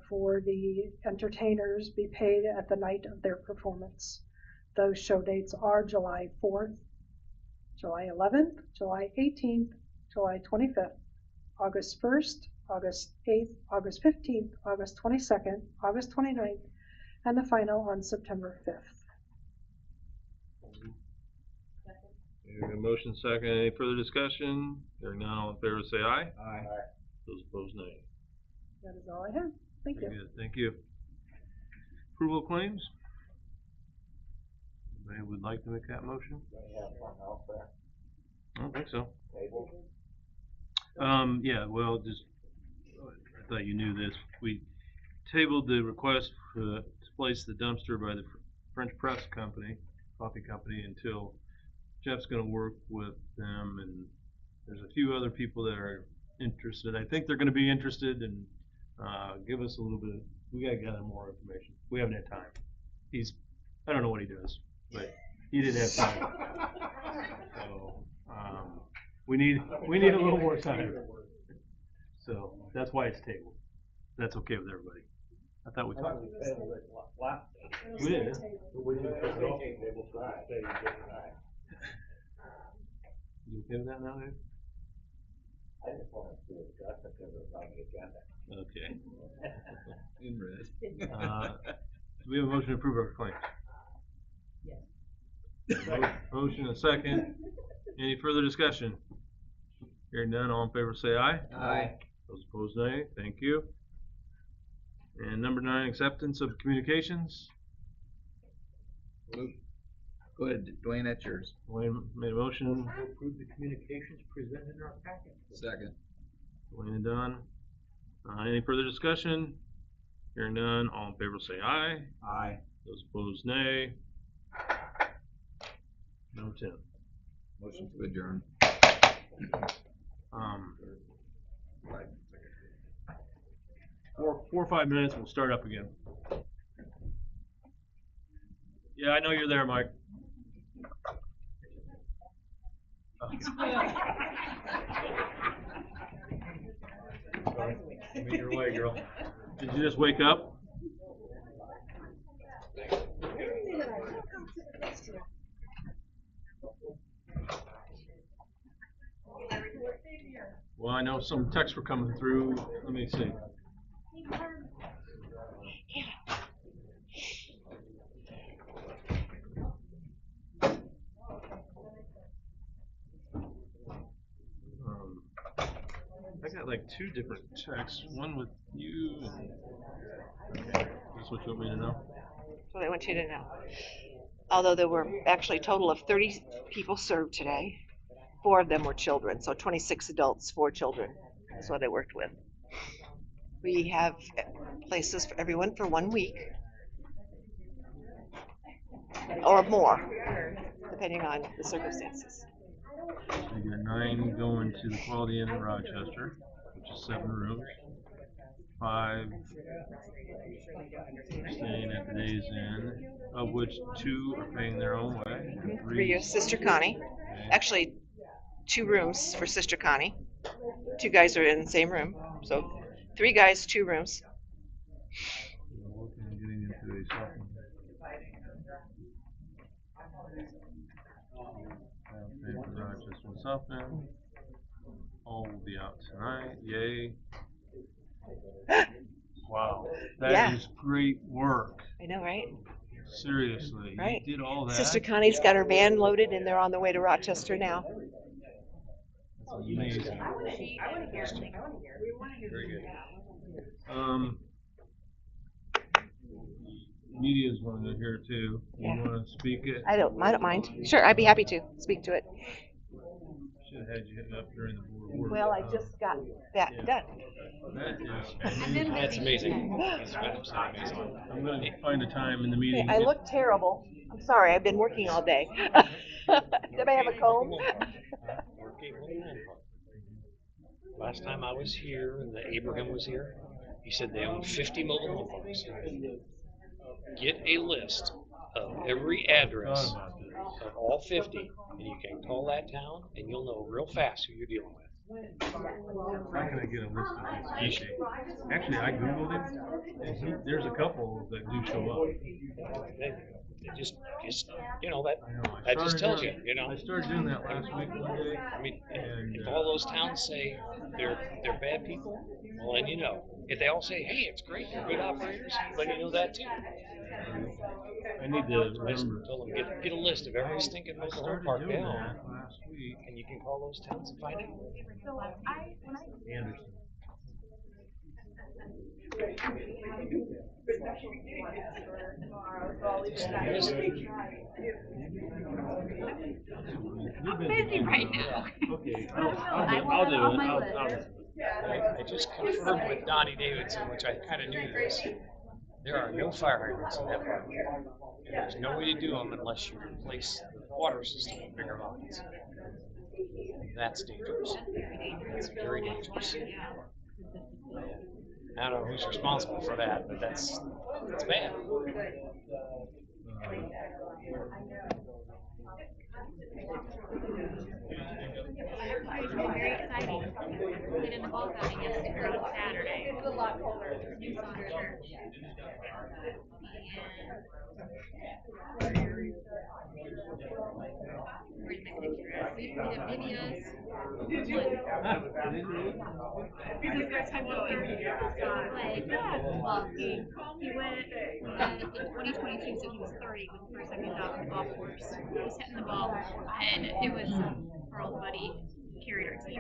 for the entertainers be paid at the night of their performance. Those show dates are July 4th, July 11th, July 18th, July 25th, August 1st, August 8th, August 15th, August 22nd, August 29th, and the final on September 5th. A motion second. Any further discussion? Hearing none, all in favor say aye. Aye. Those opposed, nay. That is all I have. Thank you. Very good. Thank you. Approval of claims? Anybody would like to make that motion? Do we have something else there? I don't think so. Table? Yeah, well, just, I thought you knew this. We tabled the request to place the dumpster by the French Press Company, coffee company, until Jeff's gonna work with them, and there's a few other people that are interested. I think they're gonna be interested, and give us a little bit, we gotta gather more information. We haven't had time. I don't know what he does, but he didn't have time. So, we need a little more time. So, that's why it's tabled. That's okay with everybody. I thought we talked. We did. You okay with that now, Dave? I just wanted to address it because it was on the agenda. Okay. In red. Do we have a motion to approve our claims? Yes. Motion and a second. Any further discussion? Hearing none, all in favor say aye. Aye. Those opposed, nay. Thank you. And number 9, acceptance of communications. Go ahead, Dwayne, that's yours. Dwayne made a motion. To approve the communications presented in our packet. Second. Dwayne and Don. Any further discussion? Hearing none, all in favor say aye. Aye. Those opposed, nay. No 10. Motion to adjourn. 4 or 5 minutes, we'll start up again. Yeah, I know you're there, Mike. Okay. I'm in your way, girl. Did you just wake up? Well, I know some texts were coming through. Let me see. I got like two different texts. One with you and that's what you want me to know. That's what I want you to know. Although there were actually a total of 30 people served today, 4 of them were children, so 26 adults, 4 children is what I worked with. We have places for everyone for 1 week or more, depending on the circumstances. I got 9 going to the Quality Inn in Rochester, which is 7 rooms. 5 staying at the Days Inn, of which 2 are paying their own way. And For your Sister Connie. Actually, 2 rooms for Sister Connie. 2 guys are in the same room. So 3 guys, 2 rooms. Working on getting into a Southland. Paying for Rochester and Southland. All will be out tonight. Yay. Wow. That is great work. I know, right? Seriously. Right. You did all that. Sister Connie's got her van loaded and they're on the way to Rochester now. That's amazing. Very good. Media's wanting to hear too. You want to speak it? I don't mind. Sure, I'd be happy to speak to it. Should have had you up during the board work. Well, I just got that done. That is amazing. That's amazing. That's absolutely amazing. I'm going to find a time in the meeting. I look terrible. I'm sorry, I've been working all day. Did I have a comb? Last time I was here and Abraham was here, he said they own 50 mobile home parks. Get a list of every address of all 50, and you can call that town, and you'll know real fast who you're dealing with. How can I get a list of these? Actually, I Googled him, and there's a couple that do show up. They just you know, that just tells you, you know. I started doing that last week one day. I mean, if all those towns say they're bad people, well, then you know. If they all say, hey, it's great, they're good operators, then you know that too. I need to remember. Tell them, get a list of every stinking mobile home park they own, last week. and you can call those towns and find out. Anderson. I'm busy right now. Okay, I'll do it. I just confirmed with Donnie Davidson, which I kind of knew this. There are no fire hydrants in that park. And there's no way to do them unless you replace the water system with bigger lines. That's dangerous. It's very dangerous. I don't know who's responsible for that, but that's bad. Very exciting. Played in the ball game yesterday on Saturday. It was a lot colder. New song church. Where's my picture? We have videos. This is their time to well, he went in 2022, so he was 30 when the first time he was out on the golf course. He was hitting the ball, and it was Earl's buddy carried her to the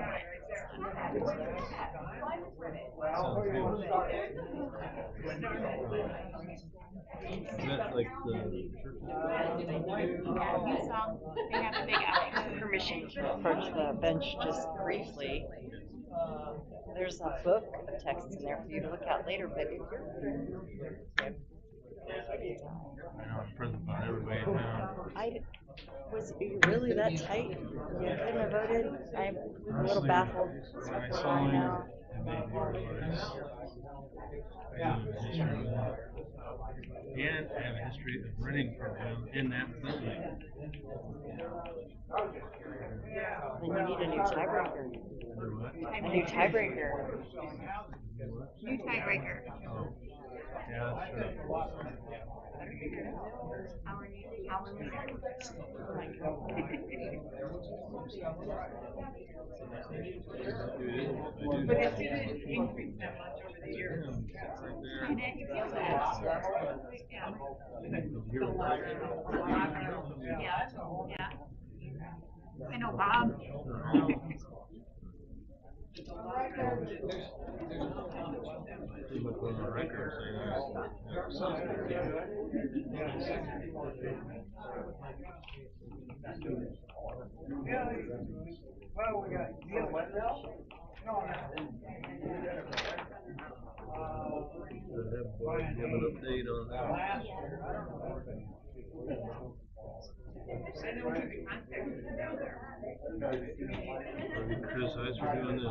Is that like the church? They have a big outing. Permission to approach the bench just briefly. There's a book of texts in there for you to look at later, but I know it's present by everybody in town. Was it really that tight? You couldn't have voted? I'm a little baffled. When I saw him, it made me realize I have a history with him. And I have a history of running from him in that building. Then you need a new tiebreaker. New tiebreaker. New tiebreaker. Oh. Yeah, that's right. But it didn't increase that much over the years. Right there. Yeah. I know Bob. Look on the record Well, we got, you have what now? No, give an update on that. Or we criticize for doing this.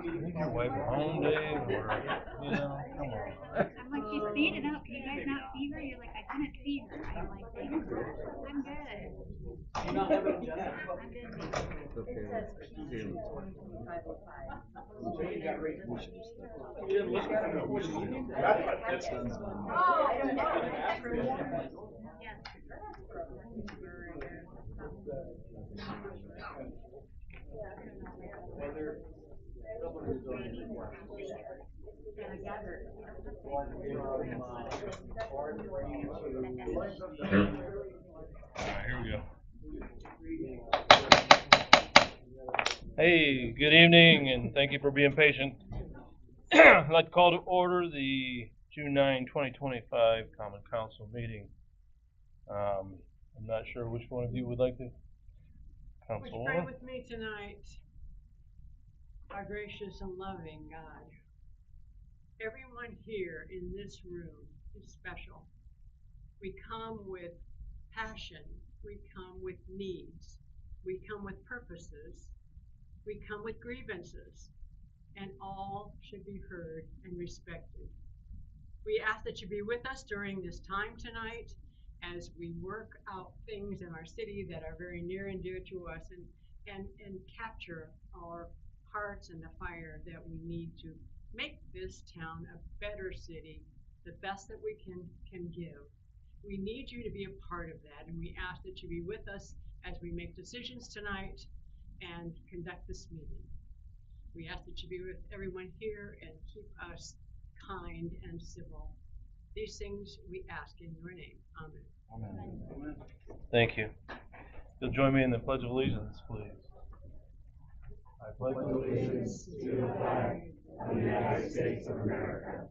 Need your wife at home, Dave, or, you know, come on. I'm like, she's speeding up. Can you guys not see her? You're like, I couldn't see her. I'm like, I'm good. I'm good. Alright, here we go. Hey, good evening, and thank you for being patient. I'd like to call to order the June 9, 2025 Common Council meeting. I'm not sure which one of you would like to. Would you pray with me tonight? Our gracious and loving God, everyone here in this room is special. We come with passion, we come with needs, we come with purposes, we come with grievances, and all should be heard and respected. We ask that you be with us during this time tonight as we work out things in our city that are very near and dear to us, and capture our hearts and the fire that we need to make this town a better city, the best that we can give. We need you to be a part of that, and we ask that you be with us as we make decisions tonight and conduct this meeting. We ask that you be with everyone here and keep us kind and civil. These things we ask in your name. Amen. Amen. Thank you. You'll join me in the Pledge of Allegiance, please. I pledge allegiance to the flag of the United States of America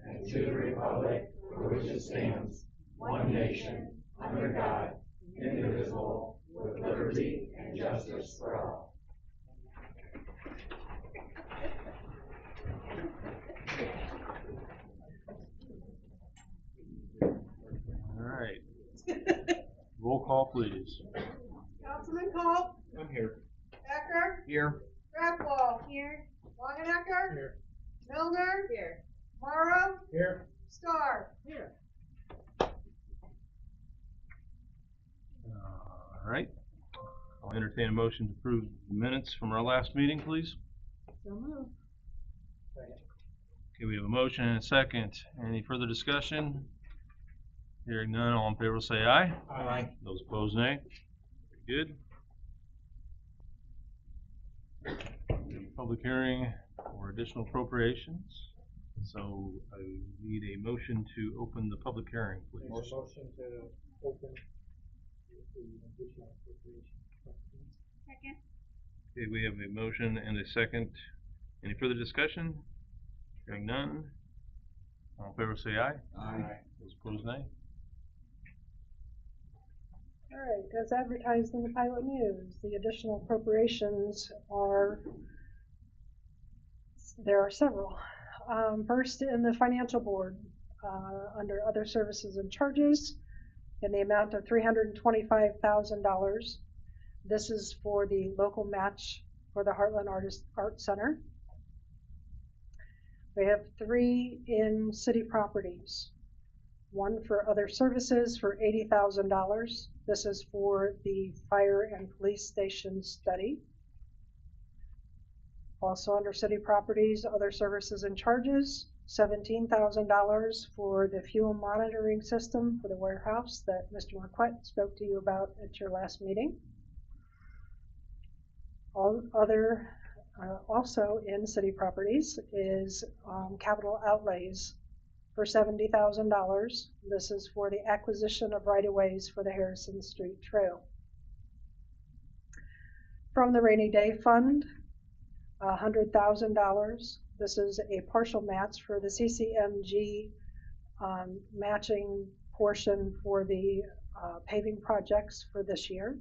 and to the republic for which it stands, one nation, under God, indivisible, with liberty and justice for all. All right. Roll call, please. Councilman Culp, I'm here. Becker, Here. Redwall. Here. Longenecker. Here. Milner. Here. Morrow. Here. Star. Here. All right. I'll entertain a motion to approve the minutes from our last meeting, please. So move. Okay, we have a motion and a second. Any further discussion? Hearing none, all in favor will say aye. Aye. Those opposed, nay. Very good. Public hearing for additional appropriations. So I need a motion to open the public hearing, please. Motion to open the additional appropriation. Second. Okay, we have a motion and a second. Any further discussion? Hearing none. All in favor say aye. Aye. Those opposed, nay. All right, as advertised in the Pilot News, the additional appropriations are, there are several. First, in the financial board, under other services and charges, in the amount of $325,000. This is for the local match for the Heartland Art Center. We have 3 in city properties. One for other services for $80,000. This is for the fire and police station study. Also under city properties, other services and charges, $17,000 for the fuel monitoring system for the warehouse that Mr. Marquette spoke to you about at your last meeting. All other, also in city properties is capital outlays for $70,000. This is for the acquisition of right-of-ways for the Harrison Street Trail. From the rainy day fund, $100,000. This is a partial match for the CCMG matching portion for the paving projects for this year.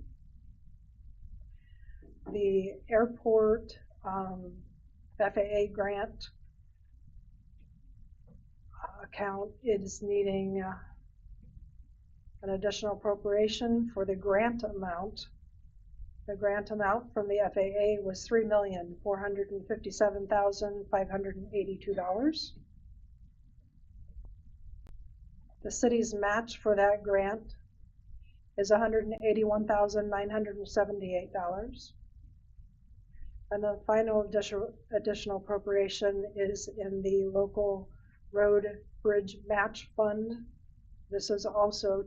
The airport FAA grant account is needing an additional appropriation for the grant amount. The grant amount from the FAA was $3,457,582. The city's match for that grant is $181,978. And the final additional appropriation is in the local road bridge match fund. This is also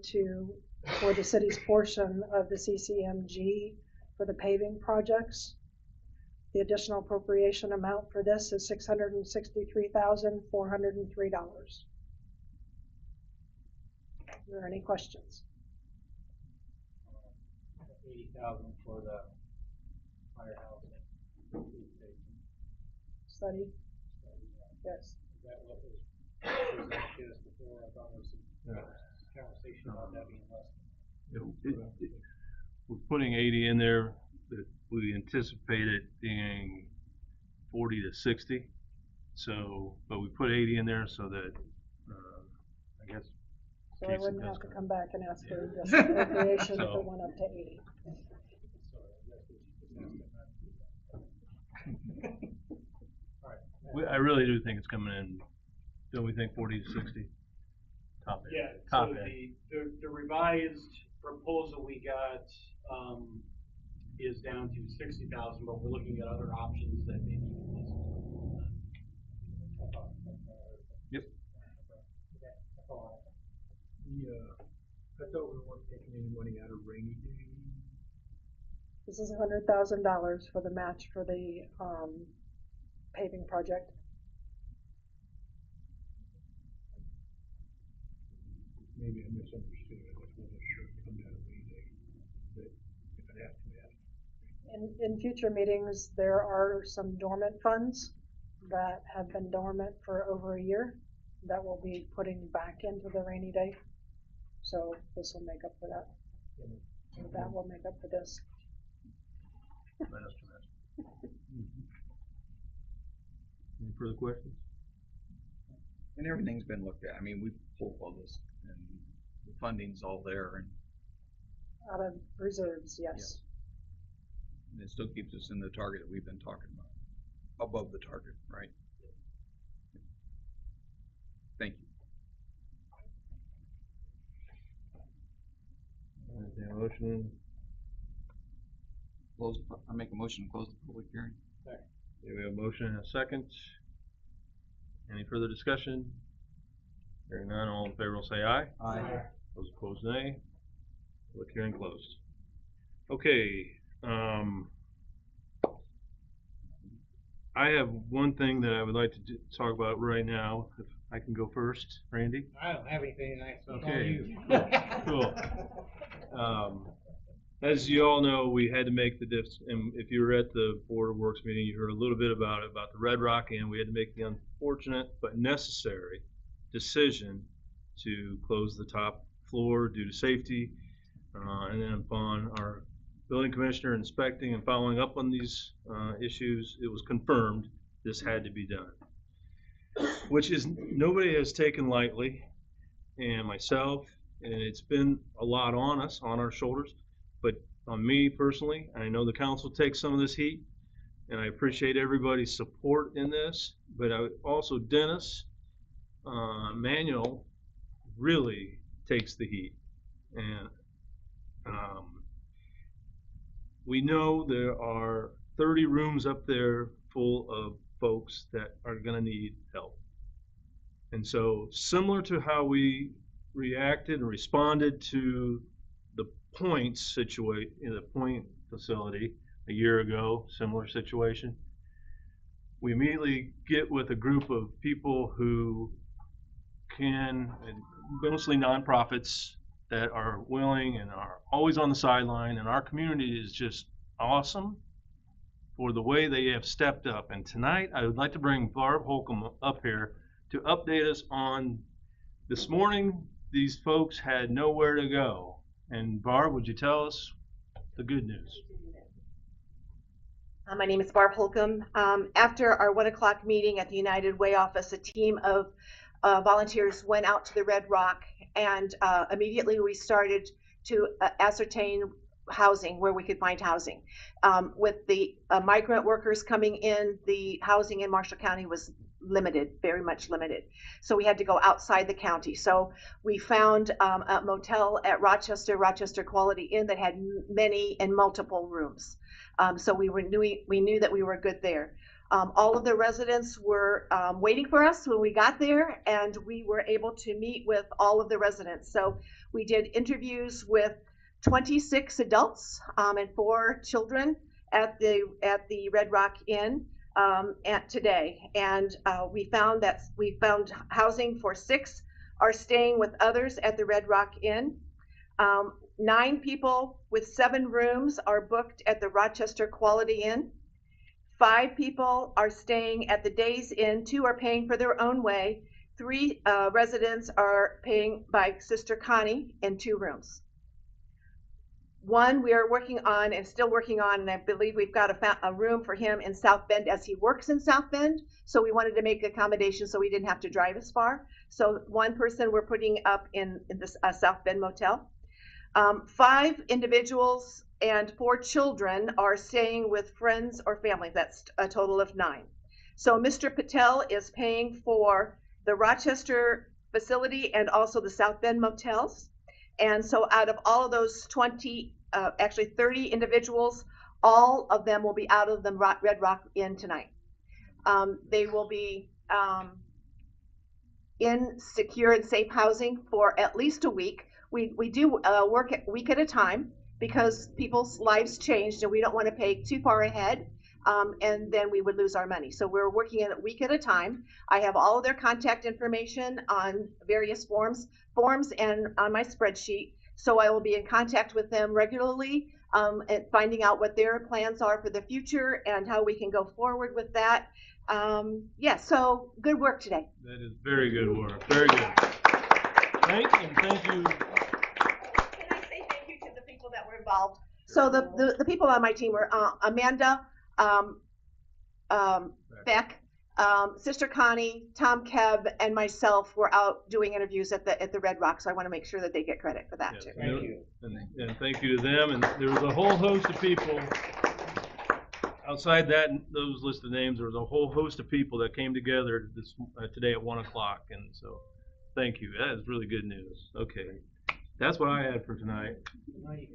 for the city's portion of the CCMG for the paving projects. The additional appropriation amount for this is $663,403. Are there any questions? 80,000 for the firehouse and police station. Study? Yes. Is that what was presented before? I thought there was some conversation about that being less. We're putting 80 in there, but we anticipate it being 40 to 60. So, but we put 80 in there so that, I guess. So I wouldn't have to come back and ask for additional appropriation if it went up to 80. I really do think it's coming in, don't we think 40 to 60? Top end. Yeah, Top so end. the revised proposal we got, is down to 60,000, but we're looking at other options that may be less. Yep. I thought we weren't taking any money out of rainy day. This is $100,000 for the match for the paving project. Maybe I misunderstood. I just wasn't sure it come out of rainy day. But if it has to be asked. In future meetings, there are some dormant funds that have been dormant for over a year that we'll be putting back into the rainy day. So this will make up for that. So that will make up for this. Any further questions? And everything's been looked at. I mean, we pulled all this and the funding's all there and. Out of reserves, yes. And it still keeps us in the target that we've been talking about, above the target, right? Thank you. Entertain a motion. I make a motion to close the public hearing. Okay, we have a motion and a second. Any further discussion? Hearing none, all in favor will say aye. Aye. Those opposed, nay. Public hearing closed. Okay, I have one thing that I would like to talk about right now. If I can go first, Randy? I don't have anything tonight, so it's all Okay, you. cool. As you all know, we had to make the and if you were at the Board of Works meeting, you heard a little bit about it, about the Red Rock Inn. We had to make the unfortunate but necessary decision to close the top floor due to safety. And then upon our building commissioner inspecting and following up on these issues, it was confirmed this had to be done. Which is, nobody has taken lightly, and myself, and it's been a lot on us, on our shoulders. But on me personally, I know the council takes some of this heat, and I appreciate everybody's support in this, but also Dennis Manuel really takes the heat. And we know there are 30 rooms up there full of folks that are going to need help. And so, similar to how we reacted and responded to the Point situation, in the Point facility a year ago, similar situation, we immediately get with a group of people who can, and mostly nonprofits, that are willing and are always on the sideline, and our community is just awesome for the way they have stepped up. And tonight, I would like to bring Barb Holcomb up here to update us on this morning. These folks had nowhere to go. And Barb, would you tell us the good news? My name is Barb Holcomb. After our 1 o'clock meeting at the United Way office, a team of volunteers went out to the Red Rock, and immediately we started to ascertain housing, where we could find housing. With the migrant workers coming in, the housing in Marshall County was limited, very much limited. So we had to go outside the county. So we found a motel at Rochester Quality Inn, that had many and multiple rooms. So we knew that we were good there. All of the residents were waiting for us when we got there, and we were able to meet with all of the residents. So we did interviews with 26 adults and 4 children at the Red Rock Inn today, and we found housing for 6 are staying with others at the Red Rock Inn. 9 people with 7 rooms are booked at the Rochester Quality Inn. 5 people are staying at the Days Inn. 2 are paying for their own way. 3 residents are paying by Sister Connie in 2 rooms. 1 we are working on and still working on, and I believe we've got a room for him in South Bend, as he works in South Bend. So we wanted to make accommodations so we didn't have to drive as far. So 1 person we're putting up in this South Bend motel. 5 individuals and 4 children are staying with friends or family. That's a total of 9. So Mr. Patel is paying for the Rochester facility and also the South Bend motels. And so out of all of those 30 individuals, all of them will be out of the Red Rock Inn tonight. They will be in secure and safe housing for at least a week. We do work a week at a time, because people's lives changed and we don't want to pay too far ahead, and then we would lose our money. So we're working a week at a time. I have all of their contact information on various forms and on my spreadsheet. So I will be in contact with them regularly, and finding out what their plans are for the future and how we can go forward with that. So good work today. That is very good work. Very good. Thank you. Can I say thank you to the people that were involved? So the people on my team were Amanda, Beck, Sister Connie, Tom Keb, and myself were out doing interviews at the Red Rock. So I want to make sure that they get credit for that too. Thank you. And thank you to them. And there was a whole host of people outside that, those listed names, there was a whole host of people that came together this, today at 1 o'clock, and so, thank you, that is really good news. Okay, that's what I had for tonight.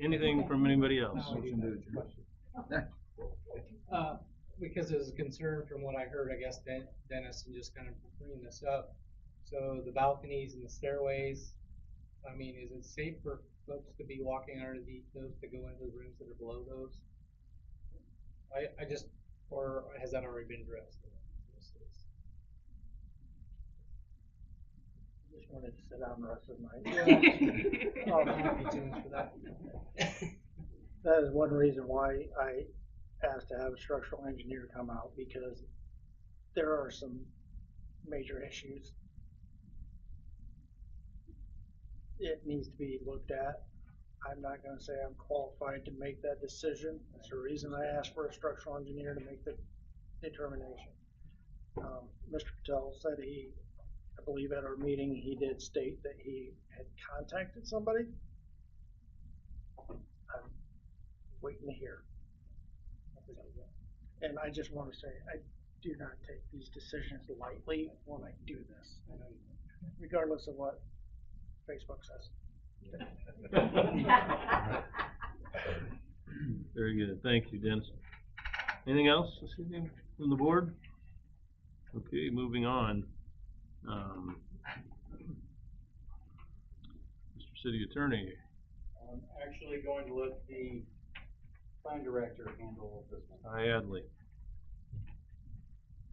Anything from anybody else? Because there's a concern from what I heard, I guess, Dennis, and just kind of bringing this up. So the balconies and the stairways, I mean, is it safe for folks to be walking underneath those to go into the rooms that are below those? I just, or has that already been addressed? Just wanted to sit down the rest of the night. Might be too much for that. That is one reason why I asked to have a structural engineer come out, because there are some major issues. It needs to be looked at. I'm not gonna say I'm qualified to make that decision. That's the reason I asked for a structural engineer to make the determination. Mr. Patel said I believe at our meeting, he did state that he had contacted somebody. I'm waiting to hear. And I just want to say, I do not take these decisions lightly when I do this, regardless of what Facebook says. Very good, thank you, Dennis. Anything else this evening from the board? Okay, moving on. Mr. City Attorney. I'm actually going to let the plan director handle this one. Hi, Adley.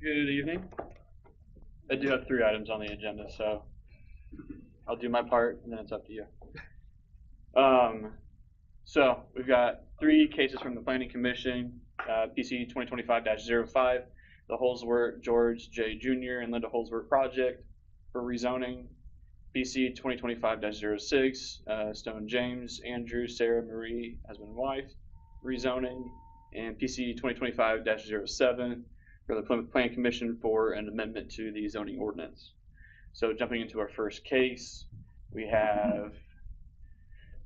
Good evening. I do have 3 items on the agenda, so I'll do my part and then it's up to you. So we've got 3 cases from the Planning Commission, PC 2025-05, the Holsworth George J. Jr. and Linda Holsworth project for rezoning. PC 2025-06, Stone James, Andrew, Sarah Marie, husband and wife, rezoning. And PC 2025-07 for the Plymouth Planning Commission for an amendment to the zoning ordinance. So jumping into our first case, we have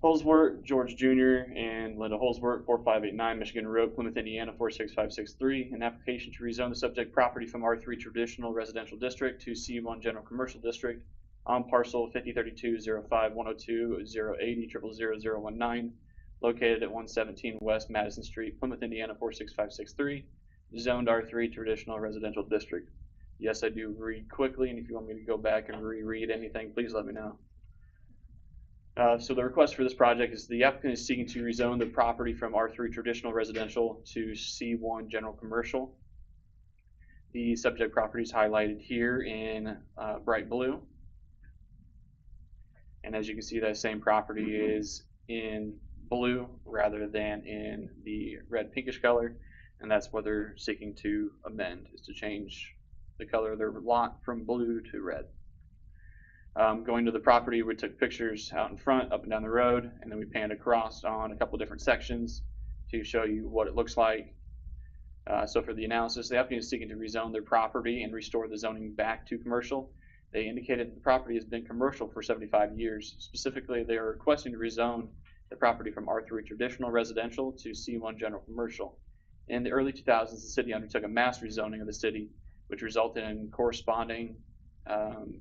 Holsworth, George Jr. and Linda Holsworth, 4589 Michigan Road, Plymouth, Indiana, 46563. An application to rezone the subject property from R3 Traditional Residential District to C1 General Commercial District on parcel 5032-05-102-080-00019, located at 117 West Madison Street, Plymouth, Indiana, 46563. Zoned R3 Traditional Residential District. Yes, I do read quickly, and if you want me to go back and reread anything, please let me know. So the request for this project is the applicant is seeking to rezone the property from R3 Traditional Residential to C1 General Commercial. The subject property is highlighted here in bright blue. And as you can see, that same property is in blue rather than in the red pinkish color. And that's what they're seeking to amend, is to change the color of their lot from blue to red. Going to the property, we took pictures out in front, up and down the road, and then we panned across on a couple different sections to show you what it looks like. So for the analysis, the applicant is seeking to rezone their property and restore the zoning back to commercial. They indicated that the property has been commercial for 75 years. Specifically, they are requesting to rezone the property from R3 Traditional Residential to C1 General Commercial. In the early 2000s, the city undertook a mass rezoning of the city, which resulted in corresponding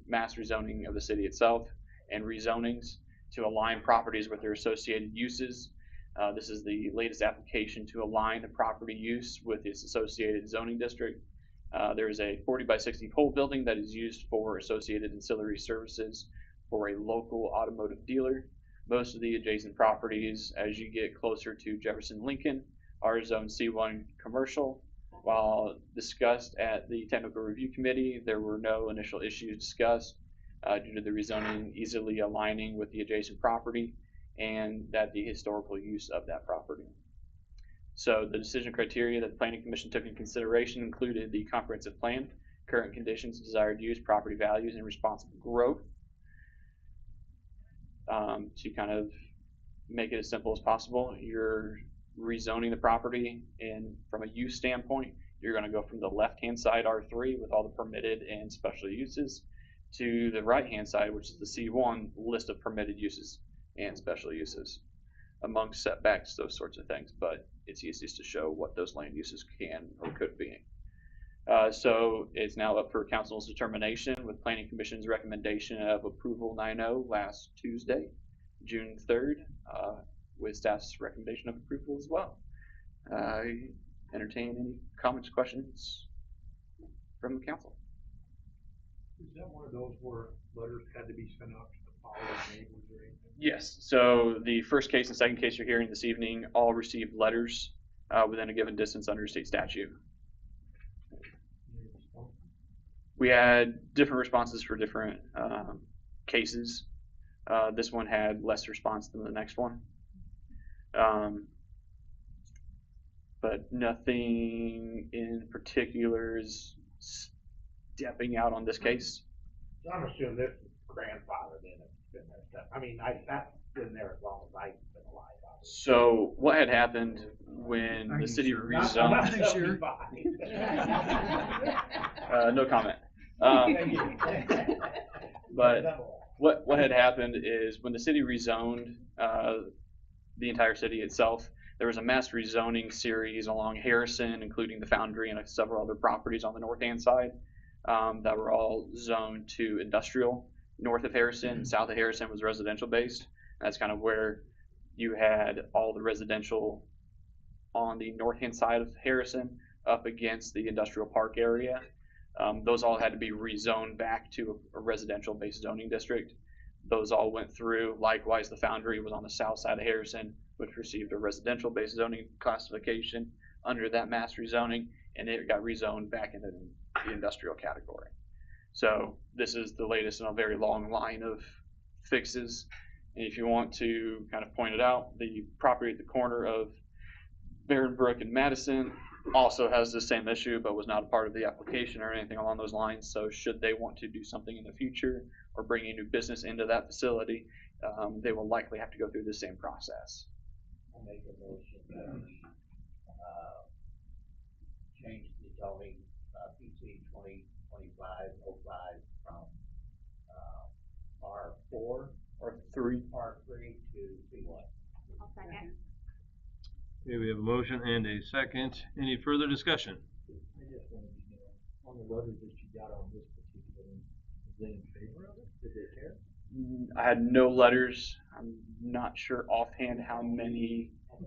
mass rezoning of the city itself and rezonings to align properties with their associated uses. This is the latest application to align the property use with its associated zoning district. There is a 40 by 60 pole building that is used for associated ancillary services for a local automotive dealer. Most of the adjacent properties, as you get closer to Jefferson Lincoln, are zoned C1 commercial. While discussed at the Technical Review Committee, there were no initial issues discussed due to the rezoning easily aligning with the adjacent property and that the historical use of that property. So the decision criteria that the Planning Commission took into consideration included the comprehensive plan, current conditions, desired use, property values, and responsible growth. To kind of make it as simple as possible, you're rezoning the property, and from a use standpoint, you're going to go from the left-hand side R3 with all the permitted and special uses to the right-hand side, which is the C1 list of permitted uses and special uses. amongst setbacks, those sorts of things, but it's easiest to show what those land uses can or could be. So it's now up for council's determination with planning commission's recommendation of approval 9-0 last Tuesday, June 3rd, with staff's recommendation of approval as well. Entertain any comments, questions from the council? Is that one of those where letters had to be sent out to the following neighbors or anything? Yes. So the first case and second case you're hearing this evening all received letters within a given distance under state statute. We had different responses for different cases. This one had less response than the next one. But nothing in particular is stepping out on this case. So I'm assuming this is grandfathered in, it's been there stuff. I mean, that's been there as long as I've been alive. So what had happened when the city rezoned? No comment. But what had happened is when the city rezoned the entire city itself, there was a mass rezoning series along Harrison, including the Foundry and several other properties on the north-hand side that were all zoned to industrial. North of Harrison, south of Harrison was residential based. That's kind of where you had all the residential on the north-hand side of Harrison up against the industrial park area. Those all had to be rezoned back to a residential-based zoning district. Those all went through. Likewise, the Foundry was on the south side of Harrison, which received a residential-based zoning classification under that mass rezoning, and it got rezoned back into the industrial category. So this is the latest in a very long line of fixes. And if you want to kind of point it out, the property at the corner of Barron Brook and Madison also has the same issue, but was not a part of the application or anything along those lines. So should they want to do something in the future or bring a new business into that facility, they will likely have to go through the same process. I'll make a motion that we change the zoning PC 2025-05 from R4 or 3 R3 to C1. I'll second. Okay, we have a motion and a second. Any further discussion? I just wanted to know, on the letters that you got on this particular one, is they in favor of it? Did they care? I had no letters. I'm not sure offhand how many. I'm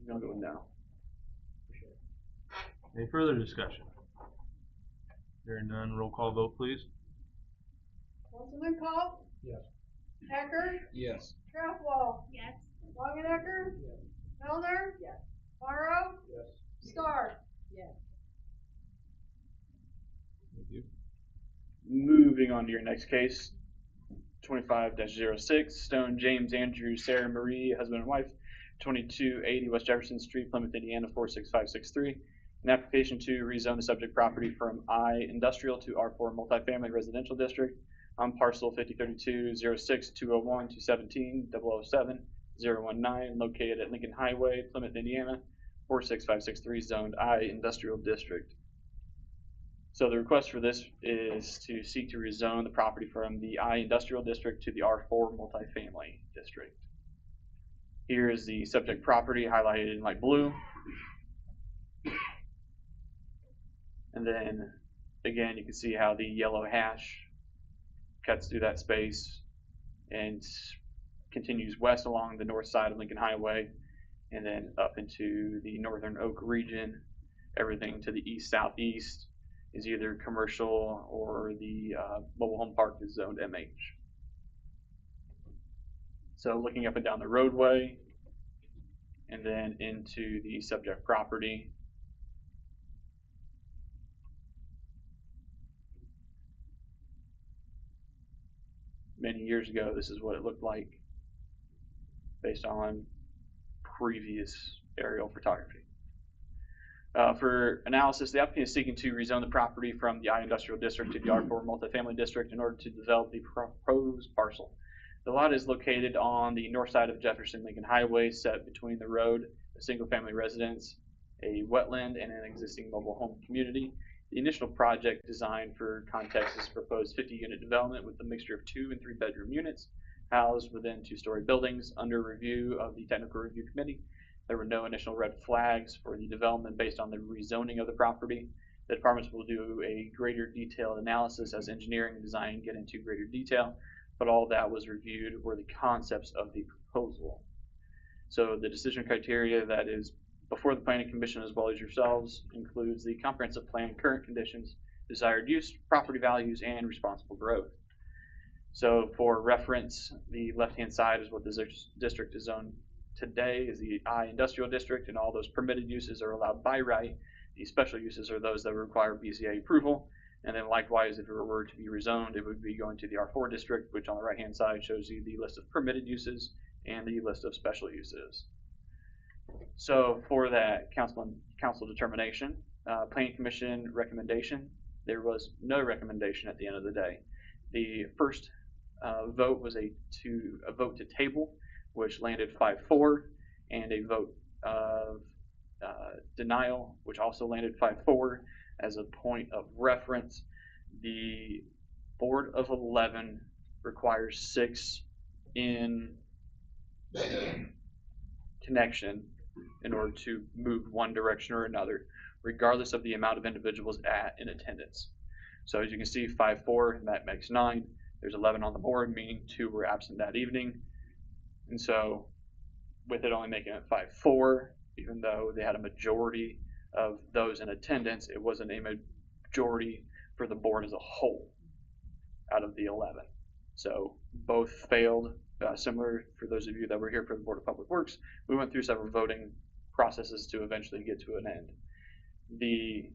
going to go no. Any further discussion? Hearing none, roll call vote, please. Councilman Cobb? Yes. Hacker? Yes. Kraftwall? Yes. Longenecker? Yes. Melner? Yes. Morrow? Yes. Star? Yes. Thank you. Moving on to your next case, 25-06, Stone James Andrew Sarah Marie, husband and wife, 2280 West Jefferson Street, Plymouth, Indiana 46563. An application to rezone the subject property from I Industrial to R4 Multifamily Residential District on parcel 5032-06-201-217-007-019, located at Lincoln Highway, Plymouth, Indiana 46563, zoned I Industrial District. So the request for this is to seek to rezone the property from the I Industrial District to the R4 Multifamily District. Here is the subject property highlighted in light blue. And then again, you can see how the yellow hash cuts through that space and continues west along the north side of Lincoln Highway and then up into the northern Oak region. Everything to the east-southeast is either commercial or the mobile home park is zoned MH. So looking up and down the roadway and then into the subject property. Many years ago, this is what it looked like based on previous aerial photography. For analysis, the applicant is seeking to rezone the property from the I Industrial District to the R4 Multifamily District in order to develop the proposed parcel. The lot is located on the north side of Jefferson Lincoln Highway, set between the road, a single-family residence, a wetland, and an existing mobile home community. The initial project design, for context, is proposed 50-unit development with a mixture of 2- and 3-bedroom units housed within 2-story buildings under review of the technical review committee. There were no initial red flags for the development based on the rezoning of the property. The departments will do a greater detailed analysis as engineering and design get into greater detail, but all that was reviewed were the concepts of the proposal. So the decision criteria that is before the planning commission as well as yourselves includes the comprehensive plan, current conditions, desired use, property values, and responsible growth. So for reference, the left-hand side is what the district is zoned today, is the I industrial district, and all those permitted uses are allowed by right. The special uses are those that require BCA approval. And then likewise, if it were to be rezoned, it would be going to the R4 district, which on the right-hand side shows you the list of permitted uses and the list of special uses. So for that council determination, planning commission recommendation, there was no recommendation at the end of the day. The first vote was a vote to table, which landed 5-4, and a vote of denial, which also landed 5-4. As a point of reference, the Board of 11 requires 6 in connection in order to move one direction or another, regardless of the amount of individuals in attendance. So as you can see, 5-4, that makes 9. There's 11 on the board, meaning 2 were absent that evening. And so with it only making it 5-4, even though they had a majority of those in attendance, it wasn't a majority for the board as a whole out of the 11. So both failed. Similar for those of you that were here for the Board of Public Works, we went through several voting processes to eventually get to an end. The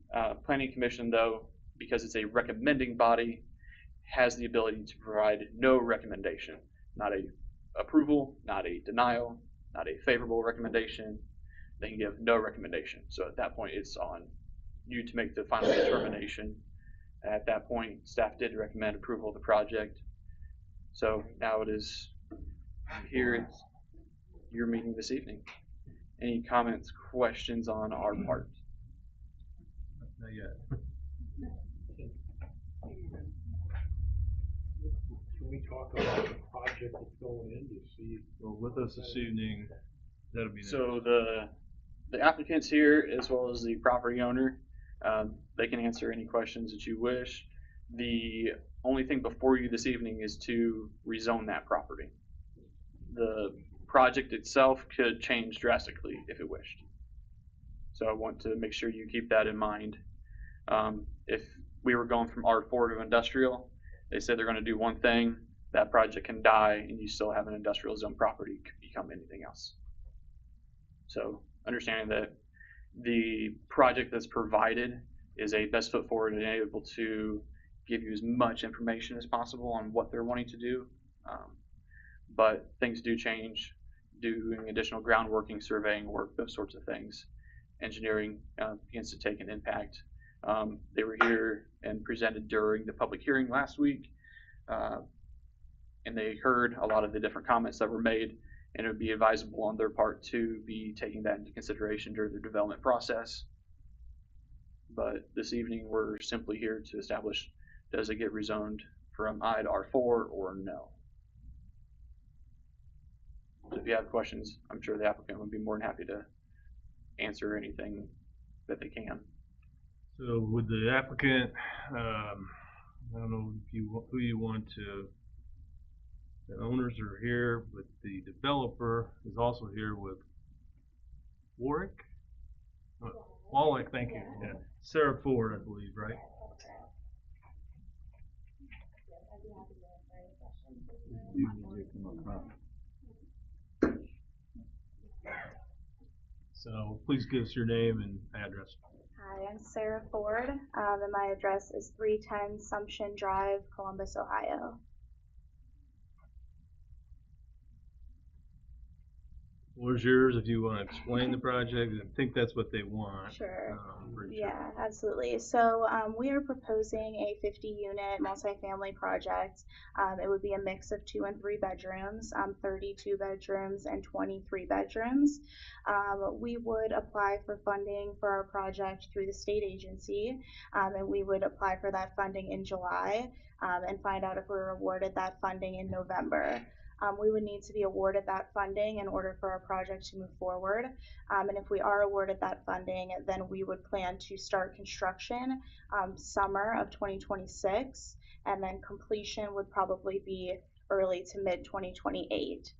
Planning Commission, though, because it's a recommending body, has the ability to provide no recommendation, not a approval, not a denial, not a favorable recommendation. They can give no recommendation. So at that point, it's on you to make the final determination. At that point, staff did recommend approval of the project. So now it is here, it's your meeting this evening. Any comments, questions on our part? Not yet. Can we talk about the project that's going in to see? Well, with us this evening, that'll be next. So the applicants here, as well as the property owner, they can answer any questions that you wish. The only thing before you this evening is to rezone that property. The project itself could change drastically if it wished. So I want to make sure you keep that in mind. If we were going from R4 to industrial, they said they're going to do one thing, that project can die and you still have an industrial zone property, it could become anything else. So understanding that the project that's provided is a best foot forward and able to give you as much information as possible on what they're wanting to do. But things do change, doing additional groundworking, surveying work, those sorts of things. Engineering begins to take an impact. They were here and presented during the public hearing last week, and they heard a lot of the different comments that were made, and it would be advisable on their part to be taking that into consideration during the development process. But this evening, we're simply here to establish, does it get rezoned from I to R4 or no? So if you have questions, I'm sure the applicant would be more than happy to answer anything that they can. So with the applicant, I don't know if who you want to, the owners are here, but the developer is also here with Warwick? Wallach, thank you. Yeah. Sarah Ford, I believe, right? So please give us your name and address. Hi, I'm Sarah Ford, and my address is 310 Sumption Drive, Columbus, Ohio. Where's yours if you want to explain the project? I think that's what they want. Sure. Yeah, absolutely. So we are proposing a 50-unit multifamily project. It would be a mix of 2 and 3 bedrooms, 32 bedrooms and 23 bedrooms. We would apply for funding for our project through the state agency, and we would apply for that funding in July and find out if we're awarded that funding in November. we would need to be awarded that funding in order for our project to move forward. And if we are awarded that funding, then we would plan to start construction summer of 2026, and then completion would probably be early to mid 2028.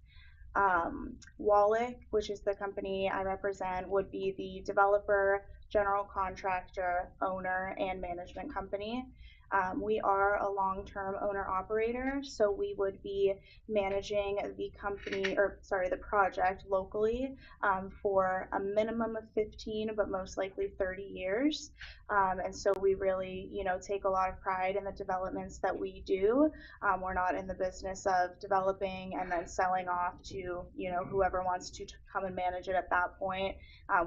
Wallach, which is the company I represent, would be the developer, general contractor, owner, and management company. We are a long-term owner-operator, so we would be managing the company, or sorry, the project locally for a minimum of 15, but most likely 30 years. And so we really, take a lot of pride in the developments that we do. We're not in the business of developing and then selling off to, whoever wants to come and manage it at that point.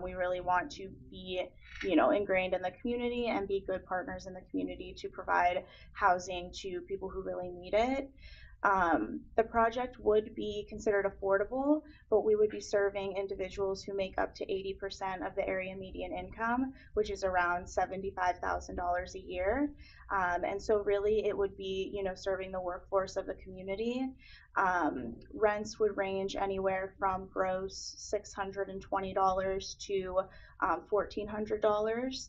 We really want to be, ingrained in the community and be good partners in the community to provide housing to people who really need it. The project would be considered affordable, but we would be serving individuals who make up to 80% of the area median income, which is around $75,000 a year. And so really it would be, serving the workforce of the community. Rents would range anywhere from gross $620 to $1,400.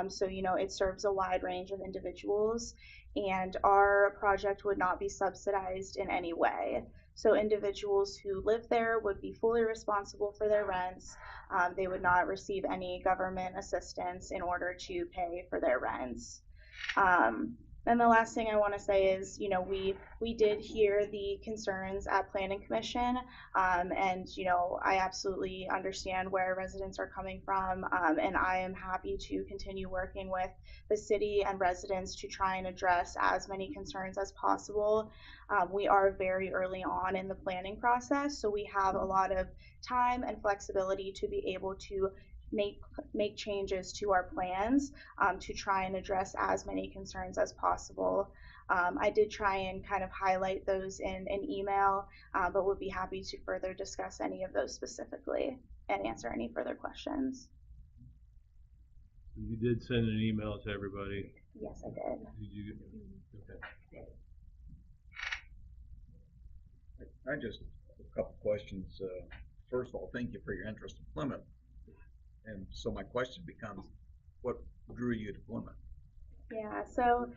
So, it serves a wide range of individuals, and our project would not be subsidized in any way. So individuals who live there would be fully responsible for their rents. They would not receive any government assistance in order to pay for their rents. And the last thing I want to say is, we did hear the concerns at Planning Commission, and, I absolutely understand where residents are coming from, and I am happy to continue working with the city and residents to try and address as many concerns as possible. We are very early on in the planning process, so we have a lot of time and flexibility to be able to make changes to our plans to try and address as many concerns as possible. I did try and kind of highlight those in an email, but would be happy to further discuss any of those specifically and answer any further questions. You did send an email to everybody. Yes, I did. Did you? Okay. I just, a couple questions. First of all, thank you for your interest in Plymouth. And so my question becomes, what drew you to Plymouth? Yeah, so,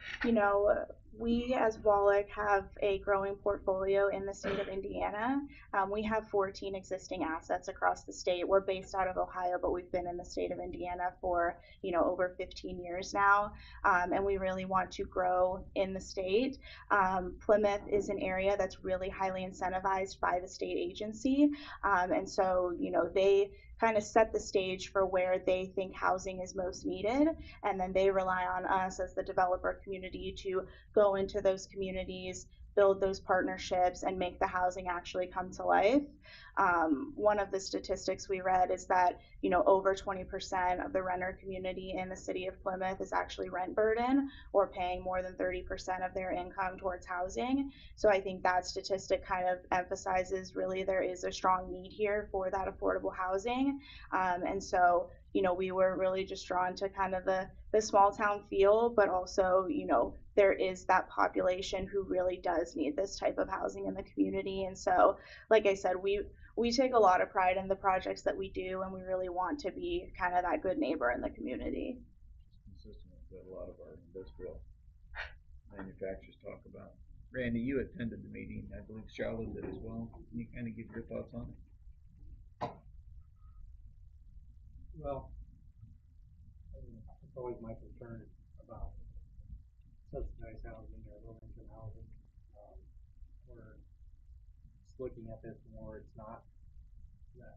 we as Wallach have a growing portfolio in the state of Indiana. We have 14 existing assets across the state. We're based out of Ohio, but we've been in the state of Indiana for, over 15 years now. And we really want to grow in the state. Plymouth is an area that's really highly incentivized by the state agency. And so, they kind of set the stage for where they think housing is most needed, and then they rely on us as the developer community to go into those communities, build those partnerships, and make the housing actually come to life. One of the statistics we read is that, over 20% of the renter community in the city of Plymouth is actually rent burden or paying more than 30% of their income towards housing. So I think that statistic kind of emphasizes really there is a strong need here for that affordable housing. And so, we were really just drawn to kind of the small town feel, but also, there is that population who really does need this type of housing in the community. And so, like I said, we take a lot of pride in the projects that we do, and we really want to be kind of that good neighbor in the community. Consistent with what a lot of our industrial manufacturers talk about. Randy, you attended the meeting. I believe Charlotte did as well. Can you kind of give your thoughts on it? Well, it's always my concern about subsidized housing or low-income housing. We're just looking at this more. It's not that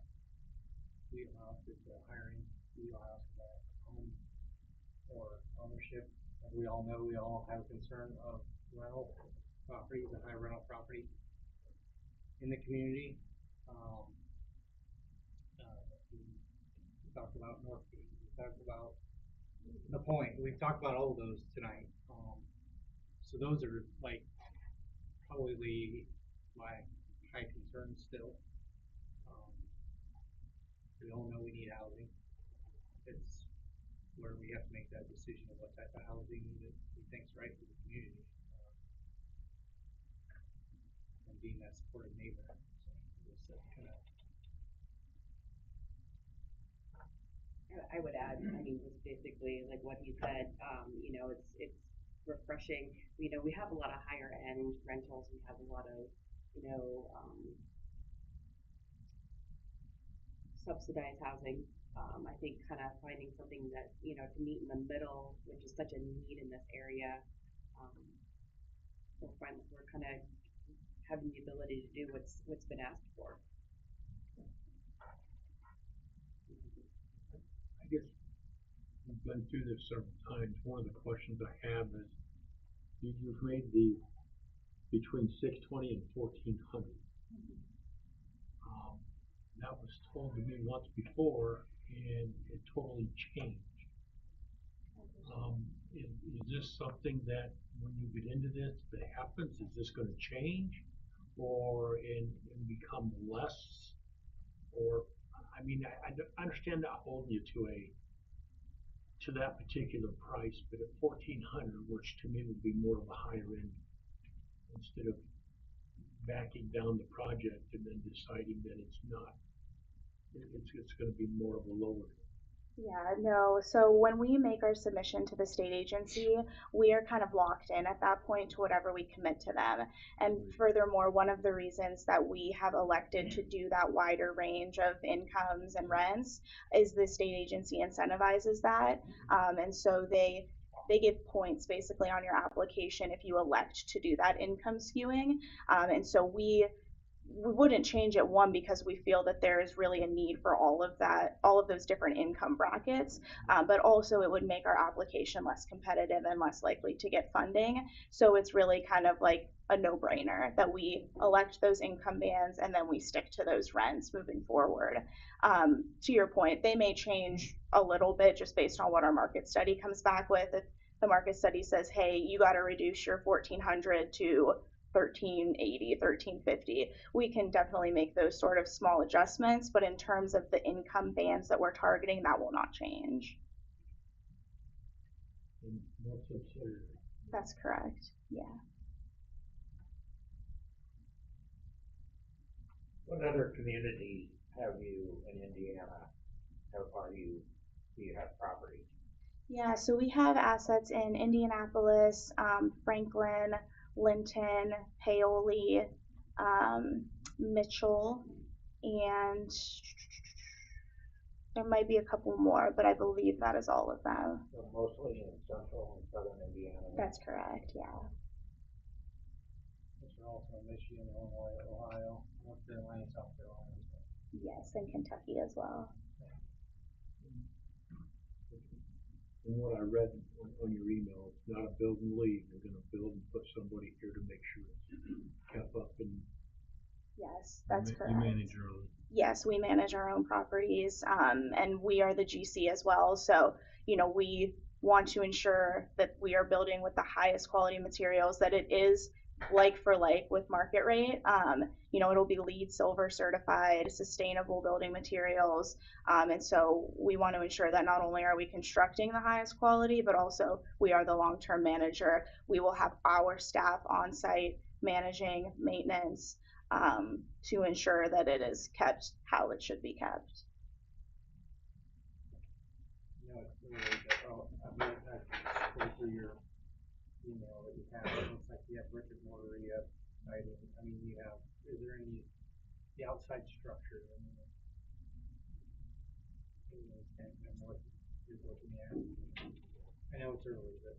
wheelhouse, it's a hiring wheelhouse that home or ownership. As we all know, we all have a concern of rental properties and high rental property in the community. We talked about Northgate, we talked about The Point, we've talked about all of those tonight. So those are like probably my high concerns still. We all know we need housing. It's where we have to make that decision of what type of housing that we think is right for the community. And being that supportive neighbor. So just that kind of. I would add, I mean, just basically like what he said, you know, it's refreshing. You know, we have a lot of higher end rentals. We have a lot of, you know, subsidized housing. I think kind of finding something that, you know, to meet in the middle, which is such a need in this area. We're kind of having the ability to do what's been asked for. I guess we've been through this several times. One of the questions I have is, you've made the between 620 and 1400. That was told to me once before, and it totally changed. Is this something that when you get into this that happens? Is this going to change, or and become less? Or I mean, I understand not holding you to that particular price, but at 1400, which to me would be more of a higher end, instead of backing down the project and then deciding that it's not, it's going to be more of a lower. Yeah, no. So when we make our submission to the state agency, we are kind of locked in at that point to whatever we commit to them. And furthermore, one of the reasons that we have elected to do that wider range of incomes and rents is the state agency incentivizes that. And so they give points basically on your application if you elect to do that income skewing. And so we wouldn't change it, one, because we feel that there is really a need for all of those different income brackets, but also it would make our application less competitive and less likely to get funding. So it's really kind of like a no-brainer that we elect those income bands and then we stick to those rents moving forward. To your point, they may change a little bit just based on what our market study comes back with. If the market study says, hey, you got to reduce your 1400 to 1380, 1350, we can definitely make those sort of small adjustments, but in terms of the income bands that we're targeting, that will not change. That's correct, yeah. What other communities have you in Indiana? Do you have property? Yeah, so we have assets in Indianapolis, Franklin, Linton, Paoli, Mitchell, and there might be a couple more, but I believe that is all of them. So mostly in central and southern Indiana? That's correct, yeah. Which are also Michigan, Illinois, Ohio, North Carolina, South Carolina. Yes, and Kentucky as well. From what I read on your email, it's not a build and leave. You're going to build and put somebody here to make sure it's kept up and. Yes, that's correct. You manage your own. Yes, we manage our own properties, and we are the GC as well. So, you know, we want to ensure that we are building with the highest quality materials, that it is like for like with market rate. You know, it'll be LEED Silver certified, sustainable building materials. And so we want to ensure that not only are we constructing the highest quality, but also we are the long-term manager. We will have our staff on site managing maintenance, to ensure that it is kept how it should be kept. You know, it's really, I've looked at through your email that you have. It looks like you have brick and mortar, you have siding. I mean, you have. Is there any the outside structure? I mean, what you're looking at. I know it's early, but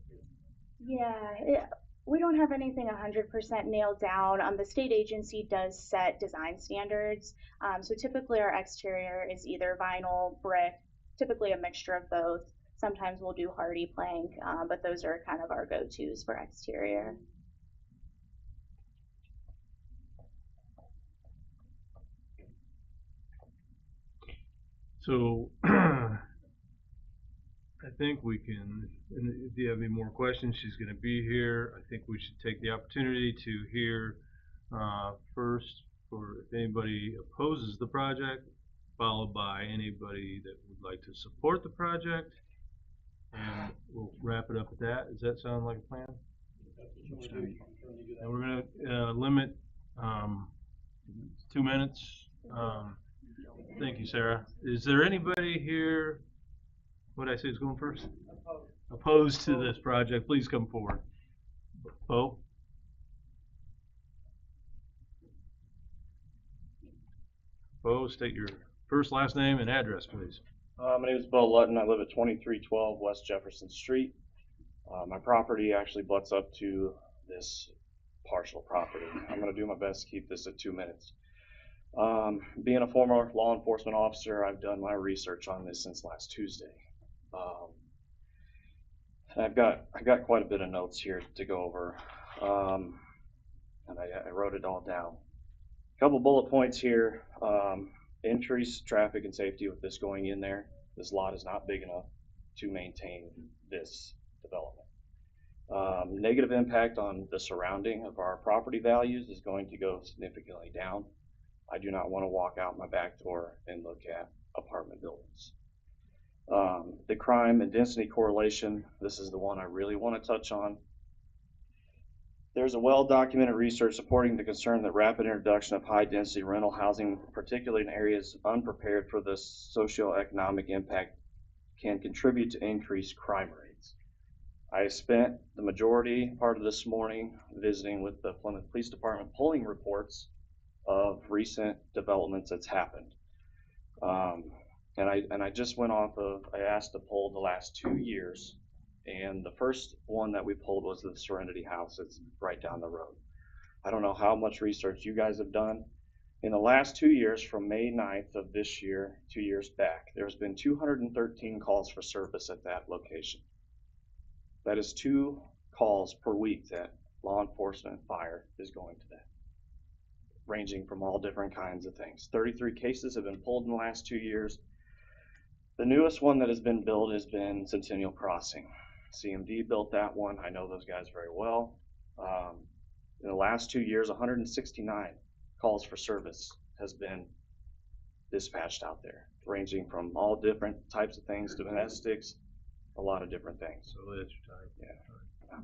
yeah. We don't have anything 100% nailed down. The state agency does set design standards. So typically our exterior is either vinyl, brick, typically a mixture of both. Sometimes we'll do hardy plank, but those are kind of our go-tos for exterior. So I think we can, and if you have any more questions, she's going to be here. I think we should take the opportunity to hear first for if anybody opposes the project, followed by anybody that would like to support the project, and we'll wrap it up at that. Does that sound like a plan? And we're going to limit Um, 2 minutes. Thank you, Sarah. Is there anybody here, what did I say is going first? Opposed to this project? Please come forward. Bo? Bo, state your first, last name, and address, please. My name is Bo Lutton. I live at 2312 West Jefferson Street. My property actually butts up to this partial property. I'm going to do my best to keep this at 2 minutes. Being a former law enforcement officer, I've done my research on this since last Tuesday. I've got quite a bit of notes here to go over, and I wrote it all down. A couple bullet points here. Increase traffic and safety with this going in there. This lot is not big enough to maintain this development. Negative impact on the surrounding of our property values is going to go significantly down. I do not want to walk out my back door and look at apartment buildings. The crime and density correlation, this is the one I really want to touch on. There's a well-documented research supporting the concern that rapid introduction of high-density rental housing, particularly in areas unprepared for the socioeconomic impact, can contribute to increased crime rates. I spent the majority part of this morning visiting with the Plymouth Police Department, pulling reports of recent developments that's happened. And I just went off of, I asked to pull the last 2 years. And the first one that we pulled was the Serenity House. It's right down the road. I don't know how much research you guys have done. In the last 2 years, from May 9th of this year, 2 years back, there's been 213 calls for service at that location. That is 2 calls per week that law enforcement and fire is going to that, ranging from all different kinds of things. 33 cases have been pulled in the last 2 years. The newest one that has been built has been Centennial Crossing. CMD built that one. I know those guys very well. In the last 2 years, 169 calls for service has been dispatched out there, ranging from all different types of things, domestics, a lot of different things. So that's your time. Yeah.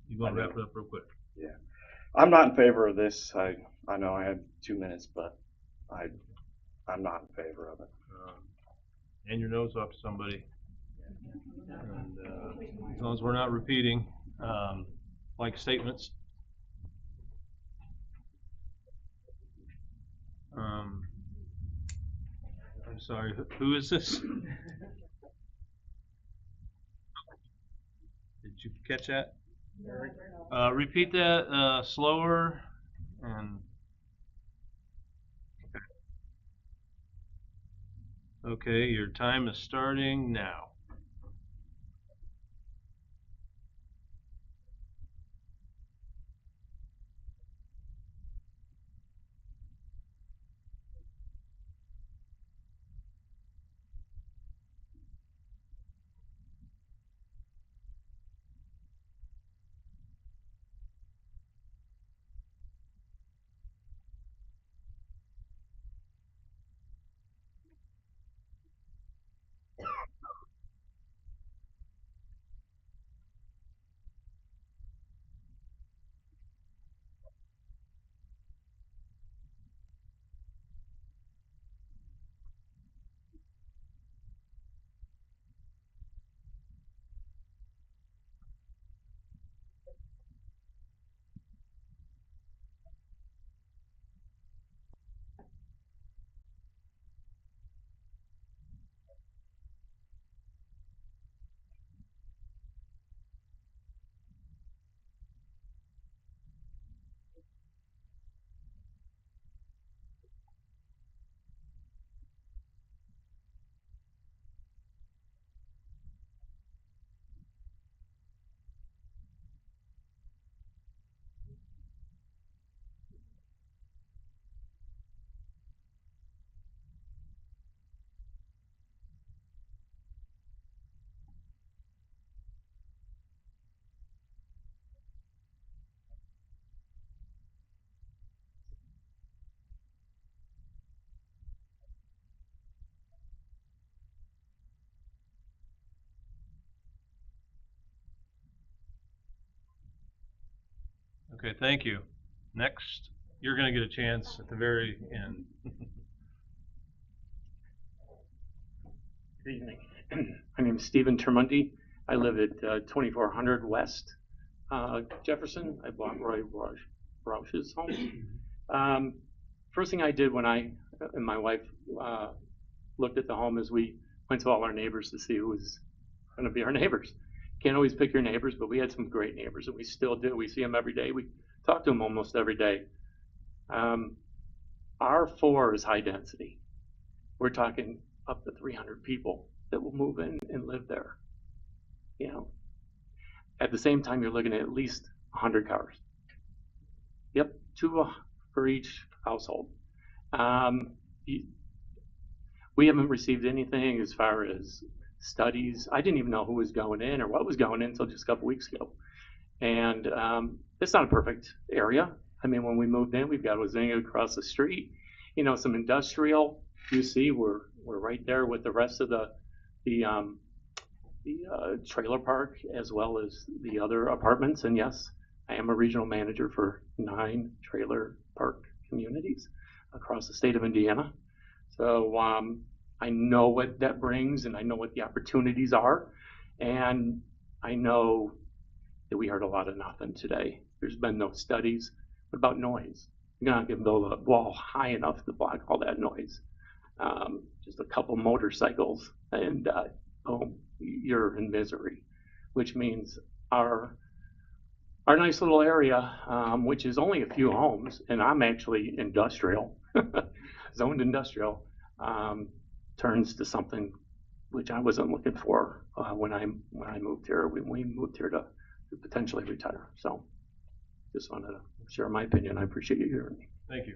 You want to wrap it up real quick? Yeah. I'm not in favor of this. I know I had 2 minutes, but I'm not in favor of it. Hand your nose off to somebody. And as long as we're not repeating, like statements. I'm sorry, who is this? Did you catch that? Repeat that slower and. Okay, your time is starting now. Okay, thank you. Next. you're gonna get a chance at the very end. Good evening. My name is Stephen Tremonti. I live at 2400 West Jefferson. I bought Roy Roush's home. First thing I did when I and my wife looked at the home is we went to all our neighbors to see who was going to be our neighbors. Can't always pick your neighbors, but we had some great neighbors, and we still do. We see them every day. We talk to them almost every day. R4 is high density. We're talking up to 300 people that will move in and live there. You know, at the same time, you're looking at least 100 cars. Yep, 2 for each household. We haven't received anything as far as studies. I didn't even know who was going in or what was going in until just a couple weeks ago. And it's not a perfect area. I mean, when we moved in, we've got Wazinga across the street, you know, some industrial. You see, we're right there with the rest of the trailer park as well as the other apartments. And yes, I am a regional manager for 9 trailer park communities across the state of Indiana. So I know what that brings, and I know what the opportunities are, and I know that we heard a lot of nothing today. There's been no studies. What about noise? You're not going to build a wall high enough to block all that noise. Just a couple motorcycles, and boom, you're in misery, which means our nice little area, which is only a few homes, and I'm actually industrial, zoned industrial, turns to something which I wasn't looking for when I moved here. We moved here to potentially retire. So just wanted to share my opinion. I appreciate you hearing me. Thank you.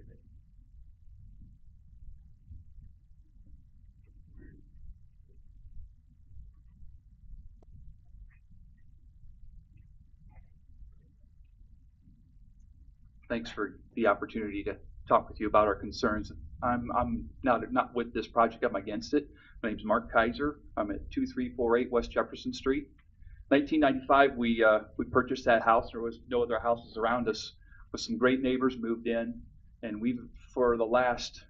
Thanks for the opportunity to talk with you about our concerns. I'm not with this project, I'm against it. My name's Mark Kaiser. I'm at 2348 West Jefferson Street. 1995, we purchased that house. There was no other houses around us. With some great neighbors moved in, and we've, for the last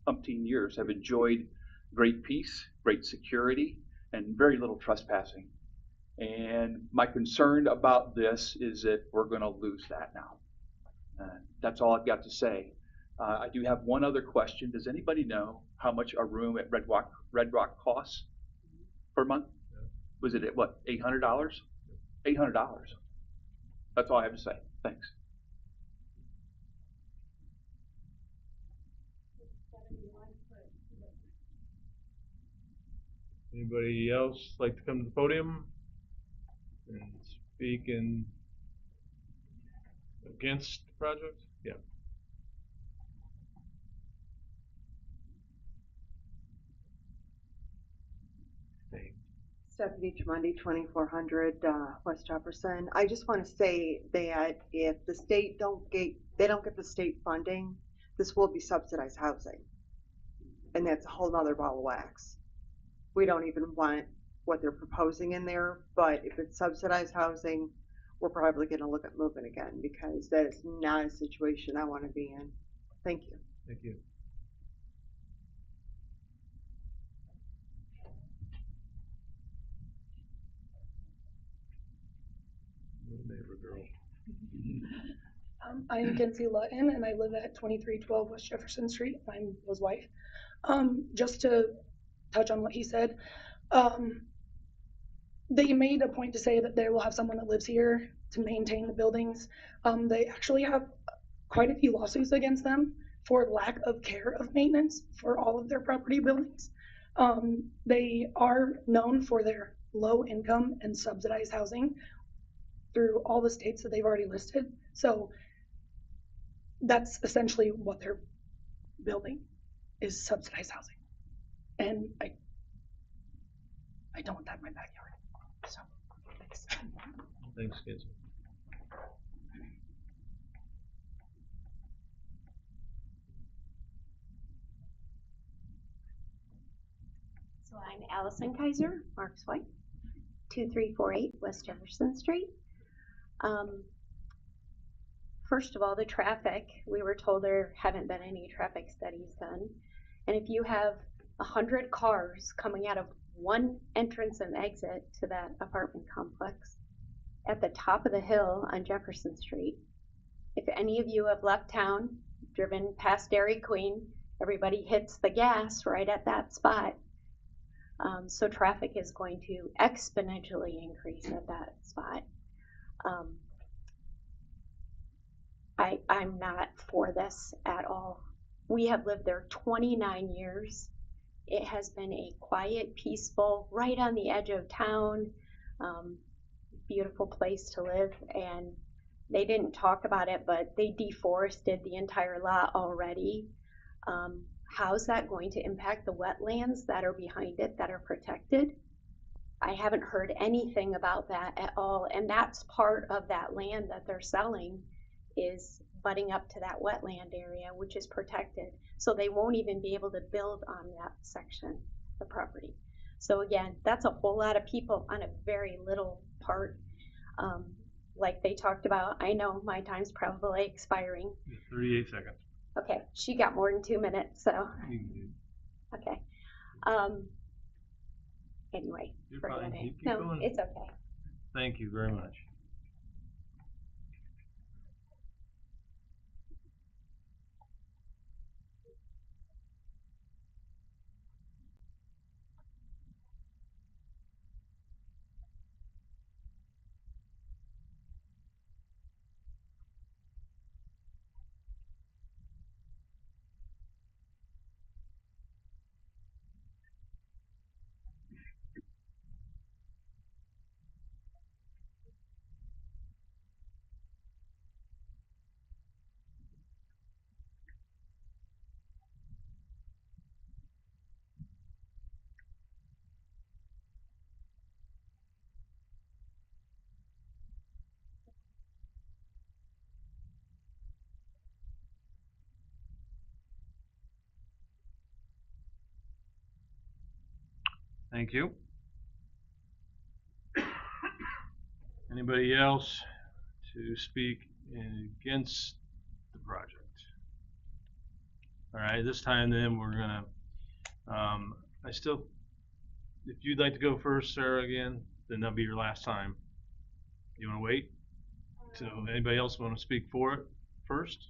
umpteen years, have enjoyed great peace, great security, and very little trespassing. And my concern about this is that we're going to lose that now. That's all I've got to say. I do have one other question. Does anybody know how much a room at Red Rock costs per month? Yeah. Was it at what, $800? $800. That's all I have to say. Thanks. Anybody else like to come to the podium and speak against the project? Yeah. Stephanie Tremonti, 2400 West Jefferson. I just want to say that if the state they don't get the state funding, this will be subsidized housing, and that's a whole nother ball of wax. We don't even want what they're proposing in there, but if it's subsidized housing, we're probably going to look at moving again, because that is not a situation I want to be in. Thank you. Thank you. Neighbor girl. I'm Kenzie Lutton, and I live at 2312 West Jefferson Street. I'm his wife. Just to touch on what he said, they made a point to say that they will have someone that lives here to maintain the buildings. They actually have quite a few lawsuits against them for lack of care of maintenance for all of their property buildings. They are known for their low income and subsidized housing through all the states that they've already listed. So that's essentially what they're building, is subsidized housing. And I don't want that in my backyard. So thanks. Thanks, kids. So I'm Allison Kaiser, Mark's wife, 2348 West Jefferson Street. First of all, the traffic, we were told there haven't been any traffic studies done. And if you have 100 cars coming out of one entrance and exit to that apartment complex at the top of the hill on Jefferson Street, if any of you have left town, driven past Dairy Queen, everybody hits the gas right at that spot. So traffic is going to exponentially increase at that spot. I'm not for this at all. We have lived there 29 years. It has been a quiet, peaceful, right on the edge of town, beautiful place to live. And they didn't talk about it, but they deforested the entire lot already. How's that going to impact the wetlands that are behind it that are protected? I haven't heard anything about that at all. And that's part of that land that they're selling, is butting up to that wetland area, which is protected. So they won't even be able to build on that section of the property. So again, that's a whole lot of people on a very little part. Like they talked about, I know my time's probably expiring. 38 seconds. Okay, she got more than 2 minutes, so. Okay. Anyway, You're forget fine. it. Keep No, going. it's okay. Thank you very much. Thank you. Anybody else to speak against the project? All right, this time then we're gonna, if you'd like to go first, Sarah, again, then that'll be your last time. You wanna wait? So anybody else wanna speak for it first?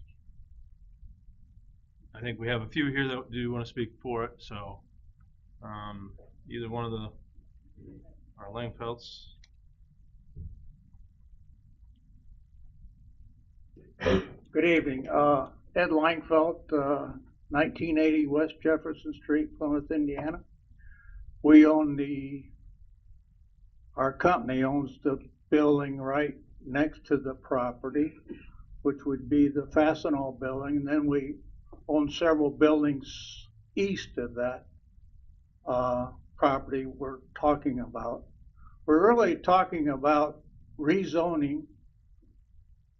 I think we have a few here that do wanna speak for it, so, either one of our Langfelds. Good evening, Ed Langfeld, 1980 West Jefferson Street, Plymouth, Indiana. We own our company owns the building right next to the property, which would be the Fastenal building, and then we own several buildings east of that property we're talking about. We're really talking about rezoning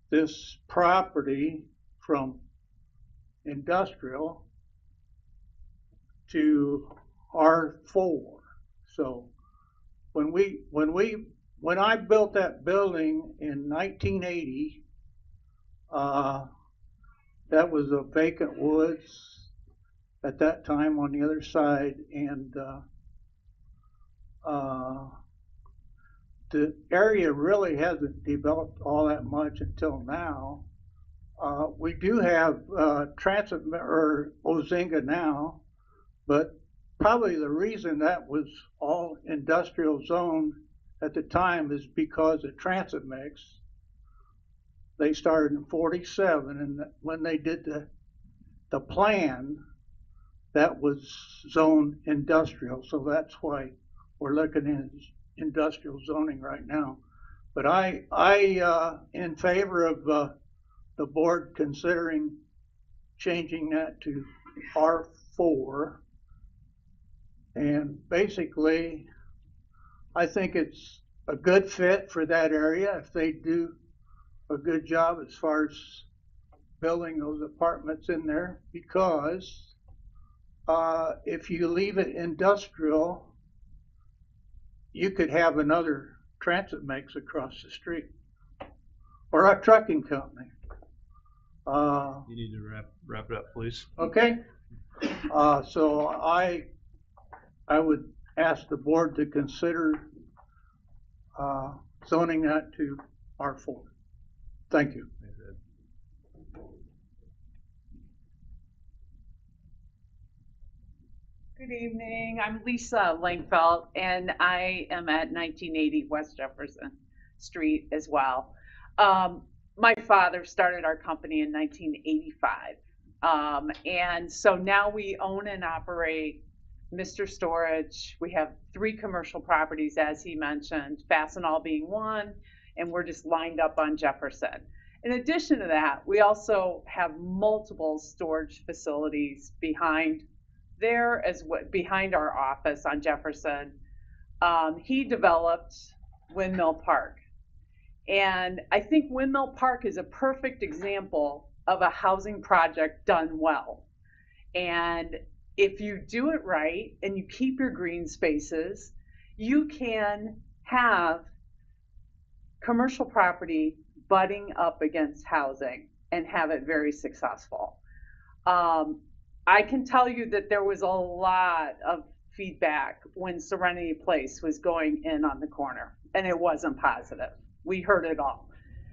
this property from industrial to R4. So when I built that building in 1980, that was a vacant woods at that time on the other side, and the area really hasn't developed all that much until now. We do have transit or Ozinga now, but probably the reason that was all industrial zoned at the time is because of transit mix. They started in 47, and when they did the plan, that was zoned industrial, so that's why we're looking at industrial zoning right now. But I in favor of the board considering changing that to R4. And basically, I think it's a good fit for that area if they do a good job as far as building those apartments in there, because if you leave it industrial, you could have another transit mix across the street or a trucking company. You need to wrap it up, please. Okay, so I would ask the board to consider, zoning that to R4. Thank you. Thanks, Ed. Good evening, I'm Lisa Langfeld, and I am at 1980 West Jefferson Street as well. My father started our company in 1985, and so now we own and operate Mr. Storage. We have 3 commercial properties, as he mentioned, Fastenal being one, and we're just lined up on Jefferson. In addition to that, we also have multiple storage facilities behind there as behind our office on Jefferson. He developed Windmill Park. And I think Windmill Park is a perfect example of a housing project done well. And if you do it right and you keep your green spaces, you can have commercial property butting up against housing and have it very successful. I can tell you that there was a lot of feedback when Serenity Place was going in on the corner, and it wasn't positive. We heard it all.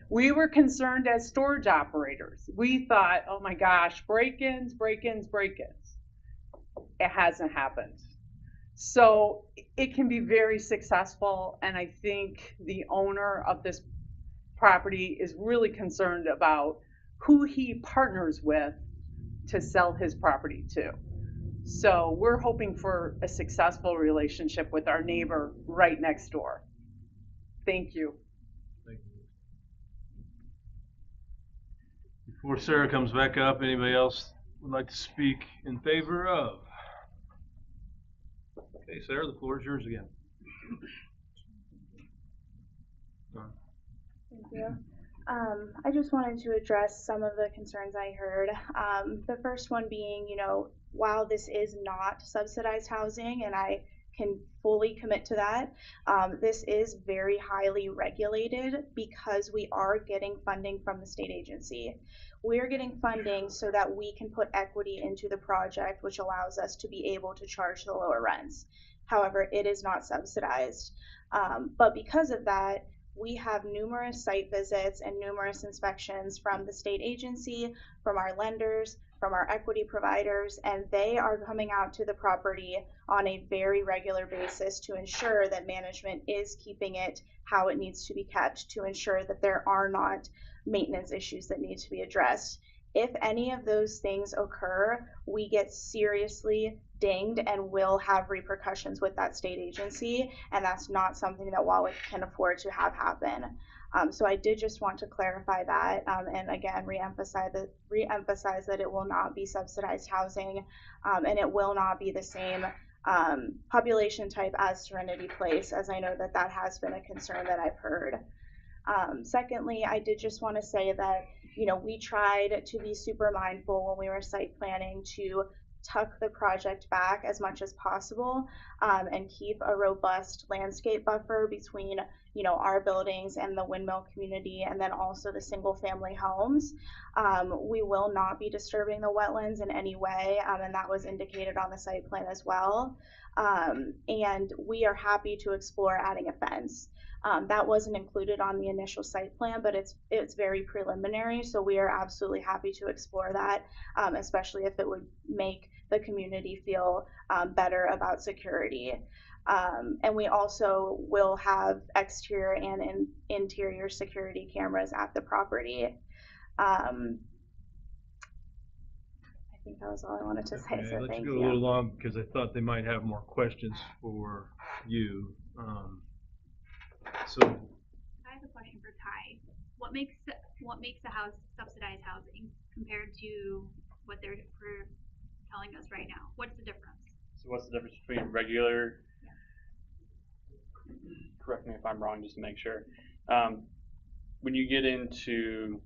We were concerned as storage operators. We thought, oh my gosh, break-ins, break-ins, break-ins. It hasn't happened. So it can be very successful, and I think the owner of this property is really concerned about who he partners with to sell his property to. So we're hoping for a successful relationship with our neighbor right next door. Thank you. Thank you. Before Sarah comes back up, anybody else would like to speak in favor of? Okay, Sarah, the floor is yours again. Thank you. I just wanted to address some of the concerns I heard. The first one being, while this is not subsidized housing, and I can fully commit to that, this is very highly regulated because we are getting funding from the state agency. We're getting funding so that we can put equity into the project, which allows us to be able to charge the lower rents. However, it is not subsidized. But because of that, we have numerous site visits and numerous inspections from the state agency, from our lenders, from our equity providers, and they are coming out to the property on a very regular basis to ensure that management is keeping it how it needs to be kept, to ensure that there are not maintenance issues that need to be addressed. If any of those things occur, we get seriously dinged and will have repercussions with that state agency, and that's not something that Wallach can afford to have happen. So I did just want to clarify that, and again reemphasize that it will not be subsidized housing, and it will not be the same population type as Serenity Place, as I know that has been a concern that I've heard. Secondly, I did just want to say that we tried to be super mindful when we were site planning to tuck the project back as much as possible, and keep a robust landscape buffer between our buildings and the windmill community, and then also the single family homes. We will not be disturbing the wetlands in any way, and that was indicated on the site plan as well. And we are happy to explore adding a fence. That wasn't included on the initial site plan, but it's very preliminary, so we are absolutely happy to explore that, especially if it would make the community feel better about security. And we also will have exterior and interior security cameras at the property. I think that was all I wanted to say, Okay, so let's thank go you. a little long because I thought they might have more questions for you. So I have a question for Ty. What makes a house subsidized housing compared to what they're telling us right now? What's the difference? So what's the difference between regular? Correct me if I'm wrong, just to make sure. When you get into,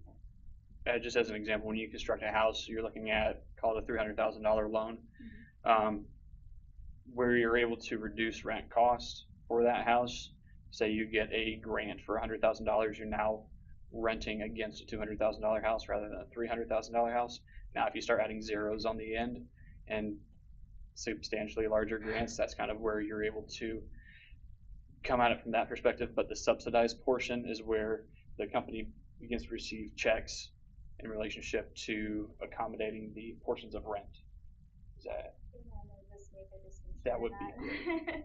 just as an example, when you construct a house, you're looking at, call it a $300,000 loan, where you're able to reduce rent costs for that house. Say you get a grant for $100,000, you're now renting against a $200,000 house rather than a $300,000 house. Now, if you start adding zeros on the end and substantially larger grants, that's kind of where you're able to come at it from that perspective. But the subsidized portion is where the company begins to receive checks in relationship to accommodating the portions of rent. Is that would be great.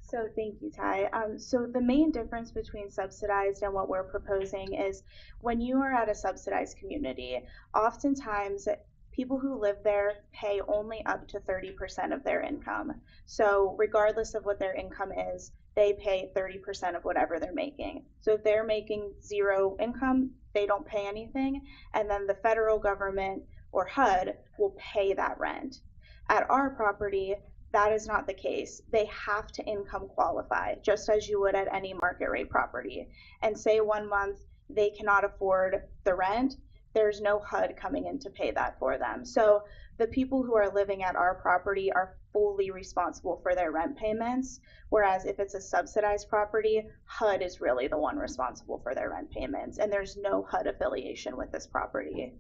So thank you, Ty. So the main difference between subsidized and what we're proposing is when you are at a subsidized community, oftentimes people who live there pay only up to 30% of their income. So regardless of what their income is, they pay 30% of whatever they're making. So if they're making zero income, they don't pay anything, and then the federal government or HUD will pay that rent. At our property, that is not the case. They have to income qualify, just as you would at any market rate property. And say 1 month they cannot afford the rent, there's no HUD coming in to pay that for them. So the people who are living at our property are fully responsible for their rent payments, whereas if it's a subsidized property, HUD is really the one responsible for their rent payments, and there's no HUD affiliation with this property.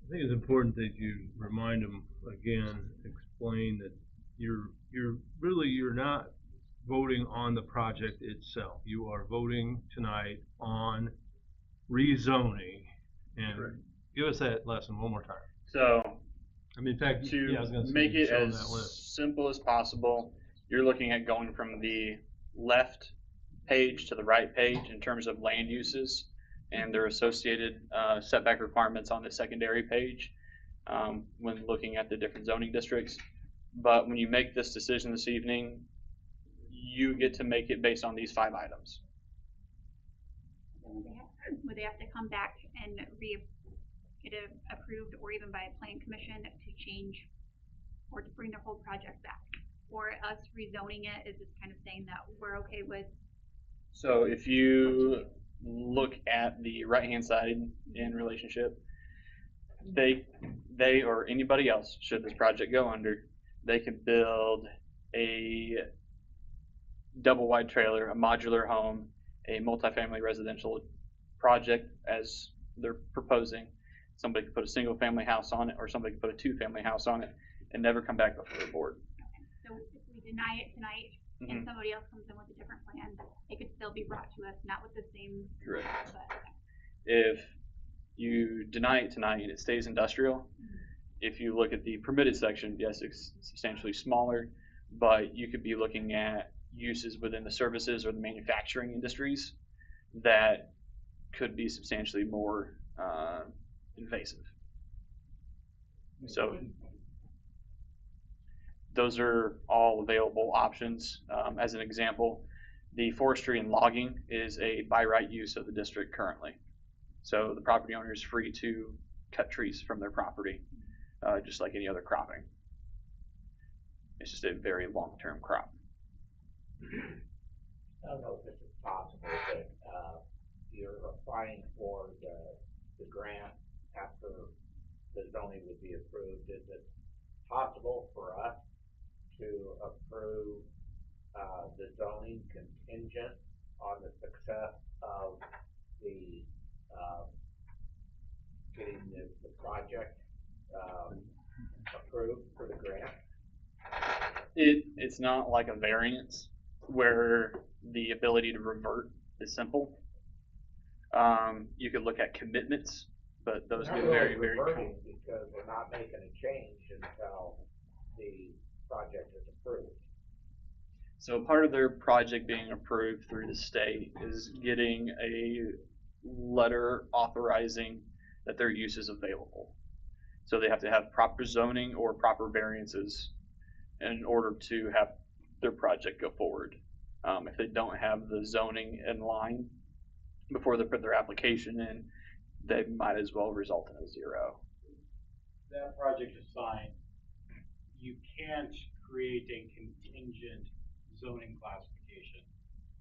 I think it's important that you remind them again, explain that you're not voting on the project itself. You are voting tonight on rezoning. And Correct. Give us that lesson one more time. So, I mean, in fact, to I was going to make it as simple as possible, you're looking at going from the left page to the right page in terms of land uses and their associated setback requirements on the secondary page when looking at the different zoning districts. But when you make this decision this evening, you get to make it based on these 5 items. Would they have to come back and get it approved, or even by a planning commission to change or to bring their whole project back? Or us rezoning it is just kind of saying that we're okay with? So if you look at the right-hand side in relationship, they or anybody else, should this project go under, they could build a double wide trailer, a modular home, a multifamily residential project as they're proposing. Somebody could put a single family house on it, or somebody could put a 2-family house on it and never come back before the board. So if we deny it tonight and somebody else comes in with a different plan, it could still be brought to us, not with the same. Correct. But, If you deny it tonight and it stays industrial, if you look at the permitted section, yes, it's substantially smaller, but you could be looking at uses within the services or the manufacturing industries that could be substantially more invasive. So those are all available options. As an example, the forestry and logging is a by right use of the district currently. So the property owner is free to cut trees from their property, just like any other cropping. It's just a very long-term crop. I don't know if this is possible, but you're applying for the grant after the zoning would be approved. Is it possible for us to approve the zoning contingent on the success of the getting the project approved for the grant? It's not like a variance where the ability to revert is simple. You could look at commitments, but those get very, very reverting because we're not making a change until the project is approved. So part of their project being approved through the state is getting a letter authorizing that their use is available. So they have to have proper zoning or proper variances in order to have their project go forward. If they don't have the zoning in line before they put their application in, they might as well result in a 0. That project is signed, you can't create a contingent zoning classification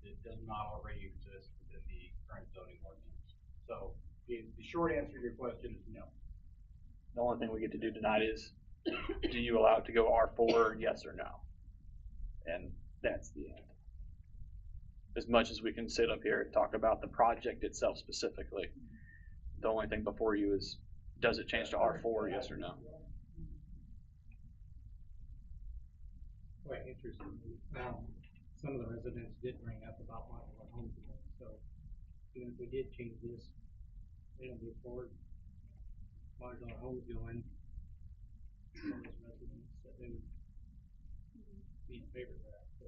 that does not already exist within the current zoning ordinance. So the short answer to your question is no. The only thing we get to do tonight is, do you allow it to go R4, yes or no? And that's the end. as much as we can sit up here and talk about the project itself specifically. The only thing before you is, does it change to R4, yes or no? Quite interesting. Some of the residents did bring up about modular homes again, so even if we did change this, they don't move forward, modular homes going, some of those residents said they would be in favor of that, so.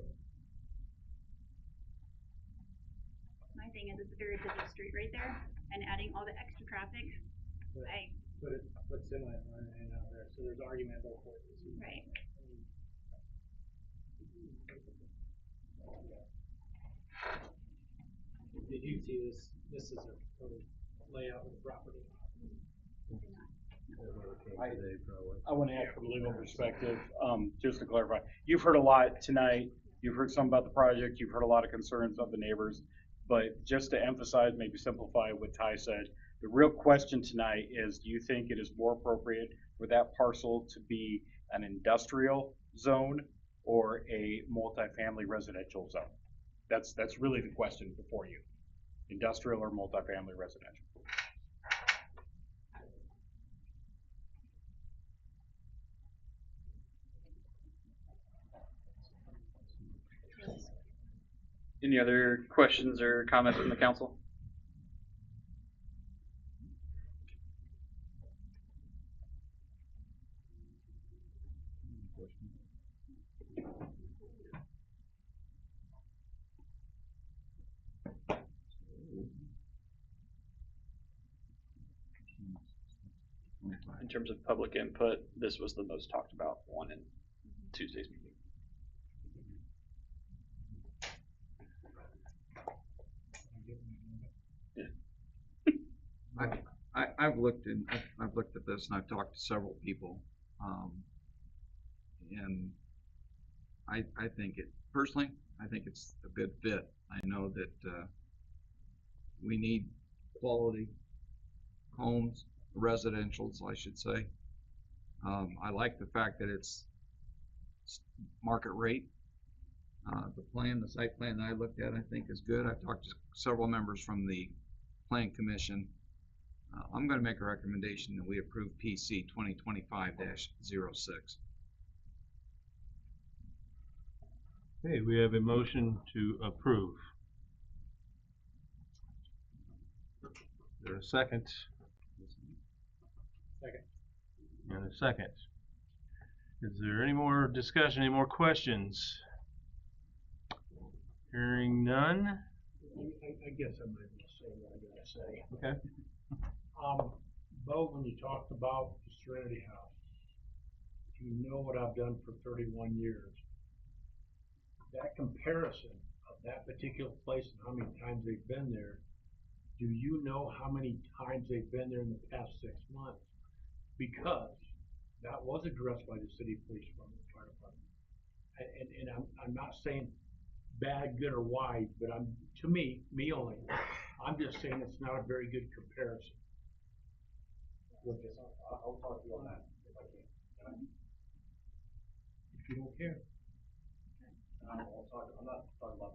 My thing is, it's a very busy street right there, and adding all the extra traffic, But semi running out there, so there's argument both ways. Right. Did you see this? This is a total layout of the property. I want to add from a legal perspective, just to clarify, you've heard a lot tonight, you've heard some about the project, you've heard a lot of concerns of the neighbors, but just to emphasize, maybe simplify what Ty said, the real question tonight is, do you think it is more appropriate for that parcel to be an industrial zone or a multifamily residential zone? That's really the question before you, industrial or multifamily residential. Any other questions or comments from the council? In terms of public input, this was the most talked about one in Tuesday's meeting. I've looked at this and I've talked to several people, and I think personally, I think it's a good fit. I know that we need quality homes, residentials, I should say. I like the fact that it's market rate. The site plan that I looked at, I think is good. I've talked to several members from the Plan Commission. I'm going to make a recommendation that we approve PC 2025-06. Okay, we have a motion to approve. Is there a second? Second. And a second. Is there any more discussion, any more questions? Hearing none? I guess I might as well say what I gotta say. Okay. Bo, when you talked about the Serenity House, you know what I've done for 31 years. That comparison of that particular place and how many times they've been there, do you know how many times they've been there in the past 6 months? Because that was addressed by the city police department, fire department. And I'm not saying bad, good, or wise, but to me only, I'm just saying it's not a very good comparison. I'll talk to you on that if I can. If you don't care. I'm not talking about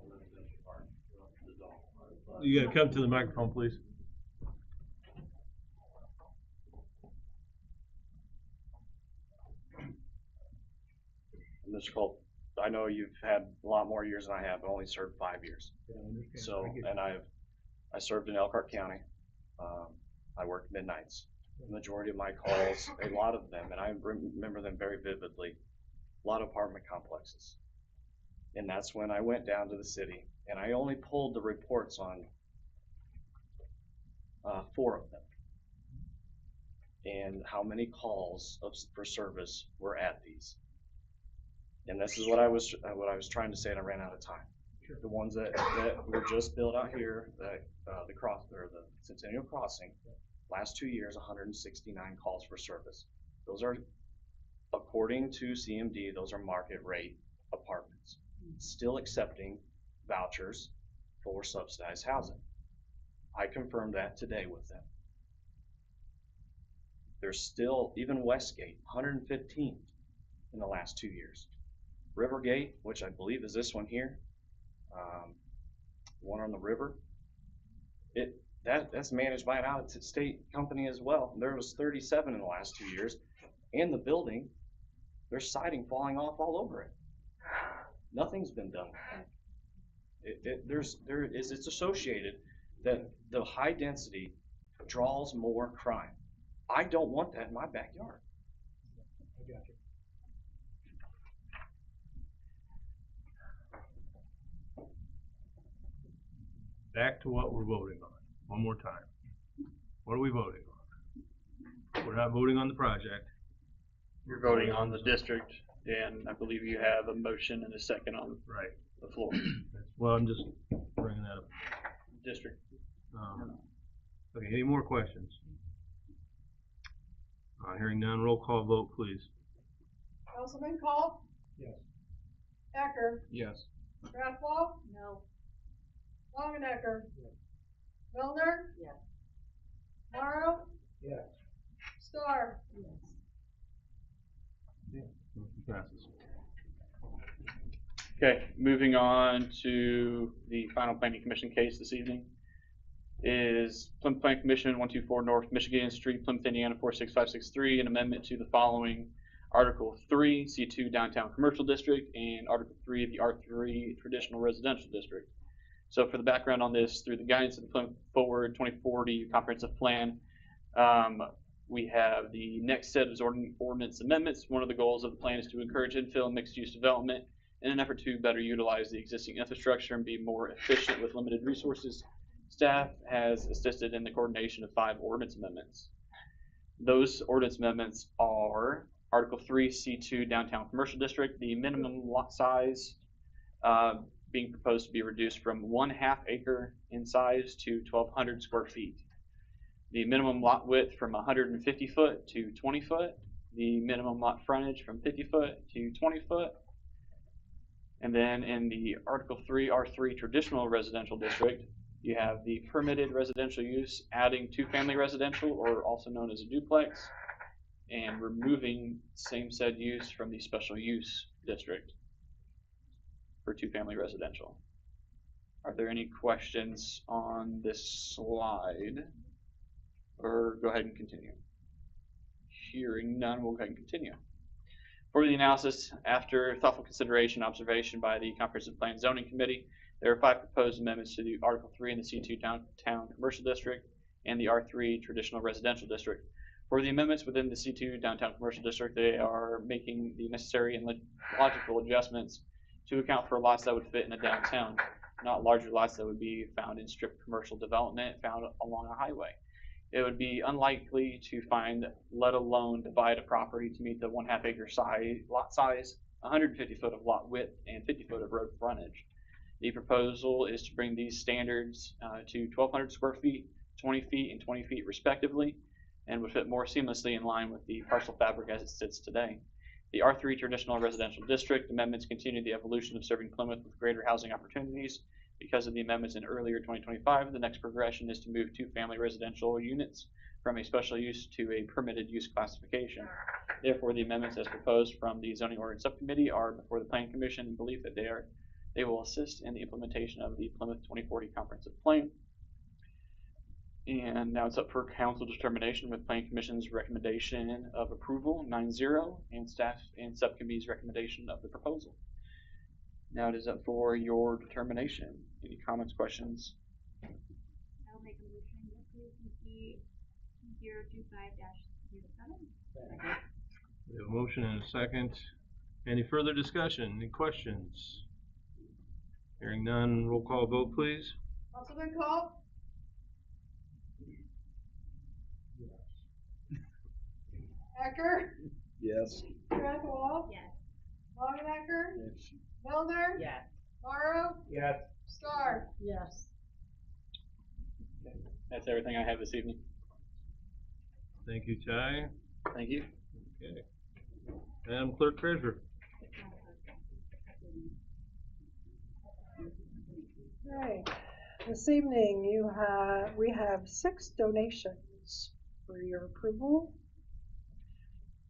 the residential part, the zone part. You gotta come to the microphone, please. Mr. Culp, I know you've had a lot more years than I have, but only served 5 years. So, and I served in Elkhart County. I worked midnights. The majority of my calls, a lot of them, and I remember them very vividly, a lot of apartment complexes. And that's when I went down to the city, and I only pulled the reports on 4 of them, and how many calls for service were at these. And this is what I was trying to say, and I ran out of time. Sure. The ones that were just built out here, the Centennial Crossing, last 2 years, 169 calls for service. Those are, according to CMD, those are market rate apartments, still accepting vouchers for subsidized housing. I confirmed that today with them. There's still, even Westgate, 115 in the last 2 years. Rivergate, which I believe is this one here, one on the river. That's managed by an out-of-state company as well. There was 37 in the last 2 years. And the building, there's siding falling off all over it. Nothing's been done. It's associated that the high density draws more crime. I don't want that in my backyard. I got you. Back to what we're voting on, one more time. What are we voting on? We're not voting on the project. You're voting on the district, and I believe you have a motion and a second on Right. the floor. Well, I'm just bringing that up. District. Okay, any more questions? Hearing none, roll call vote, please. Councilman Culp? Yes. Ecker? Yes. Rathwall? No. Longenecker? Yes. Milner? Yes. Morrow? Yes. Starr? Yes. Motion passes. Okay, moving on to the final planning commission case this evening is Plymouth Planning Commission 124 North Michigan Street, Plymouth, Indiana 46563, an amendment to the following Article 3, C2 Downtown Commercial District, and Article 3 of the R3 Traditional Residential District. So for the background on this, through the guidance of the Plymouth Forward 2040 Comprehensive Plan, we have the next set of ordinance amendments. One of the goals of the plan is to encourage infill and mixed-use development in an effort to better utilize the existing infrastructure and be more efficient with limited resources. Staff has assisted in the coordination of 5 ordinance amendments. Those ordinance amendments are Article 3, C2 Downtown Commercial District, the minimum lot size being proposed to be reduced from 1/2 acre in size to 1,200 square feet. The minimum lot width from 150 foot to 20 foot. The minimum lot frontage from 50 foot to 20 foot. And then in the Article 3, R3 Traditional Residential District, you have the permitted residential use, adding 2-family residential, or also known as a duplex, and removing same said use from the special use district for 2-family residential. Are there any questions on this slide? Or go ahead and continue. Hearing none, we'll go ahead and continue. For the analysis, after thoughtful consideration and observation by the Comprehensive Plan Zoning Committee, there are 5 proposed amendments to the Article 3 in the C2 Downtown Commercial District and the R3 Traditional Residential District. For the amendments within the C2 Downtown Commercial District, they are making the necessary and logical adjustments to account for lots that would fit in a downtown, not larger lots that would be found in strip commercial development found along a highway. It would be unlikely to find, let alone divide a property to meet the 1/2 acre lot size, 150 foot of lot width, and 50 foot of road frontage. The proposal is to bring these standards to 1,200 square feet, 20 feet, and 20 feet respectively, and would fit more seamlessly in line with the parcel fabric as it sits today. The R3 Traditional Residential District amendments continue the evolution of serving Plymouth with greater housing opportunities. Because of the amendments in earlier 2025, the next progression is to move 2-family residential units from a special use to a permitted use classification. Therefore, the amendments as proposed from the Zoning Ordinance Subcommittee are before the Planning Commission in belief that they will assist in the implementation of the Plymouth 2040 Comprehensive Plan. And now it's up for council determination with Planning Commission's recommendation of approval, 9-0, and staff and subcommittee's recommendation of the proposal. Now it is up for your determination. Any comments, questions? I'll make a motion to approve PC 025-07. We have a motion and a second. Any further discussion? Any questions? Hearing none, roll call vote, please. Councilman Culp? Ecker? Yes. Rathwall? Yes. Longenecker? Yes. Milner? Yes. Morrow? Yes. Starr? Yes. That's everything I have this evening. Thank you, Ty. Thank you. Okay. Madam Clerk Treasurer. Right. This evening we have 6 donations for your approval.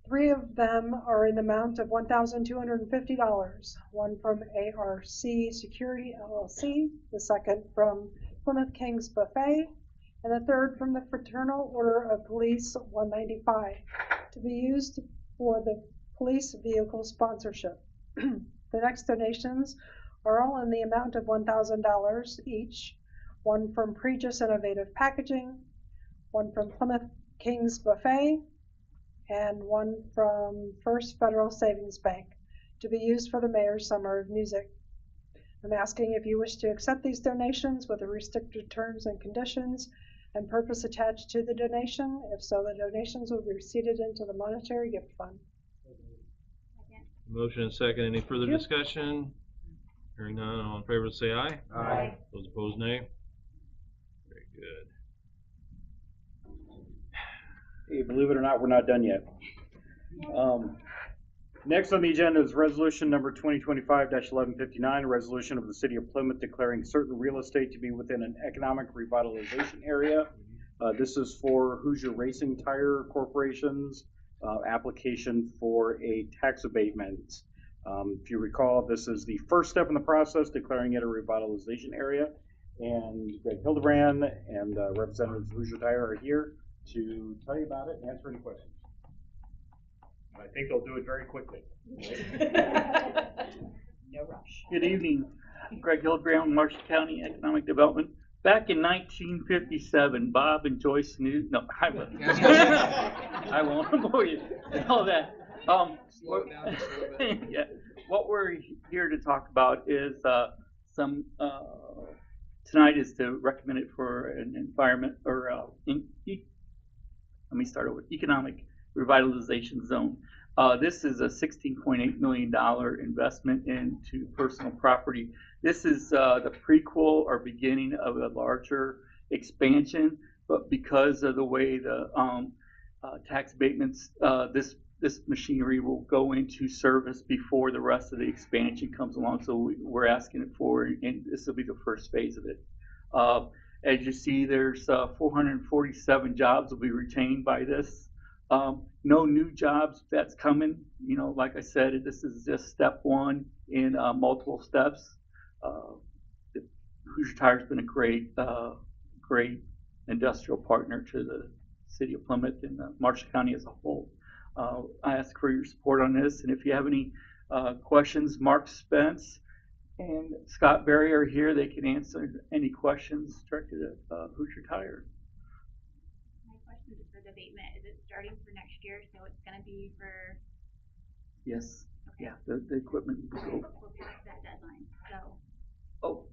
3 of them are in the amount of $1,250. One from ARC Security LLC, the second from Plymouth King's Buffet, and the third from the Fraternal Order of Police 195, to be used for the police vehicle sponsorship. The next donations are all in the amount of $1,000 each, one from Pregis Innovative Packaging, one from Plymouth King's Buffet, and one from First Federal Savings Bank, to be used for the Mayor's Summer of Music. I'm asking if you wish to accept these donations with the restricted terms and conditions and purpose attached to the donation. If so, the donations will be receipted into the monetary gift fund. Motion and second. Any further Thank you. discussion? Hearing none, all in favor say aye. Aye. Those opposed, nay. Very good. Hey, believe it or not, we're not done yet. Next on the agenda is resolution number 2025-1159, a resolution of the City of Plymouth declaring certain real estate to be within an economic revitalization area. This is for Hoosier Racing Tire Corporation's application for a tax abatement. If you recall, this is the first step in the process, declaring it a revitalization area. And Greg Hildebrand and representatives of Hoosier Tire are here to tell you about it and answer any questions. I think they'll do it very quickly. No rush. Good evening, Greg Hildebrand, Marshall County Economic Development. Back in 1957, Bob and Joyce knew, no, I won't. I won't bore you. All that. Slow it down just a little bit. Yeah. What we're here to talk about is tonight is to recommend it for an environment or let me start over. Economic revitalization zone. This is a $16.8 million investment into personal property. This is the prequel or beginning of a larger expansion, but because of the way the tax abatements, this machinery will go into service before the rest of the expansion comes along. So we're asking it for, and this will be the first phase of it. As you see, there's 447 jobs will be retained by this. No new jobs that's coming. You know, like I said, this is just step one in multiple steps. Hoosier Tire's been a great industrial partner to the City of Plymouth and Marshall County as a whole. I ask for your support on this, and if you have any questions, Mark Spence and Scott Berry are here. They can answer any questions directed at Hoosier Tire. My question is for the abatement. Is it starting for next year? So it's going to be for. Yes. Okay. Yeah. The equipment will go. We're past that deadline. So. Oh.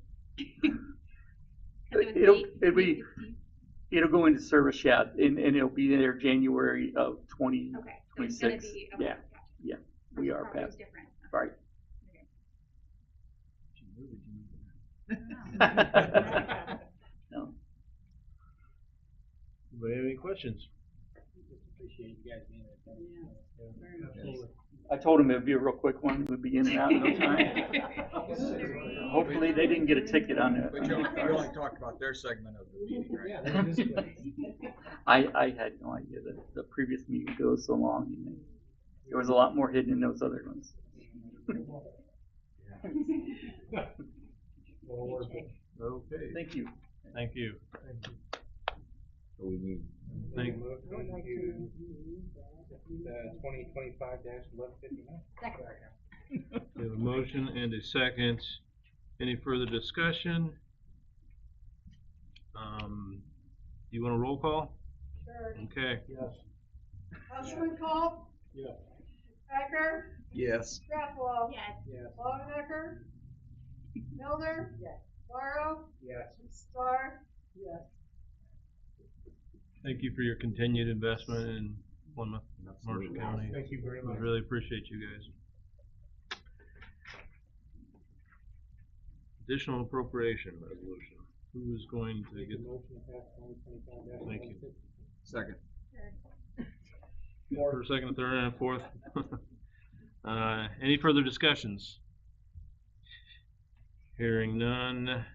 It'll go into service, yeah, and it'll be there January of 2026. Okay. So it's gonna be, okay, yeah. Gotcha. Yeah. We are past. Different. Right. No. Anybody have any questions? Appreciate you guys being there. Absolutely. I told him it'd be a real quick one. We'd be in and out in no time. Hopefully they didn't get a ticket on it. But you only talked about their segment of the meeting, right? I had no idea that the previous meeting goes so long. And there was a lot more hidden in those other ones. Okay. Thank you. Thank you. So we need. Thank Move on to the 2025-1159. Second. We have a motion and a second. Any further discussion? You want a roll call? Sure. Okay. Yes. Councilman Culp? Yes. Becker? Yes. Strathwell? Yes. Yes. Longenecker? Milner? Yes. Morrow? Yes. Starr? Yes. Thank you for your continued investment in Plymouth, Marshall County. Thank you very much. We really appreciate you guys. Additional appropriation resolution. Who is going to get? Motion to pass 2025-1159. Thank you. Second. First, second, third, and fourth. Any further discussions? Hearing none.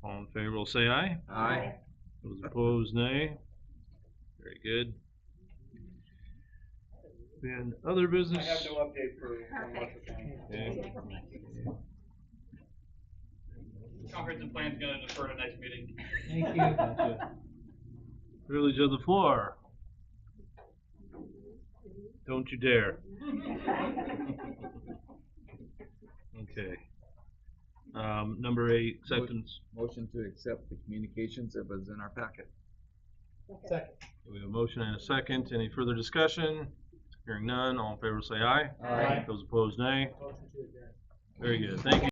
All in favor will say aye. Aye. Those opposed, nay. Very good. And other business? I have no update for Marshall County. Okay. Comprehensive plan's gonna defer to next meeting. Thank you. Gotcha. Privilege of the floor. Don't you dare. Okay. Number 8, acceptance. Motion to accept the communications that was in our packet. Second. We have a motion and a second. Any further discussion? Hearing none, all in favor say aye. Aye. Those opposed, nay. Motion to adjourn. Very good. Thank you.